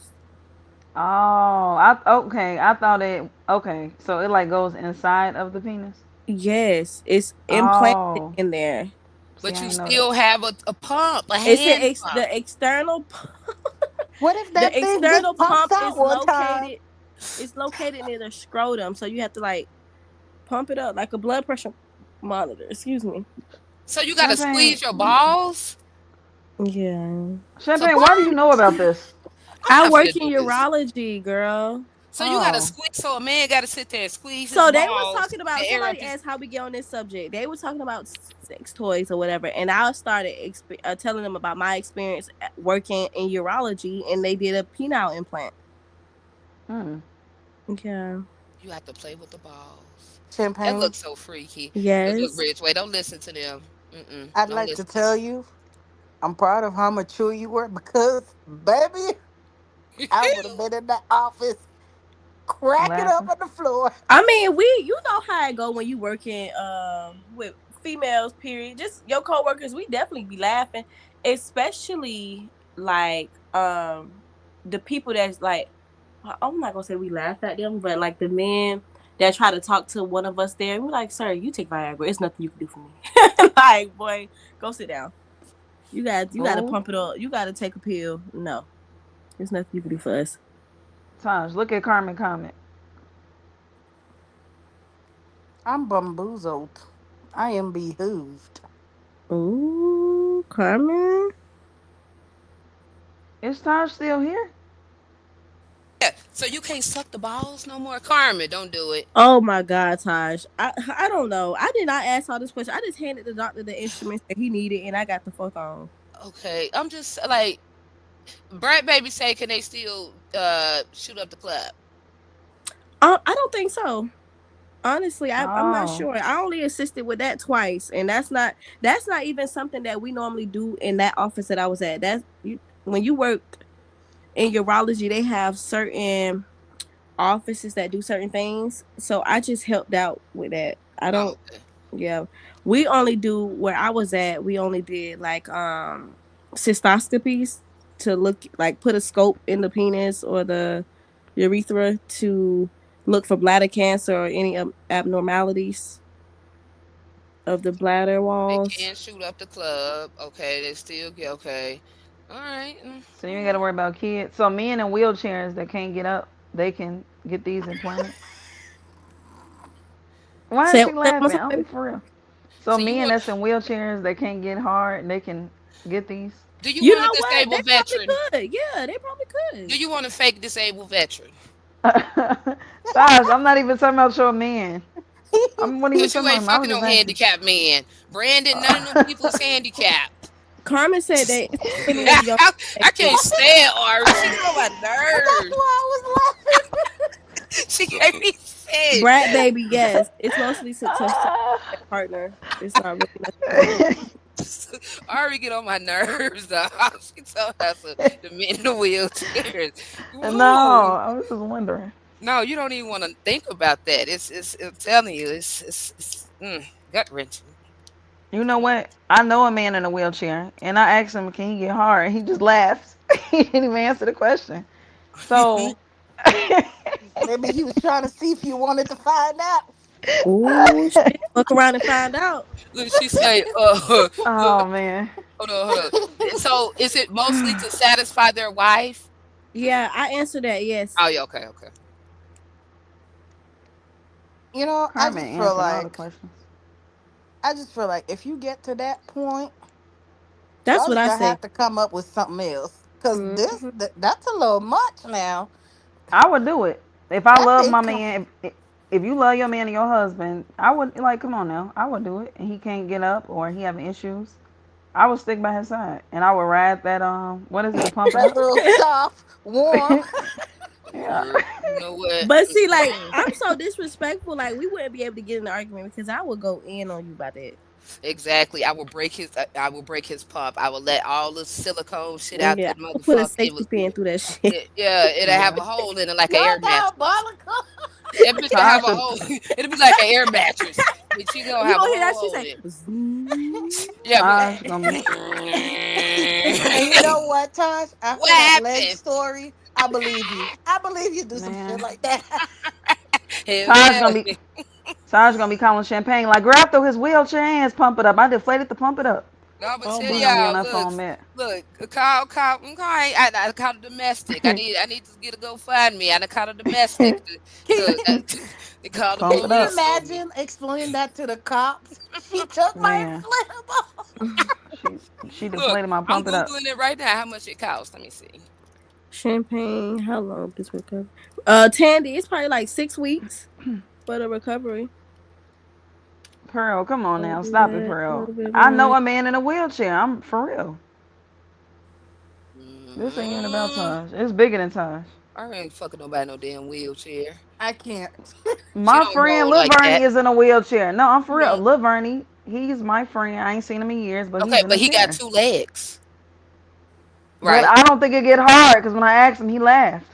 Speaker 16: Oh, okay. I thought okay. So it like goes inside of the penis.
Speaker 14: Yes, it's implanted in there.
Speaker 1: But
Speaker 16: See, I
Speaker 1: you
Speaker 16: ain't know
Speaker 1: still
Speaker 16: that.
Speaker 1: have a pump, a
Speaker 14: It's
Speaker 1: hand pump.
Speaker 14: the external.
Speaker 17: What if that
Speaker 14: The
Speaker 17: thing
Speaker 14: external
Speaker 17: just pumps
Speaker 14: pump
Speaker 17: out
Speaker 14: is
Speaker 17: one time?
Speaker 14: located. It's located near the scrotum, so you have to like pump it up like a blood pressure monitor. Excuse me.
Speaker 1: So you gotta
Speaker 16: Champagne.
Speaker 1: squeeze your balls?
Speaker 14: Yeah.
Speaker 16: Champagne, why do you know about this?
Speaker 14: I
Speaker 1: I'm
Speaker 14: work
Speaker 1: finna
Speaker 14: in
Speaker 1: do this.
Speaker 14: urology, girl.
Speaker 1: So you gotta
Speaker 16: Oh.
Speaker 1: squeeze. So a man gotta sit there and squeeze his
Speaker 14: So
Speaker 1: balls.
Speaker 14: they was talking about
Speaker 1: to air up
Speaker 14: somebody
Speaker 1: his-
Speaker 14: asked how we get on this subject. They were talking about sex toys or whatever, and I started telling them about my experience working in urology, and they did a penile implant. Yeah.
Speaker 1: You have to play with the balls. That
Speaker 17: Champagne.
Speaker 1: looks so freaky.
Speaker 14: Yes.
Speaker 1: Look, Ridgeway, don't listen to them.
Speaker 17: I'd
Speaker 1: Don't
Speaker 17: like
Speaker 1: listen.
Speaker 17: to tell you, I'm proud of how mature you were because, baby, I would have been in the office cracking up on the floor.
Speaker 14: I mean, you know how it go when you working with females, period. Just your coworkers, we definitely be laughing. Especially like the people that's like, I'm not gonna say we laugh at them, but like the men that try to talk to one of us there, we're like, sir, you take Viagra. It's nothing you can do for me. Like, boy, go sit down. You gotta pump it up. You gotta take a pill. No. There's nothing you can do for us.
Speaker 16: Taj, look at Carmen comment.
Speaker 17: I'm bamboozled. I am behooved.
Speaker 14: Ooh, Carmen.
Speaker 16: Is Taj still here?
Speaker 1: Yeah. So you can't suck the balls no more, Carmen. Don't do it.
Speaker 14: Oh my God, Taj. I don't know. I did not ask all this question. I just handed the doctor the instruments that he needed, and I got the fuck on.
Speaker 1: Okay. I'm just like, Brad Baby say, can they still shoot up the club?
Speaker 14: I don't think so. Honestly, I'm not
Speaker 1: Oh.
Speaker 14: sure. I only assisted with that twice, and that's not even something that we normally do in that office that I was at. When you work in urology, they have certain offices that do certain things. So I just helped out with that. I don't. Yeah, we only do where I was at. We only did like cystoscopies to look like put a scope in the penis or the urethra to look for bladder cancer or any abnormalities of the bladder walls.
Speaker 1: They can't shoot up the club. Okay, they still get okay. All right.
Speaker 16: So you ain't got to worry about kids. So men in wheelchairs that can't get up, they can get these implanted. Why is she laughing? I'm for real. So men that's in wheelchairs that can't get hard, they can get these.
Speaker 1: Do you want a
Speaker 14: They
Speaker 1: disabled veteran?
Speaker 14: probably could. Yeah, they probably could.
Speaker 1: Do you want a fake disabled veteran?
Speaker 16: Guys, I'm not even talking about your man. I'm what are you
Speaker 1: Because you
Speaker 16: talking
Speaker 1: ain't
Speaker 16: about? I was
Speaker 1: fucking no
Speaker 16: just asking.
Speaker 1: handicapped man. Brandon, none of them people's handicapped.
Speaker 14: Carmen said that.
Speaker 1: I can't stand Ari. She get on my nerves.
Speaker 17: That's why I was laughing.
Speaker 1: She gave me sick.
Speaker 14: Brat Baby, yes. It's mostly to partner. It's not really nothing.
Speaker 1: Ari get on my nerves, though. She told us the men in the wheelchairs.
Speaker 16: No, I was just wondering.
Speaker 1: No, you don't even want to think about that. It's I'm telling you, it's gut wrenching.
Speaker 16: You know what? I know a man in a wheelchair, and I asked him, "Can he get hard?" And he just laughs. He didn't even answer the question. So
Speaker 17: Maybe he was trying to see if you wanted to find out.
Speaker 14: Ooh, shit. Fuck around and find out.
Speaker 1: Look, she say,
Speaker 16: Oh man.
Speaker 1: hold on. So is it mostly to satisfy their wife?
Speaker 14: Yeah, I answered that. Yes.
Speaker 1: Oh, yeah, okay.
Speaker 17: You know,
Speaker 16: Carmen answered all the questions.
Speaker 17: I just feel like if you get to that point,
Speaker 14: That's
Speaker 17: y'all
Speaker 14: what I
Speaker 17: just
Speaker 14: say.
Speaker 17: have to come up with something else. Because that's a little much now.
Speaker 16: I would do it. If I
Speaker 17: That
Speaker 16: love
Speaker 17: big
Speaker 16: my
Speaker 17: com-
Speaker 16: man, if you love your man and your husband, I would, like, come on now. I would do it. And he can't get up or he having issues, I would stick by his side. And I would ride that, what is it, the pump it
Speaker 17: That
Speaker 16: up?
Speaker 17: little soft, warm.
Speaker 16: Yeah.
Speaker 1: You know what?
Speaker 14: But see, like, I'm so disrespectful. Like, we wouldn't be able to get in an argument because I would go in on you about that.
Speaker 1: Exactly. I will break his pump. I will let all the silicone shit out
Speaker 14: Yeah,
Speaker 1: the
Speaker 14: I'll put a
Speaker 1: motherfucker.
Speaker 14: safety pin through that shit.
Speaker 1: It'll have a hole in it like an air mattress.
Speaker 17: Diabolical.
Speaker 1: That bitch will have a hole. It'll be like an air mattress. But you gonna
Speaker 14: You
Speaker 1: have
Speaker 14: gonna
Speaker 1: a
Speaker 14: hear that?
Speaker 1: hole
Speaker 14: She
Speaker 1: in
Speaker 14: say,
Speaker 1: it.
Speaker 14: "Zoom."
Speaker 1: Yeah,
Speaker 16: Tosh gonna be
Speaker 17: And you know what, Tosh? After
Speaker 1: What
Speaker 17: that
Speaker 1: happened?
Speaker 17: leg story, I believe you. I believe you do some
Speaker 16: Man.
Speaker 17: shit like that.
Speaker 16: Tosh gonna be calling Champagne like, grab through his wheelchair hands, pump it up. I deflated to pump it up.
Speaker 1: No, I'm gonna
Speaker 16: He
Speaker 1: tell
Speaker 16: gonna be on
Speaker 1: y'all.
Speaker 16: that phone, man.
Speaker 1: Look. Call. I call a domestic. I need to get a GoFundMe. I done call a domestic. They call the
Speaker 16: Pump it
Speaker 17: Can you
Speaker 16: up.
Speaker 17: imagine explaining that to the cops? She took my
Speaker 16: Man.
Speaker 17: inflatable.
Speaker 16: She deflated my
Speaker 1: I'm
Speaker 16: pump it up.
Speaker 1: googling it right now. How much it costs? Let me see.
Speaker 14: Champagne. How long this recovery? Tandy, it's probably like 6 weeks for the recovery.
Speaker 16: Pearl, come on now.
Speaker 14: do
Speaker 16: Stop
Speaker 14: that,
Speaker 16: it,
Speaker 14: a
Speaker 16: Pearl.
Speaker 14: little bit of
Speaker 16: I know
Speaker 14: that.
Speaker 16: a man in a wheelchair. I'm for real. This ain't even about Tosh. It's bigger than Tosh.
Speaker 1: I ain't fucking nobody no damn wheelchair.
Speaker 17: I can't.
Speaker 16: My
Speaker 1: don't
Speaker 16: friend
Speaker 1: roll
Speaker 16: Lil
Speaker 1: like
Speaker 16: Bernie
Speaker 1: that.
Speaker 16: is in a wheelchair. No, I'm for real.
Speaker 1: Mhm.
Speaker 16: Lil Bernie, he's my friend. I ain't seen him in years, but he's
Speaker 1: Okay,
Speaker 16: in
Speaker 1: but
Speaker 16: a
Speaker 1: he
Speaker 16: chair.
Speaker 1: got 2 legs.
Speaker 16: But
Speaker 1: Right.
Speaker 16: I don't think it get hard because when I asked him, he laughed.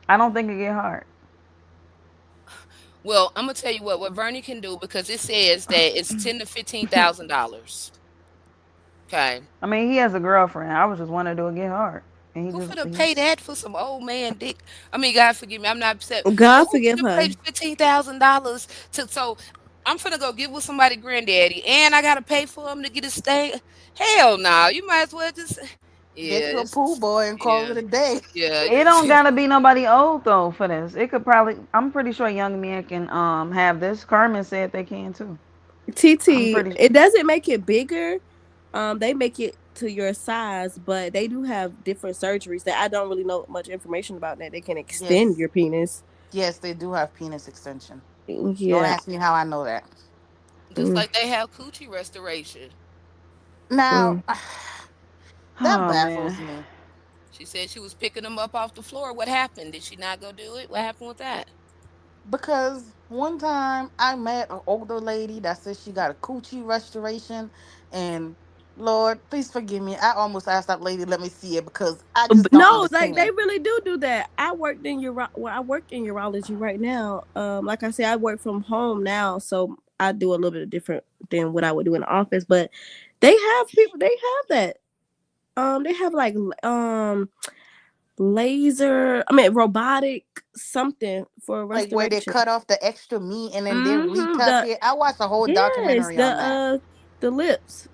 Speaker 16: I don't think it get hard.
Speaker 1: Well, I'm gonna tell you what Vernie can do because it says that it's $10,000 to $15,000. Okay.
Speaker 16: I mean, he has a girlfriend. I was just wondering, do it get hard? And he
Speaker 1: Who
Speaker 16: just
Speaker 1: finna pay that for some old man dick? I mean, God forgive me. I'm not upset.
Speaker 14: God
Speaker 1: But who
Speaker 14: forgive
Speaker 1: finna
Speaker 14: her.
Speaker 1: pay $15,000 to? So I'm finna go get with somebody granddaddy, and I gotta pay for him to get his stay. Hell no. Nah, you might as well just
Speaker 17: Get you a
Speaker 1: this
Speaker 17: pool
Speaker 1: is-
Speaker 17: boy and call it a day.
Speaker 1: Yeah.
Speaker 16: It don't gotta be nobody old though for this. It could probably. I'm pretty sure young men can have this. Carmen said they can too.
Speaker 14: TT,
Speaker 16: pretty-
Speaker 14: it doesn't make it bigger. They make it to your size, but they do have different surgeries that I don't really know much information about that they can extend
Speaker 17: Yes.
Speaker 14: your penis.
Speaker 17: Yes, they do have penis extension. Don't
Speaker 14: Yeah.
Speaker 17: ask me how I know that.
Speaker 1: Just like they have coochie restoration.
Speaker 17: Now, that
Speaker 16: Oh,
Speaker 17: baffles
Speaker 16: man.
Speaker 17: me.
Speaker 1: She said she was picking them up off the floor. What happened? Did she not go do it? What happened with that?
Speaker 17: Because one time I met an older lady that said she got a coochie restoration, and Lord, please forgive me. I almost asked that lady, let me see it, because I just don't
Speaker 14: No,
Speaker 17: understand.
Speaker 14: like they really do that. I work in urology right now. Like I said, I work from home now, so I do a little bit different than what I would do in the office. But they have people. They have that. They have like laser. I mean, robotic something for
Speaker 17: Like
Speaker 14: restoration.
Speaker 17: where they cut off the extra meat and then they
Speaker 14: Mhm,
Speaker 17: retouch it. I watched a whole documentary on that.
Speaker 14: The lips.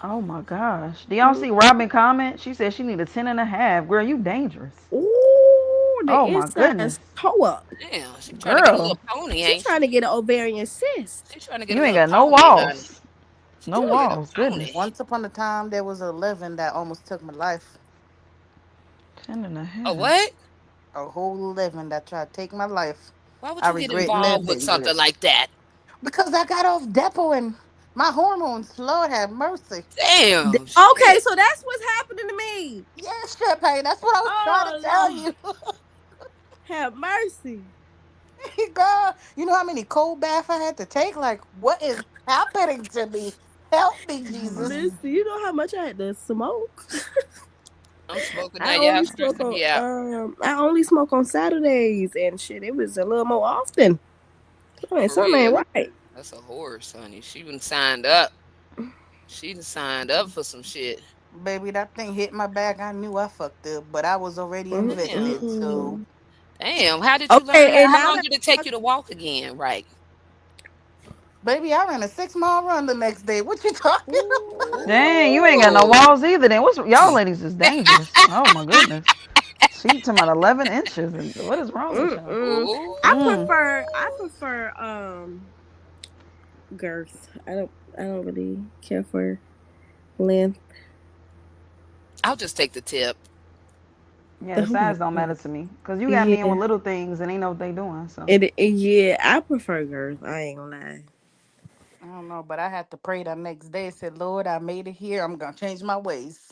Speaker 16: Oh my gosh. Do y'all see Robin comment? She said she need a 10.5. Girl, you dangerous.
Speaker 14: Ooh, the
Speaker 16: Oh my
Speaker 14: inside
Speaker 16: goodness.
Speaker 14: toe up.
Speaker 1: Damn, she trying to get a
Speaker 16: Girl,
Speaker 1: little pony,
Speaker 14: She's
Speaker 1: ain't she?
Speaker 14: trying to get an ovarian cyst.
Speaker 1: She's trying to get
Speaker 16: you
Speaker 1: a
Speaker 16: ain't
Speaker 1: little
Speaker 16: got no
Speaker 1: pony, honey.
Speaker 16: walls. No
Speaker 1: trying to get a
Speaker 16: walls. Goodness.
Speaker 17: Once upon a time, there was a living that almost took my life.
Speaker 16: 10.5.
Speaker 1: A what?
Speaker 17: A whole living that tried to take my life.
Speaker 1: Why would
Speaker 17: I
Speaker 1: you get
Speaker 17: regret
Speaker 1: involved with
Speaker 17: living.
Speaker 1: something like that?
Speaker 17: Because I got off Depo and my hormones, Lord have mercy.
Speaker 1: Damn.
Speaker 14: Okay, so that's what's happening to me.
Speaker 17: Yes, Champagne, that's what I was trying to tell you.
Speaker 14: Have mercy.
Speaker 17: Girl, you know how many cold baths I had to take? Like, what is happening to me? Help me, Jesus.
Speaker 14: Listen, you know how much I had to smoke.
Speaker 1: I'm smoking now.
Speaker 14: I
Speaker 1: Yeah,
Speaker 14: only
Speaker 1: I'm
Speaker 14: smoke
Speaker 1: stressing me out.
Speaker 14: I only smoke on Saturdays and shit. It was a little more often. I mean,
Speaker 1: For
Speaker 14: something ain't
Speaker 1: real.
Speaker 14: right.
Speaker 1: That's a horse, honey. She done signed up. She done signed up for some shit.
Speaker 17: Baby, that thing hit my back. I knew I fucked up, but I was already invested. So,
Speaker 1: Damn, how did you learn?
Speaker 14: Okay, and
Speaker 1: How
Speaker 14: now
Speaker 1: long
Speaker 14: that
Speaker 1: did it take you to walk again? Right.
Speaker 17: baby, I ran a 6-mile run the next day. What you talking about?
Speaker 16: Dang, you ain't got no walls either. Then what's y'all ladies is dangerous. Oh my goodness. She talking about 11 inches. What is wrong with y'all?
Speaker 1: Ooh.
Speaker 14: I prefer girth. I don't really care for length.
Speaker 1: I'll just take the tip.
Speaker 16: Yeah, the size don't matter to me. Cause you got men with little things and they know what they doing. So
Speaker 14: Yeah, I prefer girth. I ain't gonna lie.
Speaker 17: I don't know, but I had to pray the next day. Said, Lord, I made it here. I'm gonna change my ways.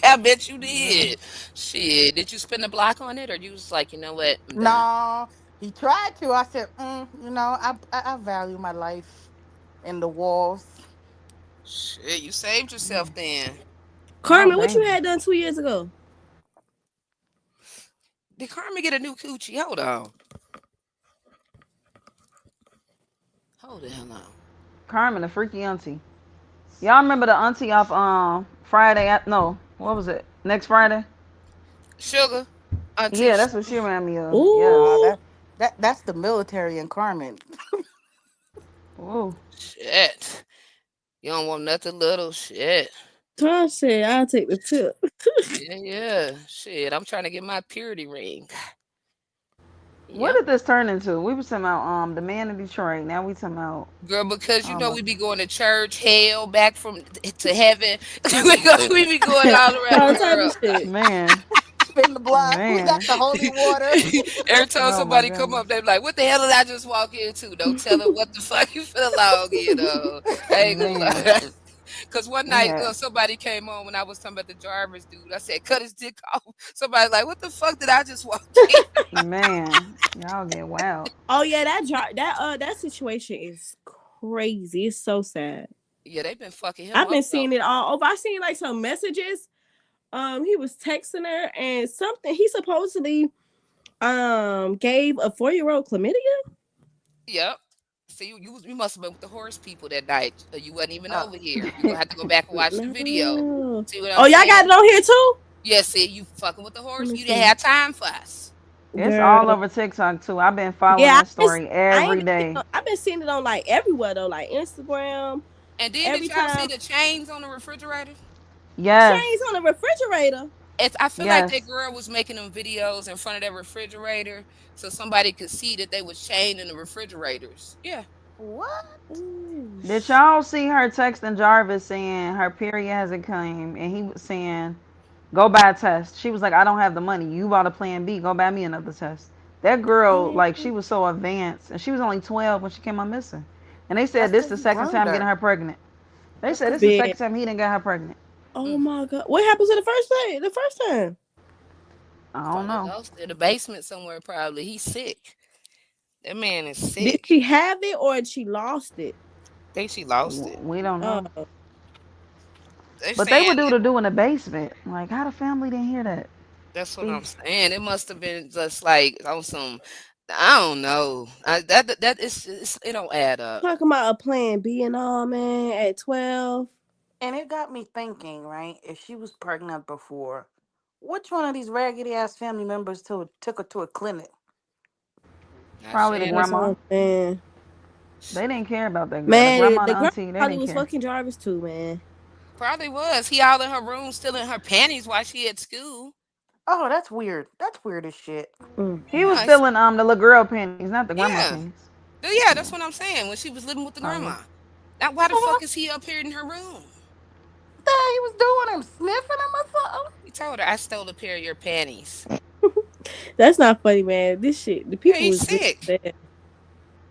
Speaker 1: I bet you did. Shit. Did you spin the block on it, or you was like, you know what? I'm done.
Speaker 17: No, he tried to. I said, I value my life in the walls.
Speaker 1: Shit, you saved yourself then.
Speaker 14: Carmen, what you had done 2 years ago?
Speaker 1: Did Carmen get a new coochie? Hold on. Hold the hell on.
Speaker 16: Carmen, the freaky auntie. Y'all remember the auntie off Friday? No, what was it? Next Friday?
Speaker 1: Sugar.
Speaker 16: Yeah, that's what she reminded me of.
Speaker 14: Ooh.
Speaker 16: Yeah.
Speaker 17: That's the military in Carmen.
Speaker 16: Ooh.
Speaker 1: Shit. You don't want nothing little. Shit.
Speaker 14: Tom said, I'll take the tip.
Speaker 1: Yeah. Shit, I'm trying to get my purity ring.
Speaker 16: What did this turn into? We was talking about the man in Detroit. Now we talking about
Speaker 1: girl, because you know we be going to church, hell, back from to heaven. we be going all around the world.
Speaker 16: Man.
Speaker 17: Spin the block. We got the holy water.
Speaker 1: Every time somebody come up, they be like, "What the hell did I just walk into?" Don't tell them what the fuck you feel like, you know. I ain't gonna lie. Cause one night somebody came on when I was talking about the Jarvis dude. I said, "Cut his dick off." Somebody like, "What the fuck did I just walk in?"
Speaker 16: Man, y'all get wild.
Speaker 14: Oh yeah, that situation is crazy. It's so sad.
Speaker 1: Yeah, they've been fucking him.
Speaker 14: I've been seeing it all over. I seen like some messages. He was texting her and something. He supposedly gave a 4-year-old chlamydia.
Speaker 1: Yep. See, you must have been with the horse people that night. You wasn't even over here. You gonna have to go back and watch the video. See what I'm
Speaker 14: y'all
Speaker 1: saying?
Speaker 14: got it on here too?
Speaker 1: Yeah, see, you fucking with the horse. You didn't have time for us.
Speaker 16: It's all over TikTok too. I've been following that story every day.
Speaker 14: I've been seeing it on like everywhere though, like Instagram.
Speaker 1: And then did y'all see the chains on the refrigerator?
Speaker 16: Yes.
Speaker 14: Chains on the refrigerator.
Speaker 1: I feel like that girl was making them videos in front of that refrigerator so somebody could see that they was chained in the refrigerators. Yeah.
Speaker 17: What?
Speaker 16: Did y'all see her texting Jarvis saying her period hasn't come, and he was saying, "Go buy a test." She was like, "I don't have the money. You bought a plan B. Go buy me another test." That girl, like, she was so advanced, and she was only 12 when she came out missing. And they said this the second time getting her pregnant. They said this the second time he didn't get her pregnant.
Speaker 14: Oh my God! What happened to the first time?
Speaker 16: I don't know.
Speaker 1: In the basement somewhere, probably. He's sick. That man is sick.
Speaker 14: Did she have it or did she lost it?
Speaker 1: I think she lost it.
Speaker 16: We don't know. But they would do in the basement. Like, how the family didn't hear that?
Speaker 1: That's what I'm saying. It must have been just like on some. I don't know. That is it don't add up.
Speaker 14: Talking about a plan B and all, man, at 12.
Speaker 17: And it got me thinking, right? If she was pregnant before, which one of these raggedy ass family members took her to a clinic?
Speaker 16: Probably the grandma.
Speaker 14: Man.
Speaker 16: They didn't care about that girl.
Speaker 14: Man,
Speaker 16: the grandma
Speaker 14: the
Speaker 16: and auntie, they
Speaker 14: probably
Speaker 16: didn't
Speaker 14: was
Speaker 16: care.
Speaker 14: fucking Jarvis too, man.
Speaker 1: Probably was. He all in her room, still in her panties while she at school.
Speaker 17: Oh, that's weird. That's weird as shit.
Speaker 16: He was still in the little girl panties, not the grandma panties.
Speaker 1: Yeah, that's what I'm saying. When she was living with the grandma. Now, why the fuck is he up here in her room?
Speaker 17: What the hell he was doing? Him sniffing him or something?
Speaker 1: He told her, "I stole a pair of your panties."
Speaker 14: That's not funny, man. This shit, the people
Speaker 1: he's
Speaker 14: is
Speaker 1: sick.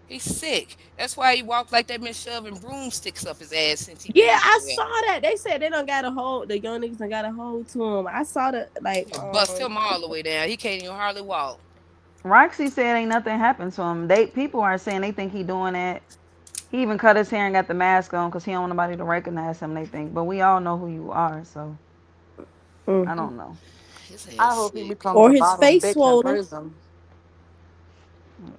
Speaker 1: He's sick. That's why he walked like that, been shoving broomsticks up his ass since he.
Speaker 14: Yeah, I saw that. They said they done got a hold. The young niggas done got a hold to him. I saw that. Like,
Speaker 1: bust him all the way down. He can't even hardly walk.
Speaker 16: Roxy said ain't nothing happened to him. People are saying they think he doing that. He even cut his hair and got the mask on because he don't want nobody to recognize him. They think, but we all know who you are, so I don't know.
Speaker 17: I hope he becomes
Speaker 14: or
Speaker 17: a
Speaker 14: his
Speaker 17: bottom
Speaker 14: face
Speaker 17: bitch in
Speaker 14: swollen.
Speaker 17: prison.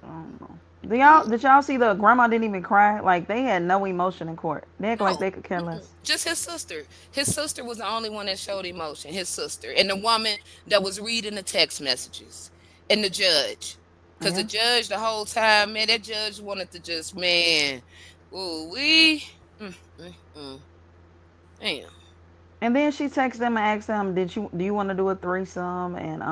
Speaker 16: I don't know. Did y'all see the grandma didn't even cry? Like they had no emotion in court. They act like
Speaker 1: No,
Speaker 16: they could care less.
Speaker 1: just his sister. His sister was the only one that showed emotion. His sister and the woman that was reading the text messages, and the judge. Because the
Speaker 16: Yeah.
Speaker 1: judge the whole time, man, that judge wanted to just, man, ooh, mm, mm, mm. Damn.
Speaker 16: And then she texted them and asked them, do you want to do a threesome? And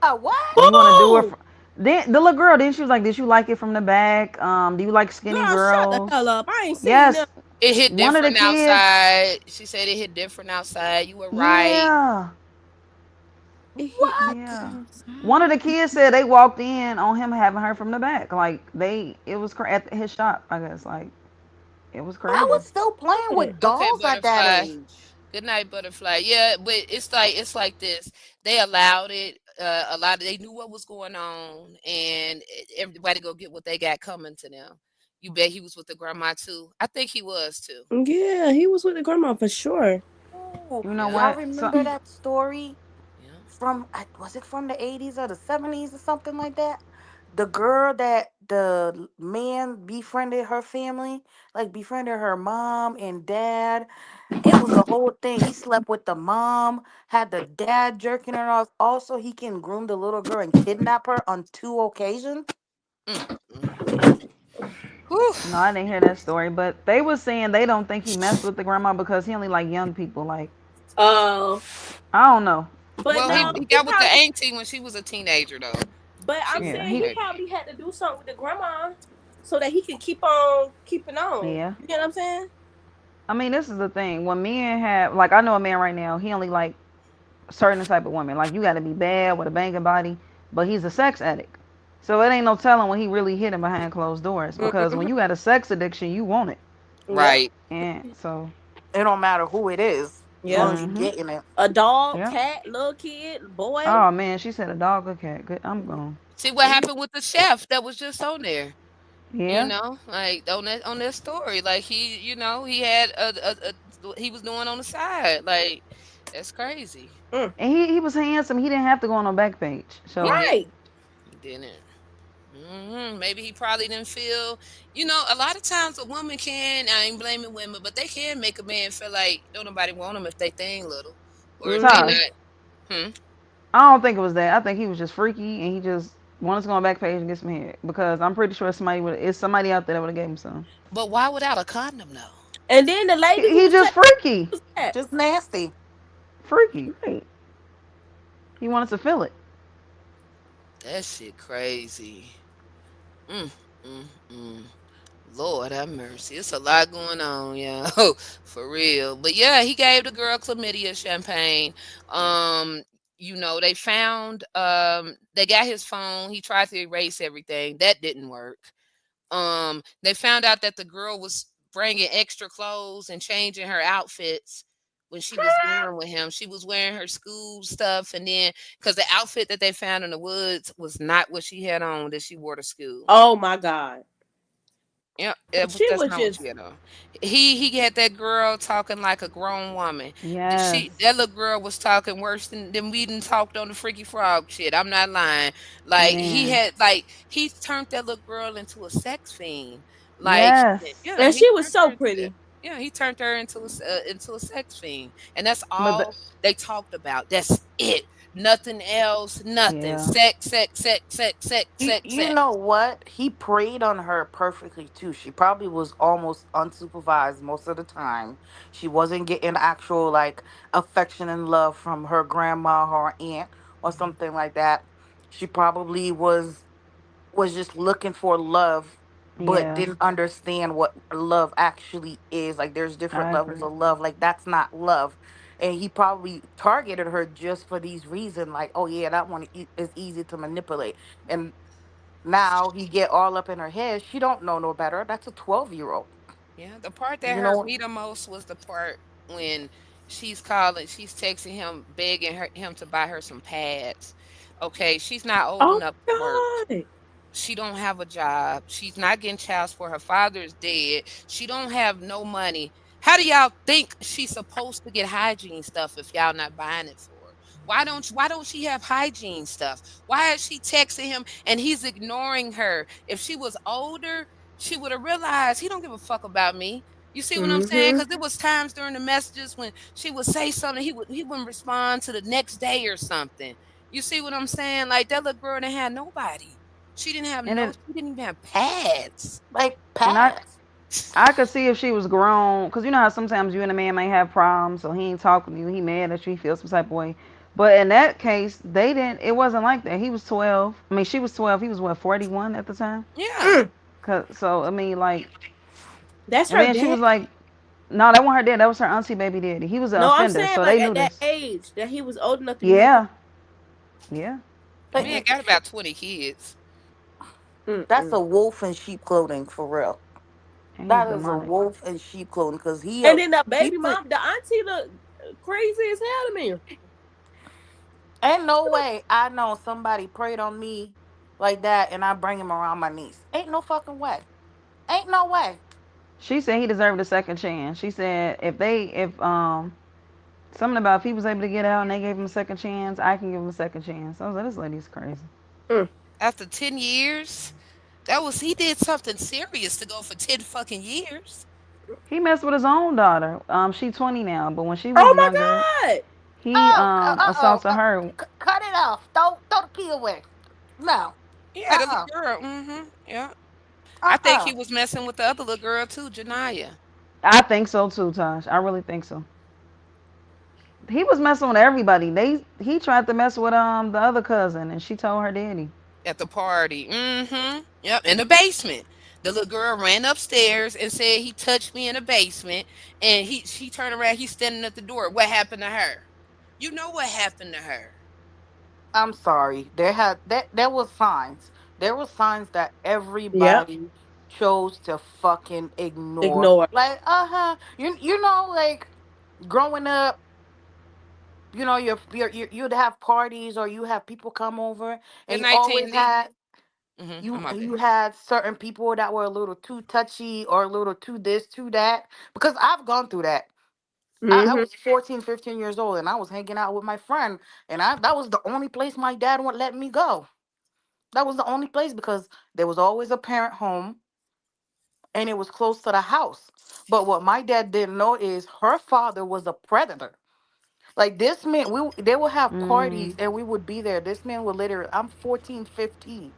Speaker 17: What?
Speaker 16: do you want to do it? Then the little girl, then she was like, did you like it from the back? Do you like skinny
Speaker 14: Girl, shut the
Speaker 16: girls?
Speaker 14: hell up. I ain't seen
Speaker 16: Yes.
Speaker 14: them.
Speaker 1: It hit
Speaker 16: One of the
Speaker 1: different
Speaker 16: kids.
Speaker 1: outside. She said it hit different outside. You were right.
Speaker 16: Yeah.
Speaker 14: What?
Speaker 16: Yeah. One of the kids said they walked in on him having her from the back. Like it was at his shop, I guess. Like it was crazy.
Speaker 17: I was still playing with dolls at that
Speaker 1: Butterfly.
Speaker 17: age.
Speaker 1: Good night, Butterfly. Yeah, but it's like this. They allowed it. A lot of they knew what was going on, and everybody go get what they got coming to them. You bet he was with the grandma too. I think he was too.
Speaker 14: Yeah, he was with the grandma for sure.
Speaker 17: Ooh,
Speaker 16: You know
Speaker 17: y'all
Speaker 16: what?
Speaker 17: remember that story from was it from the 80s or the 70s or something like that? The girl that the man befriended her family, like befriended her mom and dad. It was a whole thing. He slept with the mom, had the dad jerking her off. Also, he can groom the little girl and kidnap her on 2 occasions.
Speaker 16: No, I didn't hear that story, but they were saying they don't think he messed with the grandma because he only like young people. Like,
Speaker 14: Oh.
Speaker 16: I don't know.
Speaker 14: But
Speaker 1: Well,
Speaker 14: no,
Speaker 1: he got with the
Speaker 14: probably-
Speaker 1: auntie when she was a teenager, though.
Speaker 14: But I'm
Speaker 16: Yeah,
Speaker 14: saying he probably had to do something with the grandma so that he could keep on keeping on.
Speaker 16: Yeah.
Speaker 14: You know what I'm saying?
Speaker 16: I mean, this is the thing. When men have, like, I know a man right now, he only like certain type of women. Like, you got to be bad with a banging body, but he's a sex addict. So it ain't no telling when he really hit him behind closed doors. Because when you got a sex addiction, you want it.
Speaker 1: Right.
Speaker 16: And so.
Speaker 17: It don't matter who it is. As long as you getting it.
Speaker 14: A dog,
Speaker 16: Yeah.
Speaker 14: cat, little kid, boy.
Speaker 16: Oh man, she said a dog or cat. Good, I'm gone.
Speaker 1: See what happened with the chef that was just on there.
Speaker 16: Yeah.
Speaker 1: You know, like on that story, like he, he had he was doing on the side, like that's crazy.
Speaker 16: And he was handsome. He didn't have to go on no back page. So.
Speaker 14: Right.
Speaker 1: He didn't. Maybe he probably didn't feel, a lot of times a woman can, I ain't blaming women, but they can make a man feel like don't nobody want them if they thing little. Or if they
Speaker 16: Tosh,
Speaker 1: not.
Speaker 16: I don't think it was that. I think he was just freaky and he just wanted to go on back page and get some head. Because I'm pretty sure it's somebody out there that would have gave him some.
Speaker 1: But why without a condom though?
Speaker 14: And then the lady
Speaker 16: He just freaky.
Speaker 17: Just nasty.
Speaker 16: Freaky. Right. He wanted to feel it.
Speaker 1: That shit crazy. Lord have mercy. It's a lot going on, yo. For real. But yeah, he gave the girl chlamydia champagne. They found they got his phone. He tried to erase everything. That didn't work. They found out that the girl was bringing extra clothes and changing her outfits when she was going with him. She was wearing her school stuff, and then because the outfit that they found in the woods was not what she had on that she wore to school.
Speaker 14: Oh my God.
Speaker 1: Yeah,
Speaker 14: She
Speaker 1: that's
Speaker 14: was
Speaker 1: not
Speaker 14: just-
Speaker 1: what she had on. He had that girl talking like a grown woman.
Speaker 16: Yes.
Speaker 1: That little girl was talking worse than we didn't talked on the Freaky Frog shit. I'm not lying. Like
Speaker 16: Man.
Speaker 1: he turned that little girl into a sex fiend. Like
Speaker 16: Yes.
Speaker 1: yeah,
Speaker 14: And
Speaker 1: he
Speaker 14: she was
Speaker 1: turned
Speaker 14: so
Speaker 1: her
Speaker 14: pretty.
Speaker 1: Yeah, he turned her into a sex fiend, and that's
Speaker 16: But
Speaker 1: all they talked about. That's it. Nothing else. Nothing.
Speaker 16: Yeah.
Speaker 1: Sex.
Speaker 17: You know what? He preyed on her perfectly too. She probably was almost unsupervised most of the time. She wasn't getting actual like affection and love from her grandma or her aunt or something like that. She probably was just looking for love but
Speaker 16: Yeah.
Speaker 17: didn't understand what love actually is. Like there's different
Speaker 16: I
Speaker 17: levels
Speaker 16: agree.
Speaker 17: of love. Like that's not love. And he probably targeted her just for these reasons. Like, oh yeah, that one is easy to manipulate. And now he get all up in her head. She don't know no better. That's a 12-year-old.
Speaker 1: Yeah, the part that
Speaker 17: You
Speaker 1: hurt
Speaker 17: know.
Speaker 1: me the most was the part when she's texting him, begging him to buy her some pads. Okay, she's not old
Speaker 14: Oh
Speaker 1: enough to work.
Speaker 14: God.
Speaker 1: She don't have a job. She's not getting child support. Her father is dead. She don't have no money. How do y'all think she's supposed to get hygiene stuff if y'all not buying it for her? Why don't she have hygiene stuff? Why is she texting him and he's ignoring her? If she was older, she would have realized he don't give a fuck about me. You see what I'm saying? Because there was times during the messages when she would say something, he wouldn't respond to the next day or something. You see what I'm saying? Like that little girl didn't have nobody. She didn't have she didn't even have pads.
Speaker 17: Like
Speaker 16: And
Speaker 17: pads.
Speaker 16: I could see if she was grown, because you know how sometimes you and a man may have problems, so he ain't talking to you, he mad at you, he feels some type of way. But in that case, it wasn't like that. He was 12. I mean, she was 12. He was, what, 41 at the time?
Speaker 1: Yeah.
Speaker 16: So, I mean, like.
Speaker 14: That's
Speaker 16: and
Speaker 14: her
Speaker 16: then she
Speaker 14: dad?
Speaker 16: was like, no, that wasn't her dad. That was her auntie baby daddy. He was an
Speaker 14: No, I'm
Speaker 16: offender,
Speaker 14: saying
Speaker 16: so
Speaker 14: like
Speaker 16: they knew
Speaker 14: at that
Speaker 16: this.
Speaker 14: age that he was old enough to be
Speaker 16: Yeah. Yeah.
Speaker 1: The man got about 20 kids.
Speaker 17: That's a wolf in sheep clothing for real.
Speaker 16: And
Speaker 17: That
Speaker 16: he's
Speaker 17: is a
Speaker 16: demonic.
Speaker 17: wolf in sheep clothing because he.
Speaker 14: And then the
Speaker 17: he
Speaker 14: baby
Speaker 17: put-
Speaker 14: mom, the auntie look crazy as hell to me.
Speaker 17: Ain't no way I know somebody prayed on me like that and I bring him around my niece. Ain't no fucking way. Ain't no way.
Speaker 16: She said he deserved a second chance. She said if something about if he was able to get out and they gave him a second chance, I can give him a second chance. I was like, this lady's crazy.
Speaker 1: After 10 years, he did something serious to go for 10 fucking years.
Speaker 16: He messed with his own daughter. She's 20 now, but when she was
Speaker 14: Oh my
Speaker 16: younger,
Speaker 14: God.
Speaker 16: he assaulted her.
Speaker 17: Cut it off. Throw the key away. No.
Speaker 1: Yeah, the little girl. Mm-hmm. Yeah. I think he was messing with the other little girl too, Janaya.
Speaker 16: I think so too, Tosh. I really think so. He was messing with everybody. He tried to mess with the other cousin, and she told her daddy.
Speaker 1: At the party. Mm-hmm. Yep. In the basement. The little girl ran upstairs and said he touched me in the basement. And she turned around, he's standing at the door. What happened to her? You know what happened to her.
Speaker 17: I'm sorry. There was signs. There were signs that everybody chose to fucking ignore. Like, you know, like growing up, you know, you'd have parties or you have people come over and
Speaker 1: Good
Speaker 17: you
Speaker 1: night,
Speaker 17: always
Speaker 1: Tandy.
Speaker 17: had
Speaker 1: Mm-hmm.
Speaker 17: you had certain people that were a little too touchy or a little too this, too that. Because I've gone through that. I was 14, 15 years old and I was hanging out with my friend and that was the only place my dad would let me go. That was the only place because there was always a parent home and it was close to the house. But what my dad didn't know is her father was a predator. Like this man, they would have parties and we would be there. This man would literally, I'm 14, 15.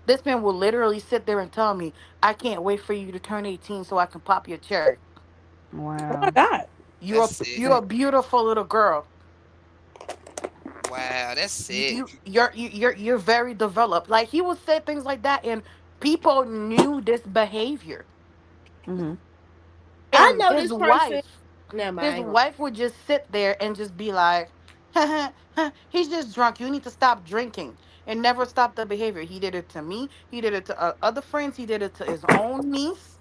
Speaker 17: This man will literally sit there and tell me, I can't wait for you to turn 18 so I can pop your cherry.
Speaker 16: Wow.
Speaker 14: Oh my God.
Speaker 17: You're a beautiful little girl.
Speaker 1: Wow, that's sick.
Speaker 17: You're very developed. Like he would say things like that, and people knew this behavior.
Speaker 16: Mm-hmm.
Speaker 14: I
Speaker 17: And
Speaker 14: know this person. Never mind.
Speaker 17: his wife would just sit there and just be like, "He's just drunk. You need to stop drinking." And never stop the behavior. He did it to me. He did it to other friends. He did it to his own niece.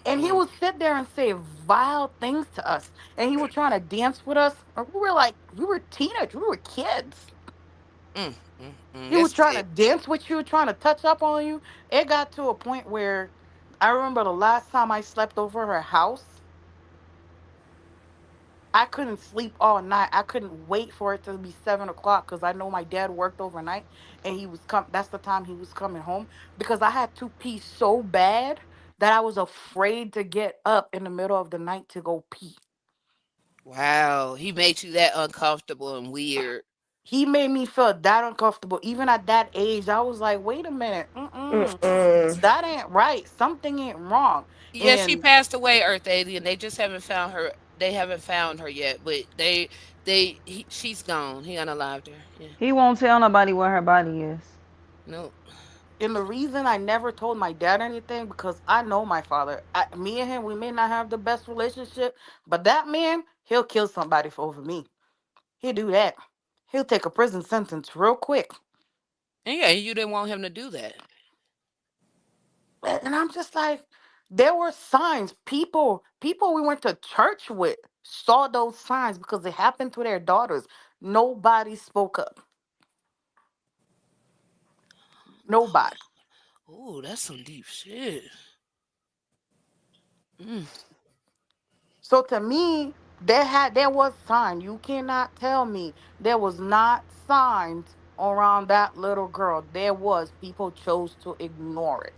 Speaker 17: And he would sit there and say vile things to us. And he was trying to dance with us. And we were teenagers. We were kids. He was trying to dance with you, trying to touch up on you. It got to a point where I remember the last time I slept over her house, I couldn't sleep all night. I couldn't wait for it to be 7 o'clock because I know my dad worked overnight and that's the time he was coming home because I had to pee so bad that I was afraid to get up in the middle of the night to go pee.
Speaker 1: Wow, he made you that uncomfortable and weird.
Speaker 17: He made me feel that uncomfortable. Even at that age, I was like, wait a minute. That ain't right. Something ain't wrong.
Speaker 1: Yeah, she passed away, Earth Alien. They just haven't found her. They haven't found her yet, but she's gone. He unalived her. Yeah.
Speaker 16: He won't tell nobody where her body is.
Speaker 1: Nope.
Speaker 17: And the reason I never told my dad anything because I know my father. Me and him, we may not have the best relationship, but that man, he'll kill somebody for over me. He'll do that. He'll take a prison sentence real quick.
Speaker 1: And yeah, you didn't want him to do that.
Speaker 17: And I'm just like, there were signs. People we went to church with saw those signs because it happened to their daughters. Nobody spoke up. Nobody.
Speaker 1: Oh, that's some deep shit.
Speaker 17: So to me, There was sign. You cannot tell me there was not signs around that little girl. There was. People chose to ignore it.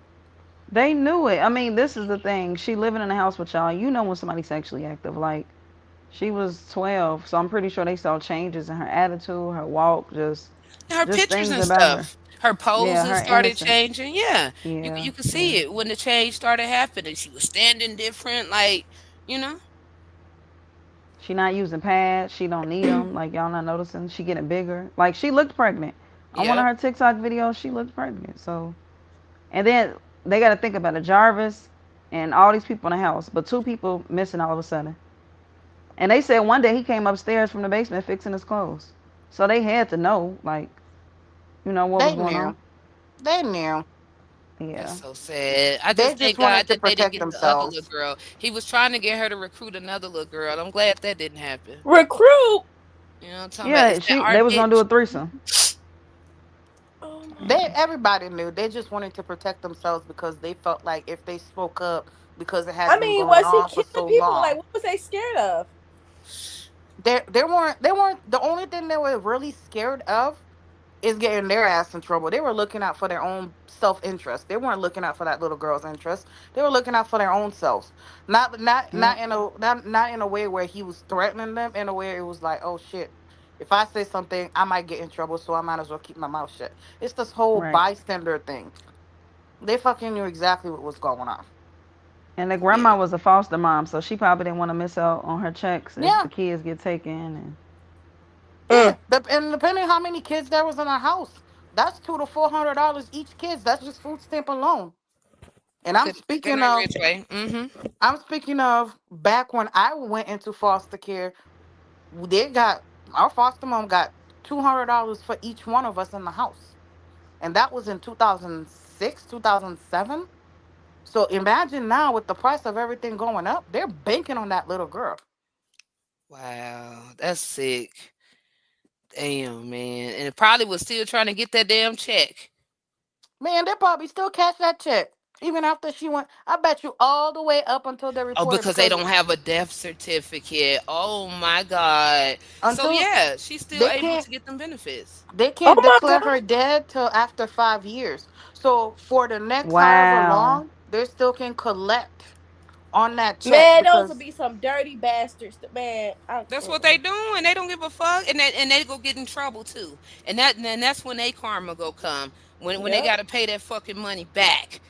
Speaker 16: They knew it. I mean, this is the thing. She living in a house with y'all. You know when somebody's sexually active. Like, she was 12, so I'm pretty sure they saw changes in her attitude, her walk,
Speaker 1: Her
Speaker 16: just
Speaker 1: pictures
Speaker 16: things
Speaker 1: and
Speaker 16: about her.
Speaker 1: stuff. Her
Speaker 16: Yeah,
Speaker 1: poses
Speaker 16: her
Speaker 1: started
Speaker 16: innocence.
Speaker 1: changing. Yeah.
Speaker 16: Yeah,
Speaker 1: You could see it when the change started happening. She was standing different, like, you know.
Speaker 16: She not using pads. She don't need them. Like, y'all not noticing. She getting bigger. Like, she looked pregnant. On one of
Speaker 1: Yep.
Speaker 16: her TikTok videos, she looked pregnant. So, and then they got to think about it. Jarvis and all these people in the house, but 2 people missing all of a sudden. And they said one day he came upstairs from the basement fixing his clothes. So they had to know, like, what was
Speaker 17: They
Speaker 16: going on.
Speaker 17: knew. They knew.
Speaker 16: Yeah.
Speaker 1: That's so sad. I
Speaker 17: They
Speaker 1: just
Speaker 17: just
Speaker 1: thank
Speaker 17: wanted
Speaker 1: God
Speaker 17: to
Speaker 1: that they didn't
Speaker 17: protect
Speaker 1: get the other little
Speaker 17: themselves.
Speaker 1: girl. He was trying to get her to recruit another little girl. I'm glad that didn't happen.
Speaker 14: Recruit.
Speaker 1: You know what I'm talking about?
Speaker 16: Yeah,
Speaker 1: It's that
Speaker 16: they
Speaker 1: art
Speaker 16: was gonna do
Speaker 1: bitch.
Speaker 16: a threesome.
Speaker 17: Everybody knew. They just wanted to protect themselves because they felt like if they spoke up, because it has
Speaker 14: I
Speaker 17: been
Speaker 14: mean,
Speaker 17: going
Speaker 14: was he
Speaker 17: on for so
Speaker 14: killing people? Like,
Speaker 17: long.
Speaker 14: what was they scared of?
Speaker 17: They weren't the only thing they were really scared of is getting their ass in trouble. They were looking out for their own self-interest. They weren't looking out for that little girl's interest. They were looking out for their own selves.
Speaker 16: Yeah.
Speaker 17: Not in a way where he was threatening them. In a way it was like, oh shit, if I say something, I might get in trouble, so I might as well keep my mouth shut. It's this whole
Speaker 16: Right.
Speaker 17: bystander thing. They fucking knew exactly what was going on.
Speaker 16: And the grandma was a foster mom, so she probably didn't want to miss out on her checks if
Speaker 17: Yeah.
Speaker 16: the kids get taken. And
Speaker 17: Yeah. And depending how many kids there was in a house, that's $200 to $400 each kids. That's just food stamp alone. And I'm
Speaker 1: Depending
Speaker 17: speaking
Speaker 1: on
Speaker 17: of
Speaker 1: which way. Mm-hmm.
Speaker 17: I'm speaking of back when I went into foster care, they got our foster mom got $200 for each one of us in the house. And that was in 2006, 2007. So imagine now with the price of everything going up, they're banking on that little girl.
Speaker 1: Wow, that's sick. Damn, man. And it probably was still trying to get that damn check.
Speaker 17: Man, they probably still cash that check. Even after she went, I bet you all the way up until they
Speaker 1: Oh,
Speaker 17: reported
Speaker 1: because they
Speaker 17: because
Speaker 1: don't have a death certificate. Oh my God. So
Speaker 17: until
Speaker 1: yeah, she's still
Speaker 17: they
Speaker 1: able
Speaker 17: can't
Speaker 1: to get them benefits.
Speaker 17: they
Speaker 14: Oh
Speaker 17: can't
Speaker 14: my
Speaker 17: declare
Speaker 14: god.
Speaker 17: her dead till after 5 years. So for the next however
Speaker 16: wow.
Speaker 17: long, they still can collect on that check
Speaker 14: Man, those would
Speaker 17: because
Speaker 14: be some dirty bastards. Man,
Speaker 1: That's what they doing. They don't give a fuck, and they go get in trouble too. And that's when they karma go come when they
Speaker 14: Yep.
Speaker 1: got to pay that fucking money back.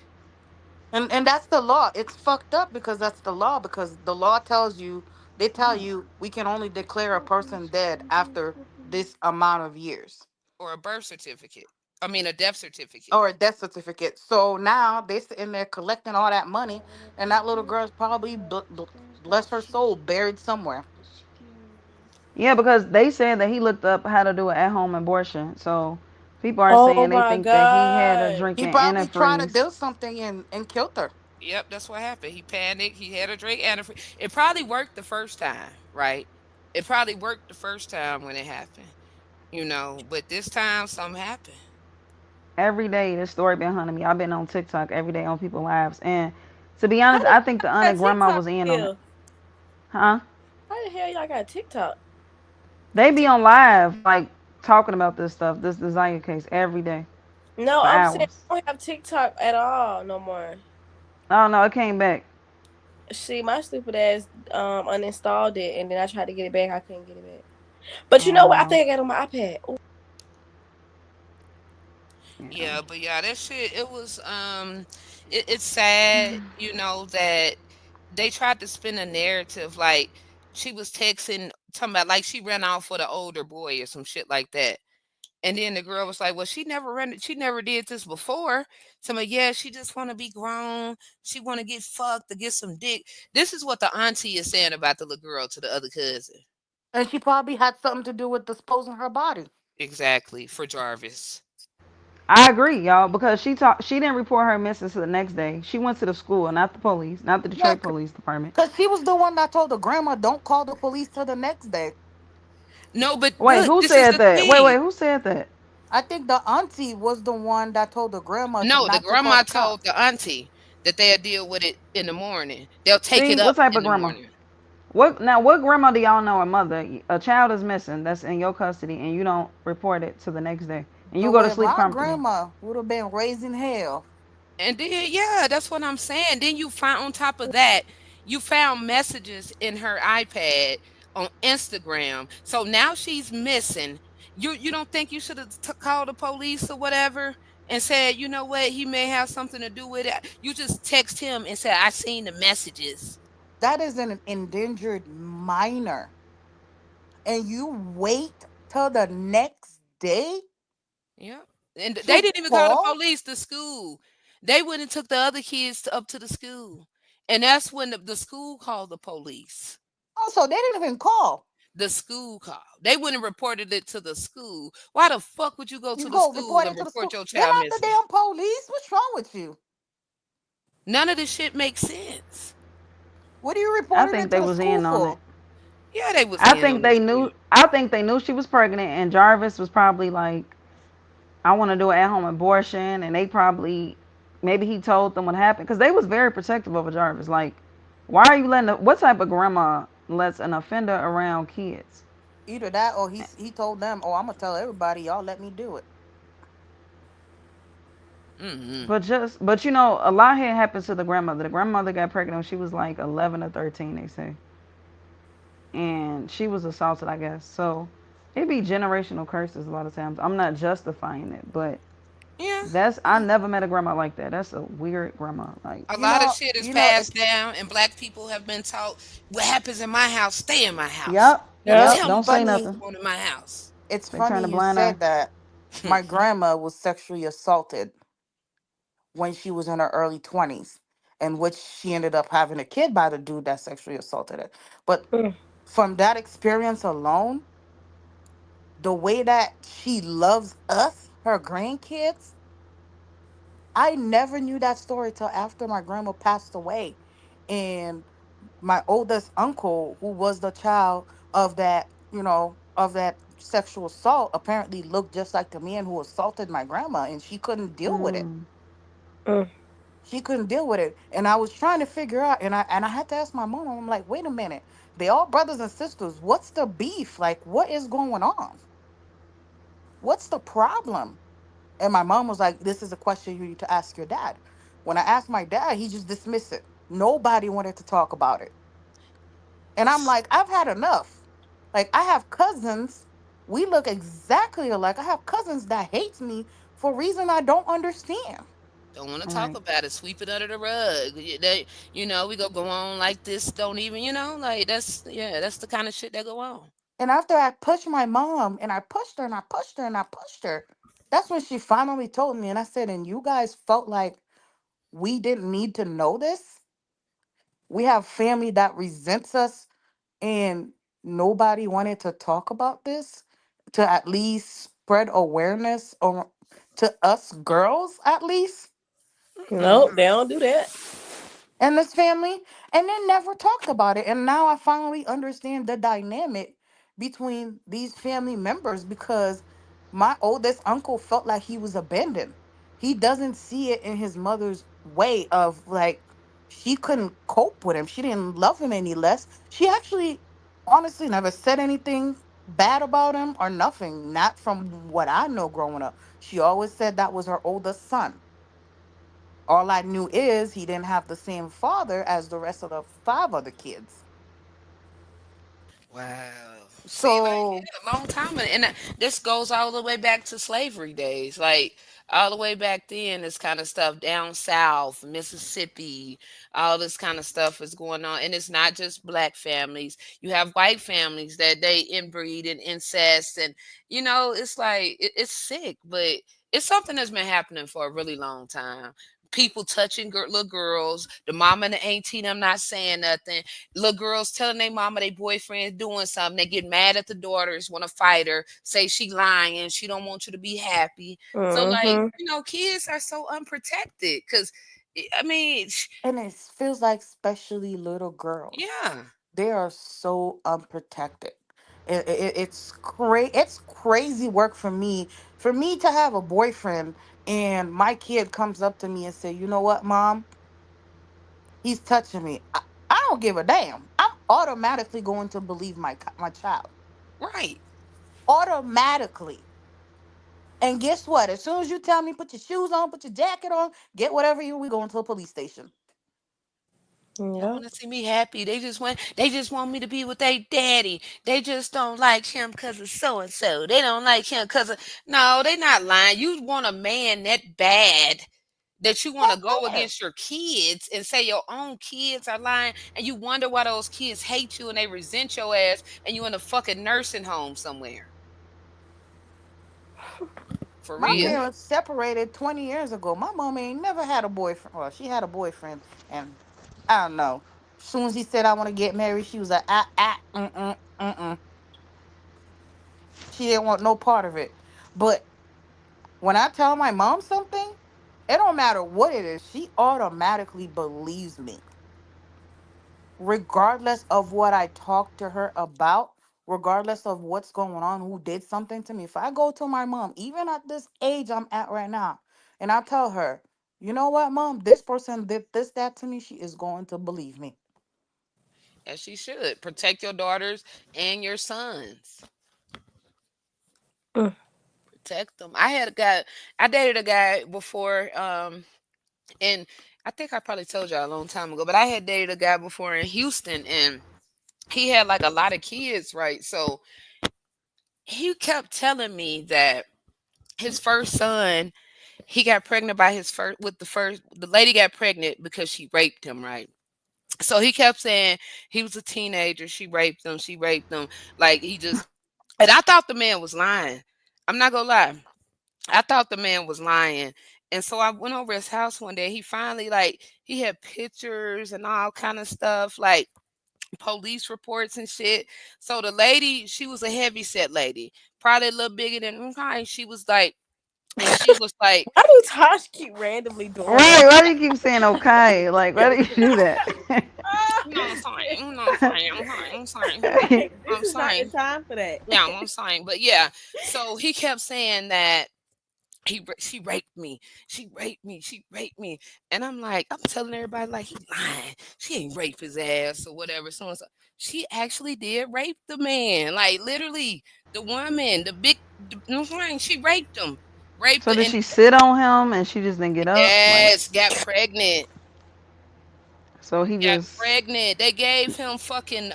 Speaker 17: and that's the law. It's fucked up because that's the law because the law tells you they tell you we can only declare a person dead after this amount of years.
Speaker 1: Or a birth certificate. I mean, a death certificate.
Speaker 17: Or a death certificate. So now they sitting there collecting all that money, and that little girl's probably bless her soul buried somewhere.
Speaker 16: Yeah, because they said that he looked up how to do an at-home abortion. So people are
Speaker 14: Oh
Speaker 16: saying they
Speaker 14: my
Speaker 16: think that he had a
Speaker 14: god.
Speaker 17: He
Speaker 16: drinking
Speaker 17: probably tried to
Speaker 16: antifreeze.
Speaker 17: do something and killed her.
Speaker 1: Yep, that's what happened. He panicked. He had a drink and it probably worked the first time, right? It probably worked the first time when it happened, But this time something happened.
Speaker 16: Every day, this story been hunting me. I've been on TikTok every day on people's lives, and to be
Speaker 14: How
Speaker 16: honest,
Speaker 14: the
Speaker 16: I think the aunt
Speaker 14: got
Speaker 16: and grandma
Speaker 14: TikTok
Speaker 16: was in on it.
Speaker 14: still?
Speaker 16: Huh?
Speaker 14: How the hell y'all got TikTok?
Speaker 16: They be on live, like talking about this stuff, this desire case every day
Speaker 14: No,
Speaker 16: for
Speaker 14: I'm saying
Speaker 16: hours.
Speaker 14: I don't have TikTok at all no more.
Speaker 16: Oh no, it came back.
Speaker 14: See, my stupid ass uninstalled it, and then I tried to get it back. I couldn't get it back. But you know what? I
Speaker 16: Oh,
Speaker 14: think I got it on my iPad. Ooh.
Speaker 1: Yeah, but yeah, that shit. It was it's sad, that they tried to spin a narrative like she was texting, talking about like she ran out for the older boy or some shit like that. And then the girl was like, "Well, she never did this before." So I'm like, "Yeah, she just want to be grown. She want to get fucked to get some dick." This is what the auntie is saying about the little girl to the other cousin.
Speaker 17: And she probably had something to do with disposing her body.
Speaker 1: Exactly, for Jarvis.
Speaker 16: I agree, y'all, because she didn't report her missing to the next day. She went to the school, not the police, not the
Speaker 17: Yeah,
Speaker 16: Detroit Police Department.
Speaker 17: because she was the one that told the grandma, don't call the police till the next day.
Speaker 1: No, but
Speaker 16: Wait,
Speaker 1: look,
Speaker 16: who
Speaker 1: this is
Speaker 16: said
Speaker 1: the
Speaker 16: that?
Speaker 1: thing.
Speaker 16: Wait, who said that?
Speaker 17: I think the auntie was the one that told the grandma
Speaker 1: No, the
Speaker 17: not to call
Speaker 1: grandma
Speaker 17: the
Speaker 1: told
Speaker 17: cops.
Speaker 1: the auntie that they'll deal with it in the morning. They'll take
Speaker 16: See,
Speaker 1: it
Speaker 16: what
Speaker 1: up
Speaker 16: type
Speaker 1: in
Speaker 16: of
Speaker 1: the
Speaker 16: grandma?
Speaker 1: morning.
Speaker 16: What grandma do y'all know or mother? A child is missing that's in your custody and you don't report it till the next day. And
Speaker 17: The
Speaker 16: you go to
Speaker 17: way
Speaker 16: sleep
Speaker 17: my
Speaker 16: comfortable.
Speaker 17: grandma would have been raising hell.
Speaker 1: And then, yeah, that's what I'm saying. Then you find, on top of that, you found messages in her iPad on Instagram. So now she's missing. You don't think you should have called the police or whatever and said, you know what, he may have something to do with it. You just text him and said, I seen the messages.
Speaker 17: That is an endangered minor. And you wait till the next day
Speaker 1: Yeah. And they
Speaker 17: to
Speaker 1: didn't even call the
Speaker 17: call?
Speaker 1: police to school. They went and took the other kids up to the school. And that's when the school called the police.
Speaker 17: Oh, so they didn't even call.
Speaker 1: The school called. They wouldn't have reported it to the school. Why the fuck would you go
Speaker 17: You
Speaker 1: to the
Speaker 17: go
Speaker 1: school
Speaker 17: report it
Speaker 1: and
Speaker 17: to the
Speaker 1: report
Speaker 17: school.
Speaker 1: your
Speaker 17: They're
Speaker 1: child
Speaker 17: not the
Speaker 1: missing?
Speaker 17: damn police. What's wrong with you?
Speaker 1: None of this shit makes sense.
Speaker 17: What are you
Speaker 16: I
Speaker 17: reporting
Speaker 16: think
Speaker 17: it
Speaker 16: they
Speaker 17: to the
Speaker 16: was
Speaker 17: school
Speaker 16: in on it.
Speaker 17: for?
Speaker 1: Yeah, they was
Speaker 16: I
Speaker 1: in
Speaker 16: think
Speaker 1: on
Speaker 16: they
Speaker 1: this
Speaker 16: knew.
Speaker 1: shit.
Speaker 16: I think they knew she was pregnant, and Jarvis was probably like, "I want to do an at-home abortion," and they probably, maybe he told them what happened because they was very protective over Jarvis. Like, why are you letting? What type of grandma lets an offender around kids?
Speaker 17: Either that or he told them, "Oh, I'm gonna tell everybody. Y'all let me do it."
Speaker 1: Mm-hmm.
Speaker 16: But you know, a lot had happened to the grandmother. The grandmother got pregnant when she was like 11 or 13, they say, and she was assaulted, I guess. So it be generational curses a lot of times. I'm not justifying it, but
Speaker 1: Yeah.
Speaker 16: I never met a grandma like that. That's a weird grandma. Like,
Speaker 1: A
Speaker 17: You
Speaker 1: lot of
Speaker 17: know,
Speaker 1: shit is
Speaker 17: you know,
Speaker 1: passed
Speaker 17: it's
Speaker 1: down, and black people have been taught what happens in my house, stay in my house.
Speaker 16: yep,
Speaker 1: Don't
Speaker 16: yep.
Speaker 1: tell me
Speaker 16: Don't
Speaker 1: what
Speaker 16: say
Speaker 1: goes
Speaker 17: funny.
Speaker 16: nothing.
Speaker 1: on in my house.
Speaker 17: It's
Speaker 16: They turn
Speaker 17: funny
Speaker 16: a
Speaker 17: you
Speaker 16: blind eye.
Speaker 17: said that. My grandma was sexually assaulted when she was in her early 20s, in which she ended up having a kid by the dude that sexually assaulted her. But from that experience alone, the way that she loves us, her grandkids, I never knew that story till after my grandma passed away. And my oldest uncle, who was the child of that, of that sexual assault, apparently looked just like the man who assaulted my grandma, and she couldn't deal with it.
Speaker 16: Mm.
Speaker 17: She couldn't deal with it. And I was trying to figure out, and I had to ask my mom, I'm like, wait a minute. They all brothers and sisters. What's the beef? Like, what is going on? What's the problem? And my mom was like, this is a question you need to ask your dad. When I asked my dad, he just dismissed it. Nobody wanted to talk about it. And I'm like, I've had enough. Like, I have cousins. We look exactly alike. I have cousins that hates me for a reason I don't understand.
Speaker 1: Don't want to
Speaker 16: All
Speaker 1: talk
Speaker 16: right.
Speaker 1: about it. Sweep it under the rug. We go on like this. Don't even, like that's the kind of shit that go on.
Speaker 17: And after I pushed my mom and I pushed her and I pushed her and I pushed her, that's when she finally told me. And I said, and you guys felt like we didn't need to know this? We have family that resents us and nobody wanted to talk about this to at least spread awareness or to us girls at least
Speaker 14: No, they don't do that.
Speaker 17: in this family, and they never talked about it. And now I finally understand the dynamic between these family members because my oldest uncle felt like he was abandoned. He doesn't see it in his mother's way of like she couldn't cope with him. She didn't love him any less. She actually honestly never said anything bad about him or nothing, not from what I know growing up. She always said that was her oldest son. All I knew is he didn't have the same father as the rest of the five other kids.
Speaker 1: Wow. See, like,
Speaker 17: So,
Speaker 1: yeah, a long time, and this goes all the way back to slavery days. Like all the way back then, this kind of stuff down south, Mississippi, all this kind of stuff is going on, and it's not just black families. You have white families that they inbreed and incest, and it's like it's sick, but it's something that's been happening for a really long time. People touching little girls, the mama and the auntie, them not saying nothing. Little girls telling their mama their boyfriend doing something. They get mad at the daughters, want to fight her, say she lying, she don't want you to be happy. So like,
Speaker 14: Mm-hmm.
Speaker 1: kids are so unprotected because I mean,
Speaker 17: and it feels like especially little girls.
Speaker 1: yeah.
Speaker 17: They are so unprotected. It's crazy work for me to have a boyfriend and my kid comes up to me and say, "You know what, mom? He's touching me." I don't give a damn. automatically going to believe my child.
Speaker 1: Right.
Speaker 17: Automatically. And guess what? As soon as you tell me put your shoes on, put your jacket on, get whatever we going to a police station.
Speaker 1: They want to see me happy. They just want me to be with their daddy. They just don't like him because of so and so. They don't like him because of no. They not lying. You want a man that bad that you want to go against your kids and say your own kids are lying, and you wonder why those kids hate you and they resent your ass, and you in a fucking nursing home somewhere. For
Speaker 17: My
Speaker 1: real.
Speaker 17: parents separated 20 years ago. My mom ain't never had a boyfriend. Well, she had a boyfriend, and I don't know. As soon as he said I want to get married, she was like, She didn't want no part of it. But when I tell my mom something, it don't matter what it is. She automatically believes me. Regardless of what I talk to her about, regardless of what's going on, who did something to me. If I go to my mom, even at this age I'm at right now, and I tell her, you know what, mom, this person did this, that to me, she is going to believe me.
Speaker 1: As she should. Protect your daughters and your sons. Protect them. I dated a guy before, and I think I probably told y'all a long time ago, but I had dated a guy before in Houston, and he had like a lot of kids, right? So he kept telling me that his first son, he got pregnant by the lady got pregnant because she raped him, right? So he kept saying he was a teenager, she raped him, like he just, and I thought the man was lying. I'm not gonna lie. I thought the man was lying. And so I went over his house one day. He finally he had pictures and all kind of stuff, like police reports and shit. So the lady, she was a heavy set lady, probably a little bigger than mine. She was like, and she was like,
Speaker 14: why do Tosh keep randomly doing
Speaker 16: Right?
Speaker 14: that?
Speaker 16: Why do you keep saying okay? Like, why do you do that?
Speaker 1: no, I'm sorry. I'm sorry. I'm sorry.
Speaker 14: This
Speaker 1: I'm
Speaker 14: is not the
Speaker 1: sorry.
Speaker 14: time for that.
Speaker 1: Yeah, I'm sorry. But yeah, so he kept saying that she raped me. She raped me. She raped me. And I'm like, I'm telling everybody like he lying. She ain't raped his ass or whatever. So she actually did rape the man. Like literally, the woman, she raped him. Raped
Speaker 16: So
Speaker 1: her
Speaker 16: did
Speaker 1: and
Speaker 16: she sit on him and she just didn't get up?
Speaker 1: yes, got pregnant.
Speaker 16: So he
Speaker 1: Got
Speaker 16: just
Speaker 1: pregnant. They gave him fucking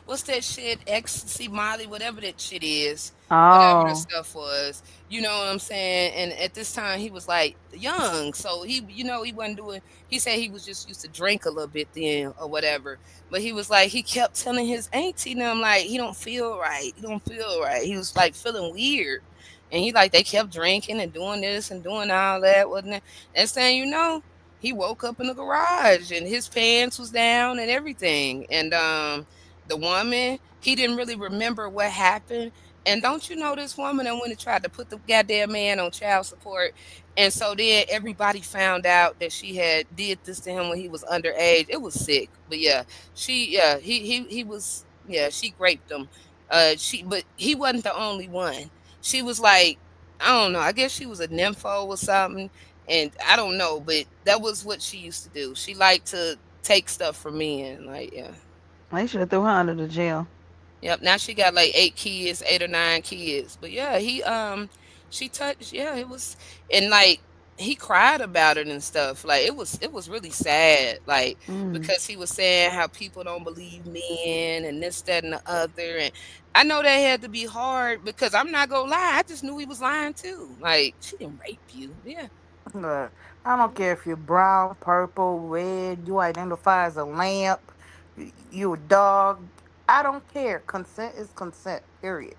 Speaker 1: what's that shit? Ecstasy, Molly, whatever that shit is. Whatever the
Speaker 16: oh
Speaker 1: stuff was. You know what I'm saying? And at this time he was like young. So he he wasn't doing, he said he was just used to drink a little bit then or whatever. But he was like, he kept telling his auntie and them like he don't feel right. He don't feel right. He was like feeling weird. And he like they kept drinking and doing this and doing all that, wasn't it? And saying, he woke up in the garage and his pants was down and everything. And the woman, he didn't really remember what happened. And don't you know this woman that went and tried to put the goddamn man on child support? And so then everybody found out that she had did this to him when he was underage. It was sick. But yeah, he was, yeah, she raped him. But he wasn't the only one. She was like, I don't know, I guess she was a nympho or something. And I don't know, but that was what she used to do. She liked to take stuff from men. Like, yeah.
Speaker 16: they should have threw her under the jail.
Speaker 1: Yep. Now she got like 8 or 9 kids. But yeah, she touched, yeah, it was, and like he cried about it and stuff. Like it was really sad. Like, because he was saying how people don't believe men and this, that, and the other. And I know that had to be hard because I'm not gonna lie, I just knew he was lying too. Like, she didn't rape you. Yeah.
Speaker 17: Look, I don't care if you're brown, purple, red, you identify as a lamp, you a dog. I don't care. Consent is consent, period.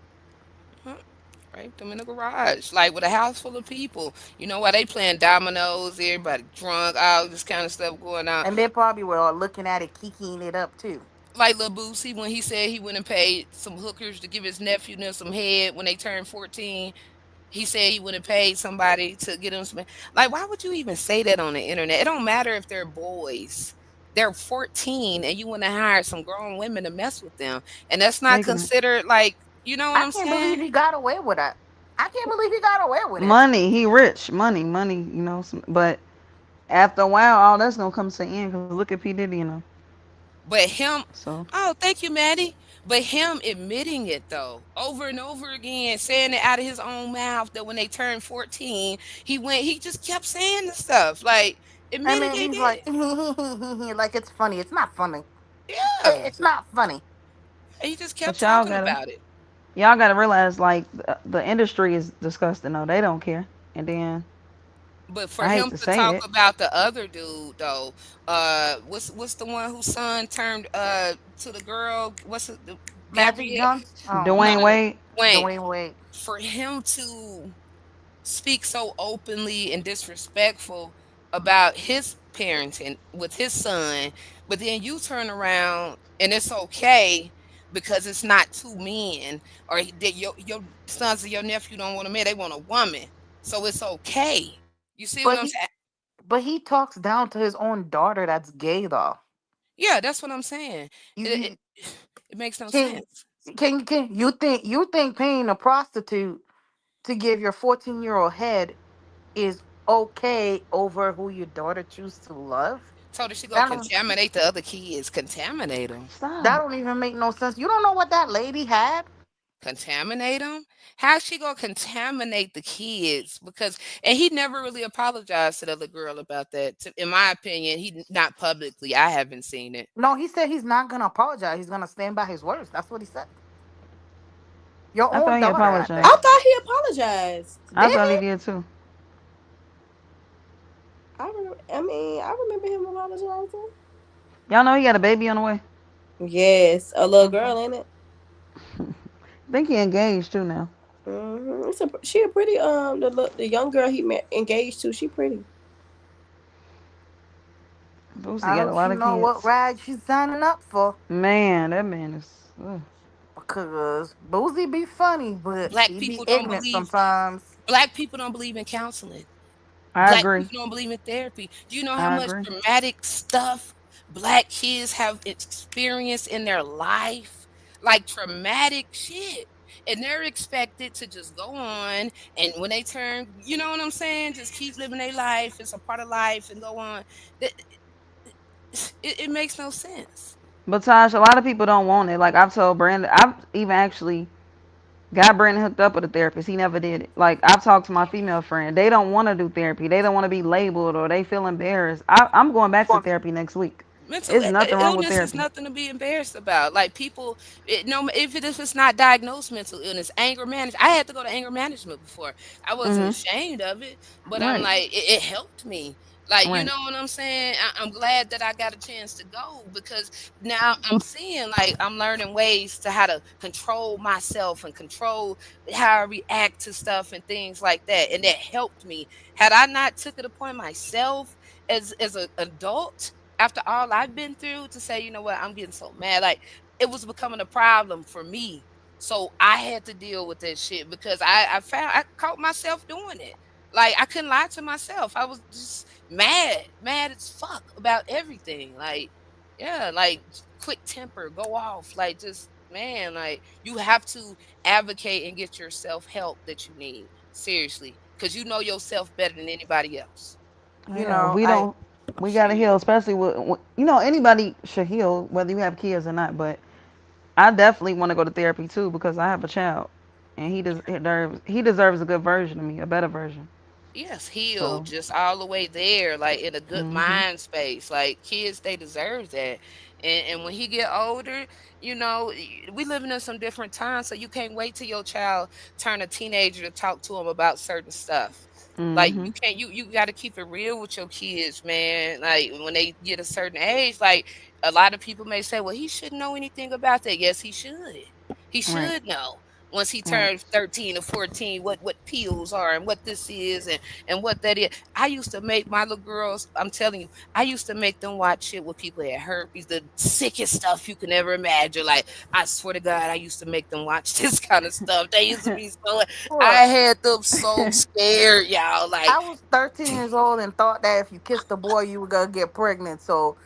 Speaker 1: Raped them in the garage, like with a house full of people. You know why they playing dominoes, everybody drunk, all this kind of stuff going on.
Speaker 17: And they probably were all looking at it, kikiing it up too.
Speaker 1: Like Lil Boosie, when he said he went and paid some hookers to give his nephew them some head when they turned 14. He said he went and paid somebody to get him some. Like, why would you even say that on the internet? It don't matter if they're boys. They're 14 and you want to hire some grown women to mess with them. And that's not considered like, you know what I'm saying?
Speaker 17: I can't believe he got away with that. I can't believe he got away with it.
Speaker 16: Money, he rich. Money, you know. But after a while, all that's gonna come to an end. Cause look at P Diddy, you know.
Speaker 1: But him,
Speaker 16: So
Speaker 1: oh, thank you, Maddie. But him admitting it though, over and over again, saying it out of his own mouth that when they turned 14, he just kept saying the stuff. Like,
Speaker 17: I
Speaker 1: admitted
Speaker 17: mean,
Speaker 1: they
Speaker 17: he's
Speaker 1: did
Speaker 17: like,
Speaker 1: it.
Speaker 17: like it's funny. It's not funny.
Speaker 1: Yeah.
Speaker 17: It's not funny.
Speaker 1: And he just
Speaker 16: but
Speaker 1: kept talking about it.
Speaker 16: y'all gotta realize like the industry is disgusting though. They don't care. And then
Speaker 1: But for
Speaker 16: I hate
Speaker 1: him
Speaker 16: to
Speaker 1: to
Speaker 16: say
Speaker 1: talk
Speaker 16: it.
Speaker 1: about the other dude though, what's the one whose son turned to the girl? What's it,
Speaker 17: Magic
Speaker 1: Gabrielle?
Speaker 17: Johnson. Oh
Speaker 1: No,
Speaker 16: Dwayne Wade.
Speaker 1: Wayne.
Speaker 17: Dwayne Wade.
Speaker 1: For him to speak so openly and disrespectful about his parenting with his son, but then you turn around and it's okay because it's not two men, or that your sons or your nephew don't want a man, they want a woman. So it's okay. You see what
Speaker 17: But
Speaker 1: I'm
Speaker 17: he,
Speaker 1: saying?
Speaker 17: but he talks down to his own daughter. That's gay, though.
Speaker 1: Yeah, that's what I'm saying.
Speaker 17: You,
Speaker 1: It,
Speaker 17: you
Speaker 1: it, it makes no
Speaker 17: can,
Speaker 1: sense.
Speaker 17: can you think paying a prostitute to give your 14-year-old head is okay over who your daughter chooses to love?
Speaker 1: So that she go
Speaker 17: That don't
Speaker 1: contaminate the other kids, contaminate them.
Speaker 17: that
Speaker 16: Stop.
Speaker 17: don't even make no sense. You don't know what that lady had.
Speaker 1: Contaminate them? How's she gonna contaminate the kids? Because and he never really apologized to the other girl about that. In my opinion, not publicly. I haven't seen it.
Speaker 17: No, he said he's not gonna apologize. He's gonna stand by his words. That's what he said. Your
Speaker 16: I
Speaker 17: own
Speaker 16: thought he
Speaker 17: daughter at
Speaker 14: I
Speaker 16: apologized.
Speaker 17: that.
Speaker 14: thought he apologized.
Speaker 16: I
Speaker 17: Did
Speaker 16: thought he
Speaker 17: he?
Speaker 16: did too.
Speaker 14: I remember him apologizing.
Speaker 16: Y'all know he got a baby on the way.
Speaker 14: Yes, a little girl in it.
Speaker 16: I think he engaged too now.
Speaker 14: She a pretty the young girl he engaged to. She pretty.
Speaker 16: Boosie
Speaker 17: I'll
Speaker 16: got a
Speaker 17: let
Speaker 16: lot
Speaker 17: you
Speaker 16: of
Speaker 17: know what
Speaker 16: kids.
Speaker 17: ride she's signing up for.
Speaker 16: Man, that man is. Ugh.
Speaker 17: Because Boozy be funny, but
Speaker 1: Black
Speaker 17: he be
Speaker 1: people don't
Speaker 17: ignorant
Speaker 1: believe
Speaker 17: sometimes.
Speaker 1: black people don't believe in counseling.
Speaker 16: I
Speaker 1: Black
Speaker 16: agree.
Speaker 1: people don't believe in therapy. Do you know how
Speaker 16: I
Speaker 1: much
Speaker 16: agree.
Speaker 1: dramatic stuff black kids have experienced in their life? Like traumatic shit. And they're expected to just go on and when they turn, you know what I'm saying? Just keep living their life. It's a part of life and go on. It, it makes no sense.
Speaker 16: But Tosh, a lot of people don't want it. Like I've told Brandon, I've even actually got Brandon hooked up with a therapist. He never did it. Like I've talked to my female friend. They don't want to do therapy. They don't want to be labeled or they feel embarrassed. I'm going back to therapy next week.
Speaker 1: Mental
Speaker 16: It's nothing wrong with
Speaker 1: illness is
Speaker 16: therapy.
Speaker 1: nothing to be embarrassed about. Like people, no, if it's not diagnosed mental illness, anger management. I had to go to anger management before. I wasn't
Speaker 16: Mhm.
Speaker 1: ashamed of it, but I'm
Speaker 16: Right.
Speaker 1: like, it helped me. Like, you
Speaker 16: Right.
Speaker 1: know what I'm saying? I'm glad that I got a chance to go because now I'm seeing, like, I'm learning ways to how to control myself and control how I react to stuff and things like that, and that helped me. Had I not took it upon myself as an adult after all I've been through to say, you know what, I'm getting so mad. Like it was becoming a problem for me. So I had to deal with that shit because I found I caught myself doing it. Like I couldn't lie to myself. I was just mad as fuck about everything. Like, yeah, like quick temper, go off. Like just man, like you have to advocate and get yourself help that you need. Seriously. Because you know yourself better than anybody else.
Speaker 17: You
Speaker 16: Yeah,
Speaker 17: know,
Speaker 16: we
Speaker 17: I
Speaker 16: don't. We gotta heal, especially with anybody should heal, whether you have kids or not. But I definitely want to go to therapy too because I have a child, and he deserves a good version of me, a better version.
Speaker 1: Yes, healed,
Speaker 16: So,
Speaker 1: just all the way there, like in a good
Speaker 16: mhm.
Speaker 1: mind space. Like kids, they deserve that. And when he get older, we living in some different times, so you can't wait till your child turn a teenager to talk to him about certain stuff. Like you
Speaker 16: Mhm.
Speaker 1: can't you got to keep it real with your kids, man. Like when they get a certain age, like a lot of people may say, well, he shouldn't know anything about that. Yes, he should. He
Speaker 16: Right.
Speaker 1: should know once he
Speaker 16: Right.
Speaker 1: turns 13 or 14 what pills are and what this is and what that is. I used to make my little girls, I'm telling you, I used to make them watch shit with people that had herpes, the sickest stuff you can ever imagine. Like, I swear to God, I used to make them watch this kind of stuff. They used to be so, I
Speaker 17: look.
Speaker 1: had them so scared, y'all. Like,
Speaker 17: I was 13 years old and thought that if you kissed a boy, you were gonna get pregnant. So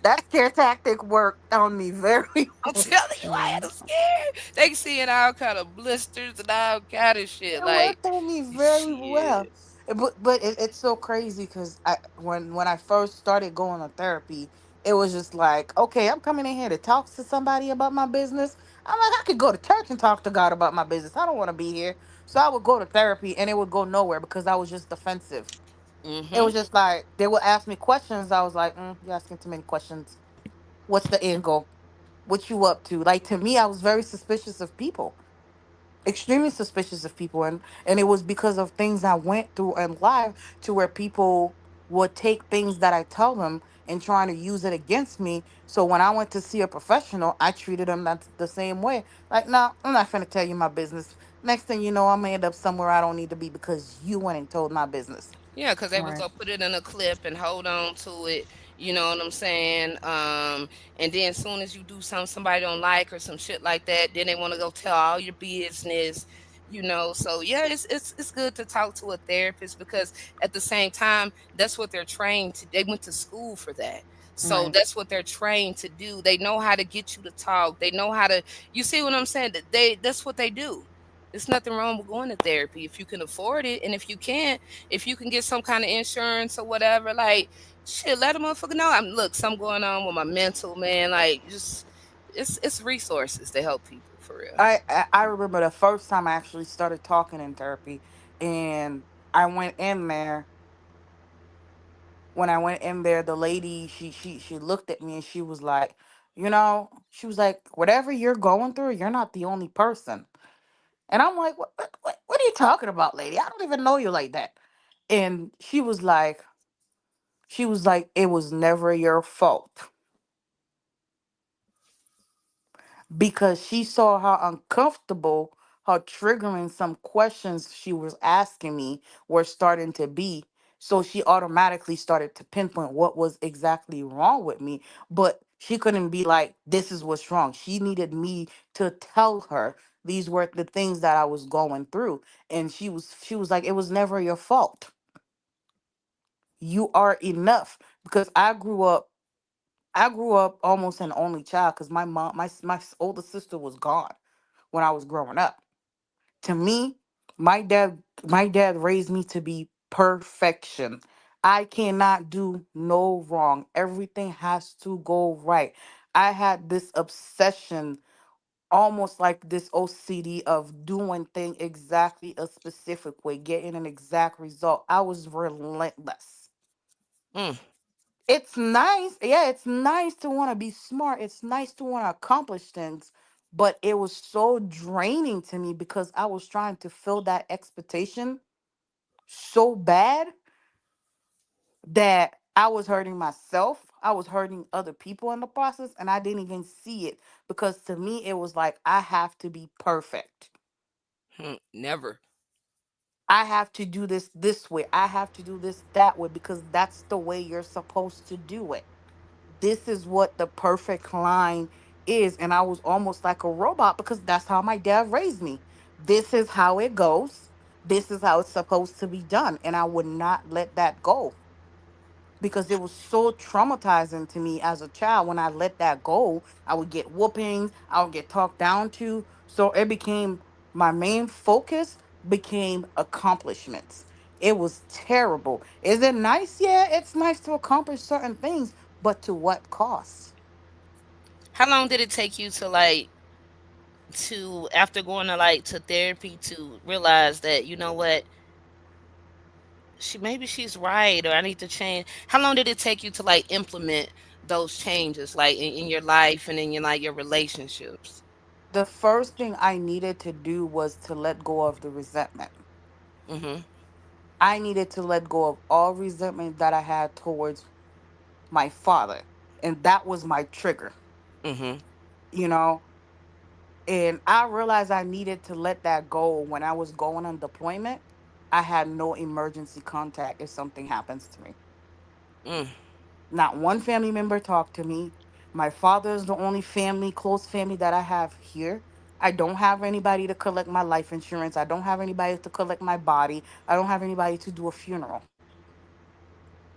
Speaker 17: that scare tactic worked on me very
Speaker 1: I'm
Speaker 17: well.
Speaker 1: telling you, I had
Speaker 16: Mhm.
Speaker 1: them scared. They seeing all kind of blisters and all kind of shit.
Speaker 17: It
Speaker 1: Like,
Speaker 17: worked on me very well.
Speaker 1: shit.
Speaker 17: But it's so crazy because I when I first started going to therapy, It was just like, okay, I'm coming in here to talk to somebody about my business. I'm like, I could go to church and talk to God about my business. I don't want to be here. So I would go to therapy and it would go nowhere because I was just defensive. It
Speaker 1: Mm-hmm.
Speaker 17: was just like they would ask me questions. I was like, you're asking too many questions. What's the end goal? What you up to? Like to me, I was very suspicious of people, extremely suspicious of people, and it was because of things I went through in life to where people would take things that I tell them and trying to use it against me. So when I went to see a professional, I treated them that's the same way. Like, no, I'm not gonna tell you my business. Next thing you know, I'm gonna end up somewhere I don't need to be because you went and told my business.
Speaker 1: Yeah, because they was
Speaker 17: Right.
Speaker 1: gonna put it in a clip and hold on to it. You know what I'm saying? And then as soon as you do something somebody don't like or some shit like that, then they want to go tell all your business. You know, so yeah, it's good to talk to a therapist because at the same time, that's what they're trained to. They went to school for that. So
Speaker 17: Right.
Speaker 1: that's what they're trained to do. They know how to get you to talk. They know how to. You see what I'm saying? That that's what they do. There's nothing wrong with going to therapy if you can afford it, and if you can't, if you can get some kind of insurance or whatever, like shit, let a motherfucker know. I'm look, something going on with my mental, man. Like just it's resources to help people for real.
Speaker 17: I remember the first time I actually started talking in therapy, and I went in there. When I went in there, the lady she looked at me and she was like, she was like, whatever you're going through, you're not the only person. And I'm like, what are you talking about, lady? I don't even know you like that. And she was like, it was never your fault. Because she saw how uncomfortable, how triggering some questions she was asking me were starting to be. So she automatically started to pinpoint what was exactly wrong with me. But she couldn't be like, this is what's wrong. She needed me to tell her these were the things that I was going through. And she was like, it was never your fault. You are enough. Because I grew up almost an only child because my mom, my older sister was gone when I was growing up. To me, my dad raised me to be perfection. I cannot do no wrong. Everything has to go right. I had this obsession, almost like this OCD of doing things exactly a specific way, getting an exact result. I was relentless.
Speaker 1: Mm.
Speaker 17: It's nice. Yeah, it's nice to want to be smart. It's nice to want to accomplish things. But it was so draining to me because I was trying to fill that expectation so bad that I was hurting myself. I was hurting other people in the process, and I didn't even see it because to me, it was like, I have to be perfect.
Speaker 1: Never.
Speaker 17: I have to do this way. I have to do this that way because that's the way you're supposed to do it. This is what the perfect line is. And I was almost like a robot because that's how my dad raised me. This is how it goes. This is how it's supposed to be done. And I would not let that go because it was so traumatizing to me as a child. When I let that go, I would get whoopings, I would get talked down to. So it became my main focus became accomplishments. It was terrible. Is it nice? Yeah, it's nice to accomplish certain things, but to what cost?
Speaker 1: How long did it take you to like to after going to like to therapy to realize that you know what maybe she's right or I need to change? How long did it take you to like implement those changes like in your life and in your like your relationships?
Speaker 17: The first thing I needed to do was to let go of the resentment.
Speaker 1: Mm-hmm.
Speaker 17: I needed to let go of all resentment that I had towards my father. And that was my trigger,
Speaker 1: Mm-hmm.
Speaker 17: you know? And I realized I needed to let that go when I was going on deployment. I had no emergency contact if something happens to me.
Speaker 1: Mm.
Speaker 17: Not one family member talked to me. My father is the only family, close family that I have here. I don't have anybody to collect my life insurance. I don't have anybody to collect my body. I don't have anybody to do a funeral.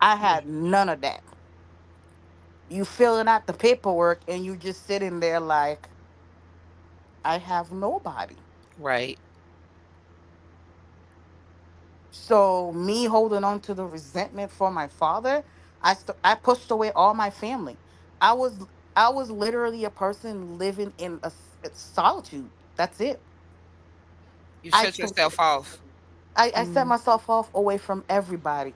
Speaker 17: I
Speaker 1: Mm.
Speaker 17: had none of that. You filling out the paperwork and you just sitting there like, I have nobody.
Speaker 1: Right.
Speaker 17: So me holding on to the resentment for my father, I pushed away all my family. I was I was literally a person living in solitude. That's it.
Speaker 1: You
Speaker 17: I
Speaker 1: shut
Speaker 17: th-
Speaker 1: yourself off.
Speaker 17: I set
Speaker 6: Mm.
Speaker 17: myself off away from everybody.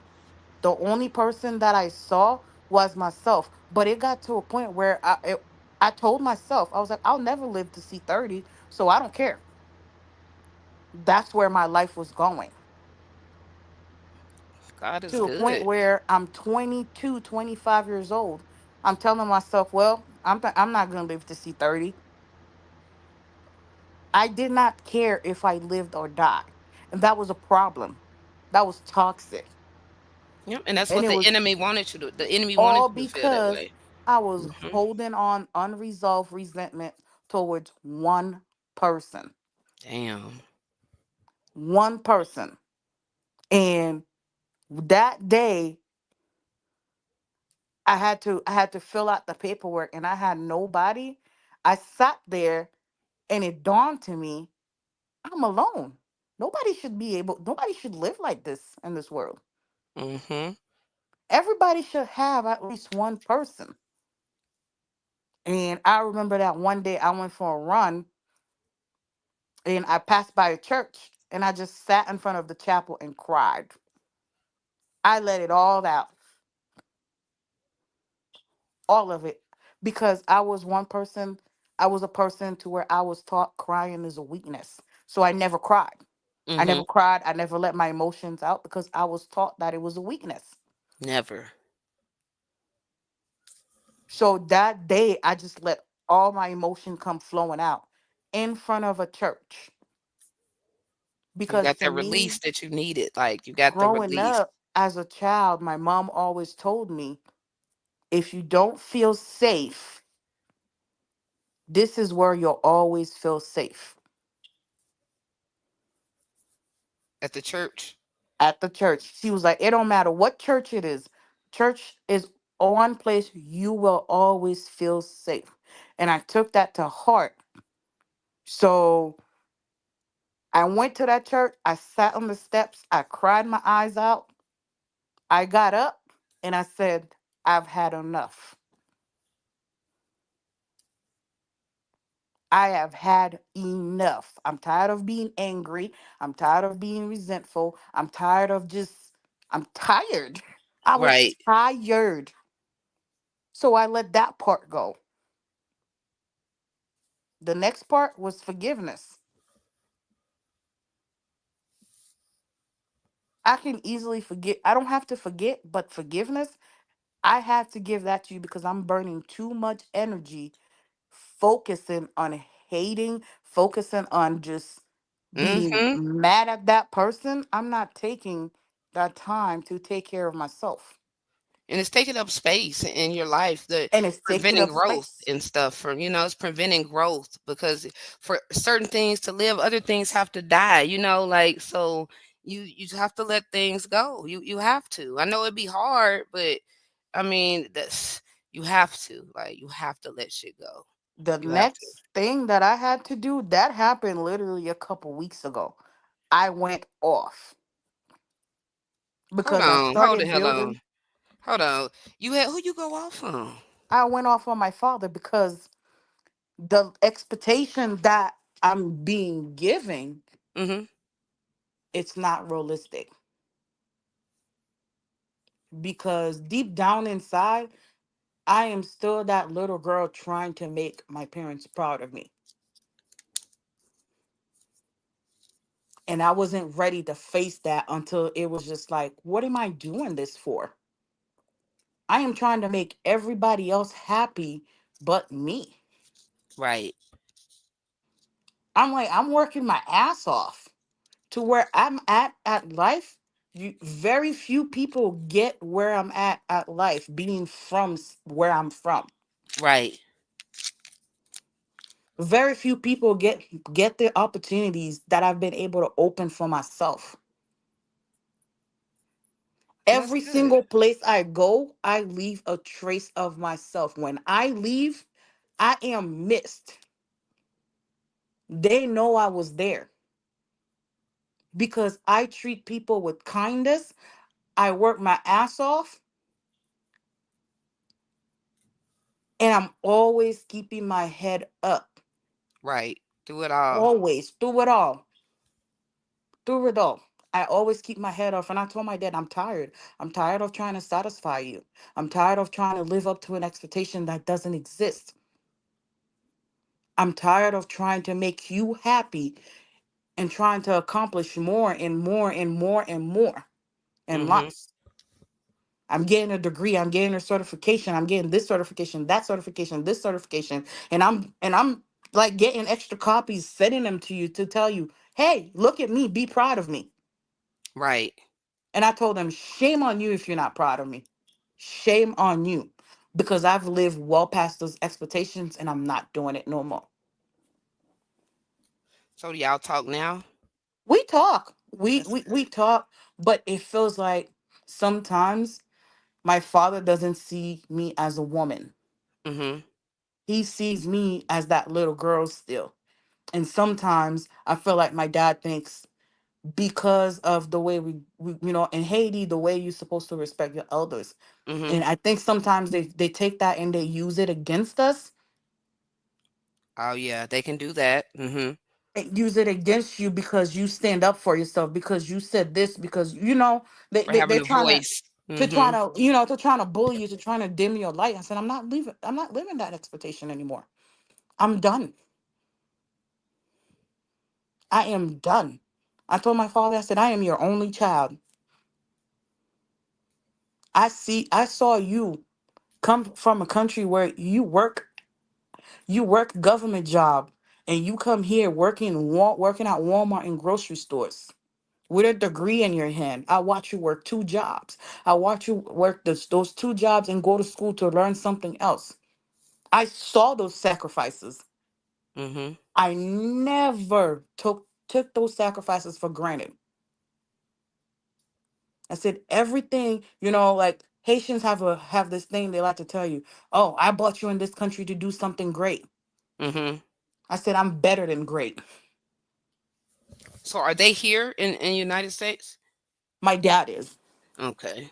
Speaker 17: The only person that I saw was myself. But it got to a point where I told myself, I was like, I'll never live to see 30, so I don't care. That's where my life was going.
Speaker 1: God is
Speaker 17: To a point
Speaker 1: good.
Speaker 17: where I'm 22, 25 years old. I'm telling myself, well, I'm not going to live to see 30. I did not care if I lived or died. And that was a problem. That was toxic.
Speaker 1: Yep, and that's
Speaker 17: And
Speaker 1: what
Speaker 17: it
Speaker 1: the
Speaker 17: was
Speaker 1: enemy wanted you to. The enemy wanted
Speaker 17: all
Speaker 1: you to feel that
Speaker 17: because
Speaker 1: way.
Speaker 17: I was
Speaker 1: Hmm.
Speaker 17: holding on unresolved resentment towards one person.
Speaker 1: Damn.
Speaker 17: One person. And that day I had to fill out the paperwork and I had nobody. I sat there and it dawned to me, I'm alone. Nobody should live like this in this world.
Speaker 1: Hmm.
Speaker 17: Everybody should have at least one person. And I remember that one day I went for a run and I passed by a church and I just sat in front of the chapel and cried. I let it all out, all of it, because I was a person to where I was taught crying is a weakness. So I never cried. I
Speaker 1: Hmm.
Speaker 17: never cried. I never let my emotions out because I was taught that it was a weakness.
Speaker 1: Never.
Speaker 17: So that day, I just let all my emotion come flowing out in front of a church.
Speaker 1: You
Speaker 17: Because
Speaker 1: got
Speaker 17: for
Speaker 1: the
Speaker 17: me,
Speaker 1: release that you needed. Like you got the
Speaker 17: growing
Speaker 1: release.
Speaker 17: up as a child, my mom always told me, if you don't feel safe, this is where you'll always feel safe,
Speaker 1: At the church.
Speaker 17: at the church. She was like, it don't matter what church it is, church is one place you will always feel safe. And I took that to heart. So I went to that church, I sat on the steps, I cried my eyes out, I got up, and I said, I've had enough. I have had enough. I'm tired of being angry. I'm tired of being resentful. I'm tired. I was
Speaker 1: Right.
Speaker 17: tired. So I let that part go. The next part was forgiveness. I can easily forget. I don't have to forget, but forgiveness, I have to give that to you because I'm burning too much energy focusing on hating, focusing on just being
Speaker 1: Hmm.
Speaker 17: mad at that person. I'm not taking that time to take care of myself.
Speaker 1: And it's taking up space in your life, the
Speaker 17: And it's taking
Speaker 1: preventing
Speaker 17: up
Speaker 1: growth
Speaker 17: space.
Speaker 1: and stuff from, it's preventing growth because for certain things to live, other things have to die, like so you just have to let things go. You have to. I know it'd be hard, but I mean that's you have to. Like you have to let shit go.
Speaker 17: The
Speaker 1: You have to.
Speaker 17: next thing that I had to do, that happened literally a couple weeks ago. I went off
Speaker 1: Hold
Speaker 17: because I
Speaker 1: on, hold the
Speaker 17: started
Speaker 1: hell
Speaker 17: building.
Speaker 1: on. Hold on. You had who you go off on?
Speaker 17: I went off on my father because the expectation that I'm being given,
Speaker 1: Hmm.
Speaker 17: it's not realistic. Because deep down inside, I am still that little girl trying to make my parents proud of me. And I wasn't ready to face that until it was just like, what am I doing this for? I am trying to make everybody else happy but me.
Speaker 1: Right.
Speaker 17: I'm like, I'm working my ass off to where I'm at life. Very few people get where I'm at life, being from where I'm from.
Speaker 1: Right.
Speaker 17: Very few people get the opportunities that I've been able to open for myself.
Speaker 1: That's
Speaker 17: Every
Speaker 1: good.
Speaker 17: single place I go, I leave a trace of myself. When I leave, I am missed. They know I was there because I treat people with kindness. I work my ass off, And I'm always keeping my head up.
Speaker 1: Right. Do it all.
Speaker 17: Always. Through it all. Through it all. I always keep my head up. And I told my dad, I'm tired. I'm tired of trying to satisfy you. I'm tired of trying to live up to an expectation that doesn't exist. I'm tired of trying to make you happy and trying to accomplish more and more and more and more in
Speaker 1: Mm-hmm.
Speaker 17: life. I'm getting a degree, I'm getting a certification, I'm getting this certification, that certification, this certification, and I'm like getting extra copies, sending them to you to tell you, hey, look at me, be proud of me.
Speaker 1: Right.
Speaker 17: And I told them, shame on you if you're not proud of me. Shame on you. Because I've lived well past those expectations and I'm not doing it no more.
Speaker 1: So do y'all talk now?
Speaker 17: We talk. We
Speaker 1: That's
Speaker 17: we
Speaker 1: good.
Speaker 17: we talk, but it feels like sometimes my father doesn't see me as a woman.
Speaker 1: Mm-hmm.
Speaker 17: He sees me as that little girl still. And sometimes I feel like my dad thinks because of the way we in Haiti, the way you're supposed to respect your elders.
Speaker 1: Mm-hmm.
Speaker 17: And I think sometimes they take that and they use it against us
Speaker 1: Oh yeah, they can do that. Mm-hmm.
Speaker 17: and use it against you because you stand up for yourself, because you said this, because
Speaker 1: Or having
Speaker 17: they're
Speaker 1: a
Speaker 17: trying
Speaker 1: voice.
Speaker 17: trying
Speaker 1: Mm-hmm.
Speaker 17: to to trying to bully you, to trying to dim your light. I said, I'm not living that expectation anymore. I'm done. I am done. I told my father, I said, I am your only child. I saw you come from a country where you work government job, and you come here working at Walmart and grocery stores with a degree in your hand. I watch you work two jobs. I watch you work those two jobs and go to school to learn something else. I saw those sacrifices.
Speaker 1: Mm-hmm.
Speaker 17: I never took those sacrifices for granted. I said everything, like Haitians have this thing they like to tell you. Oh, I brought you in this country to do something great.
Speaker 1: Mm-hmm.
Speaker 17: I said I'm better than great.
Speaker 1: So are they here in United States?
Speaker 17: My dad is.
Speaker 1: Okay.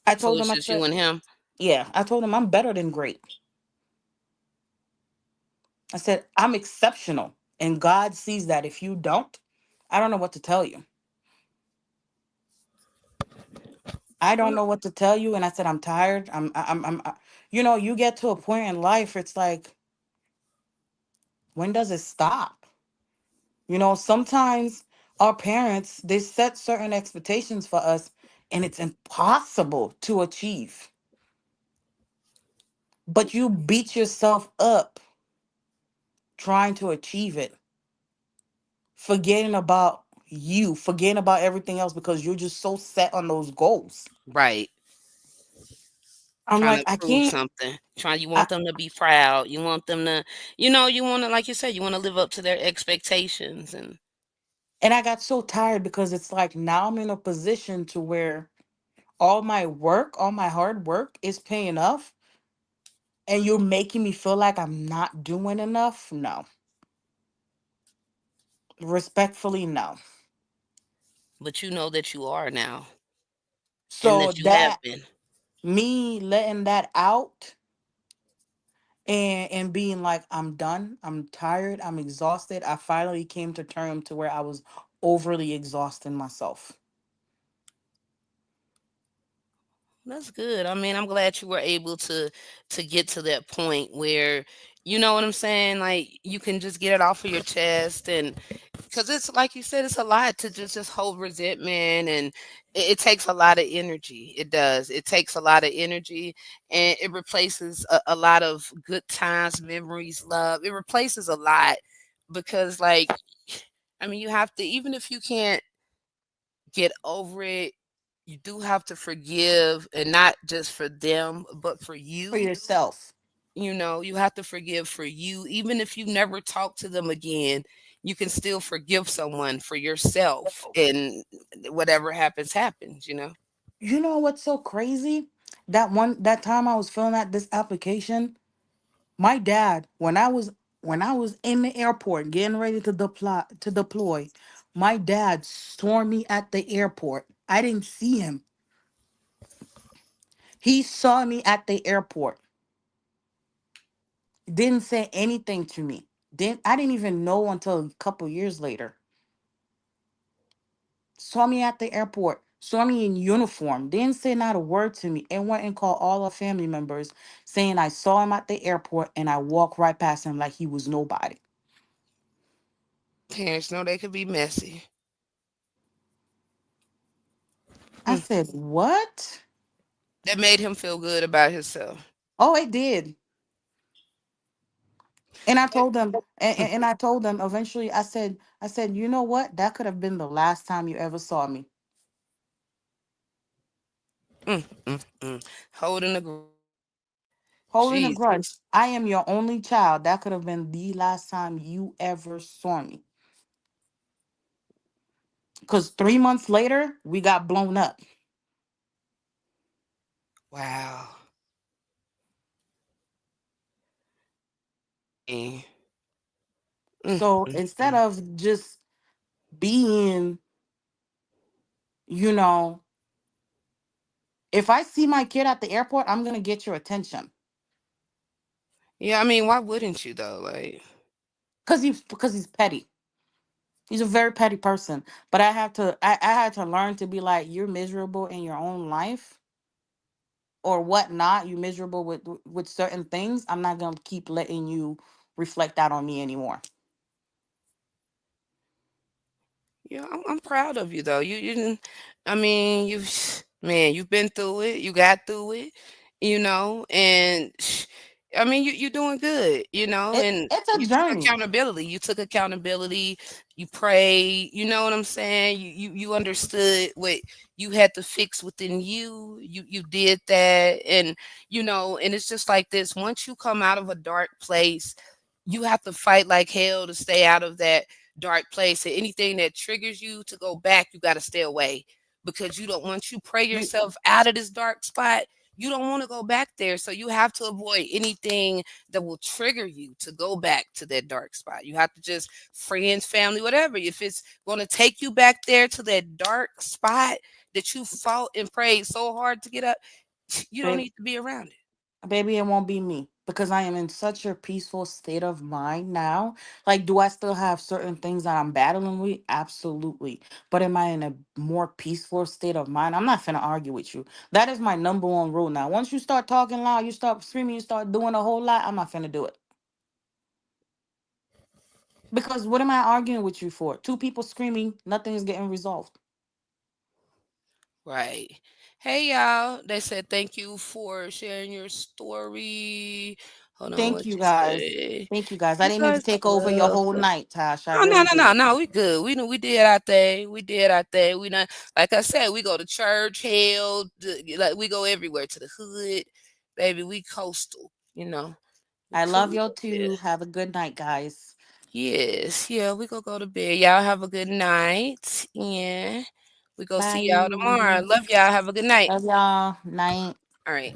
Speaker 17: I
Speaker 1: So
Speaker 17: told him,
Speaker 1: it's
Speaker 17: I
Speaker 1: just you
Speaker 17: said,
Speaker 1: and him?
Speaker 17: yeah, I told him I'm better than great. I said I'm exceptional. And God sees that. If you don't, I don't know what to tell you. I don't know what to tell you. And I said, I'm tired. You get to a point in life, it's like, when does it stop? Sometimes our parents, they set certain expectations for us and it's impossible to achieve. But you beat yourself up trying to achieve it, forgetting about you, forgetting about everything else because you're just so set on those goals.
Speaker 1: Right.
Speaker 17: I'm
Speaker 1: Trying
Speaker 17: like,
Speaker 1: to
Speaker 17: I
Speaker 1: prove
Speaker 17: can't.
Speaker 1: something. You
Speaker 17: I,
Speaker 1: want them to be proud. You want them to, you want to, like you said, you want to live up to their expectations.
Speaker 17: and I got so tired because it's like now I'm in a position to where all my work, all my hard work is paying off, and you're making me feel like I'm not doing enough. No, respectfully, no.
Speaker 1: But you know that you are now and
Speaker 17: So
Speaker 1: that you have
Speaker 17: that
Speaker 1: been.
Speaker 17: me letting that out and being like, I'm done, I'm tired, I'm exhausted. I finally came to term to where I was overly exhausting myself.
Speaker 1: That's good. I mean, I'm glad you were able to get to that point where you know what I'm saying, like you can just get it off of your chest and because it's like you said, it's a lot to just hold resentment and it takes a lot of energy. It does. It takes a lot of energy and it replaces a lot of good times, memories, love. It replaces a lot because like I mean, you have to even if you can't get over it, you do have to forgive and not just for them, but for
Speaker 17: For
Speaker 1: you.
Speaker 17: yourself.
Speaker 1: You have to forgive for you. Even if you never talk to them again, you can still forgive someone for yourself. And whatever happens, happens.
Speaker 17: You know what's so crazy? That time I was filling out this application, my dad, when I was in the airport getting ready to deploy, my dad saw me at the airport. I didn't see him. He saw me at the airport. Didn't say anything to me. I didn't even know until a couple years later. Saw me at the airport, saw me in uniform, didn't say not a word to me, and went and called all our family members saying I saw him at the airport and I walked right past him like he was nobody.
Speaker 1: Parents know they could be messy.
Speaker 17: I said, what?
Speaker 1: That made him feel good about himself.
Speaker 17: Oh, it did. And I told them, and I told them eventually, I said, you know what? That could have been the last time you ever saw me.
Speaker 1: Holding a grudge.
Speaker 17: Holding a grudge.
Speaker 1: Jesus.
Speaker 17: I am your only child. That could have been the last time you ever saw me. Because 3 months later, we got blown up.
Speaker 1: Wow. Eh.
Speaker 17: So instead of just being, you know, if I see my kid at the airport, I'm going to get your attention.
Speaker 1: Yeah, I mean, why wouldn't you though? Like,
Speaker 17: Because he's petty. He's a very petty person. But I had to learn to be like, you're miserable in your own life or whatnot. You're miserable with certain things. I'm not going to keep letting you reflect that on me anymore.
Speaker 1: yeah, I'm proud of you though. You didn't. I mean, man, you've been through it. You got through it. And I mean, you're doing good. And
Speaker 17: It's a
Speaker 1: you took
Speaker 17: journey.
Speaker 1: accountability. You took accountability. You prayed. You know what I'm saying? You understood what you had to fix within you. You did that, and it's just like this. Once you come out of a dark place, you have to fight like hell to stay out of that dark place. And anything that triggers you to go back, you got to stay away, because you don't, once you pray yourself out of this dark spot, you don't want to go back there. So you have to avoid anything that will trigger you to go back to that dark spot. You have to just, friends, family, whatever, if it's going to take you back there to that dark spot that you fought and prayed so hard to get up, you don't need to be around it.
Speaker 17: Baby, it won't be me because I am in such a peaceful state of mind now. Like, do I still have certain things that I'm battling with? Absolutely. But am I in a more peaceful state of mind? I'm not finna argue with you. That is my number one rule now. Once you start talking loud, you start screaming, you start doing a whole lot, I'm not finna do it. Because what am I arguing with you for? Two people screaming, nothing is getting resolved.
Speaker 1: Right. Hey, y'all. They said thank you for sharing your story. Hold on,
Speaker 17: Thank
Speaker 1: what
Speaker 17: you
Speaker 1: you
Speaker 17: guys.
Speaker 1: say?
Speaker 17: Thank you guys. I
Speaker 1: You
Speaker 17: didn't mean to
Speaker 1: guys
Speaker 17: take
Speaker 1: are
Speaker 17: over your whole
Speaker 1: welcome.
Speaker 17: night, Tash. I
Speaker 1: Oh, no,
Speaker 17: really
Speaker 1: no,
Speaker 17: did.
Speaker 1: no, no. We good. We did our thing. We did our thing. We not, like I said, we go to church, hell, like we go everywhere, to the hood, baby. We coastal. We
Speaker 17: I love
Speaker 1: cool
Speaker 17: y'all
Speaker 1: up there.
Speaker 17: too. Have a good night, guys.
Speaker 1: Yes, yeah. We go to bed. Y'all have a good night, and we go see y'all tomorrow.
Speaker 17: Bye.
Speaker 1: Love y'all. Have a good night.
Speaker 17: Love y'all. Night.
Speaker 1: All right.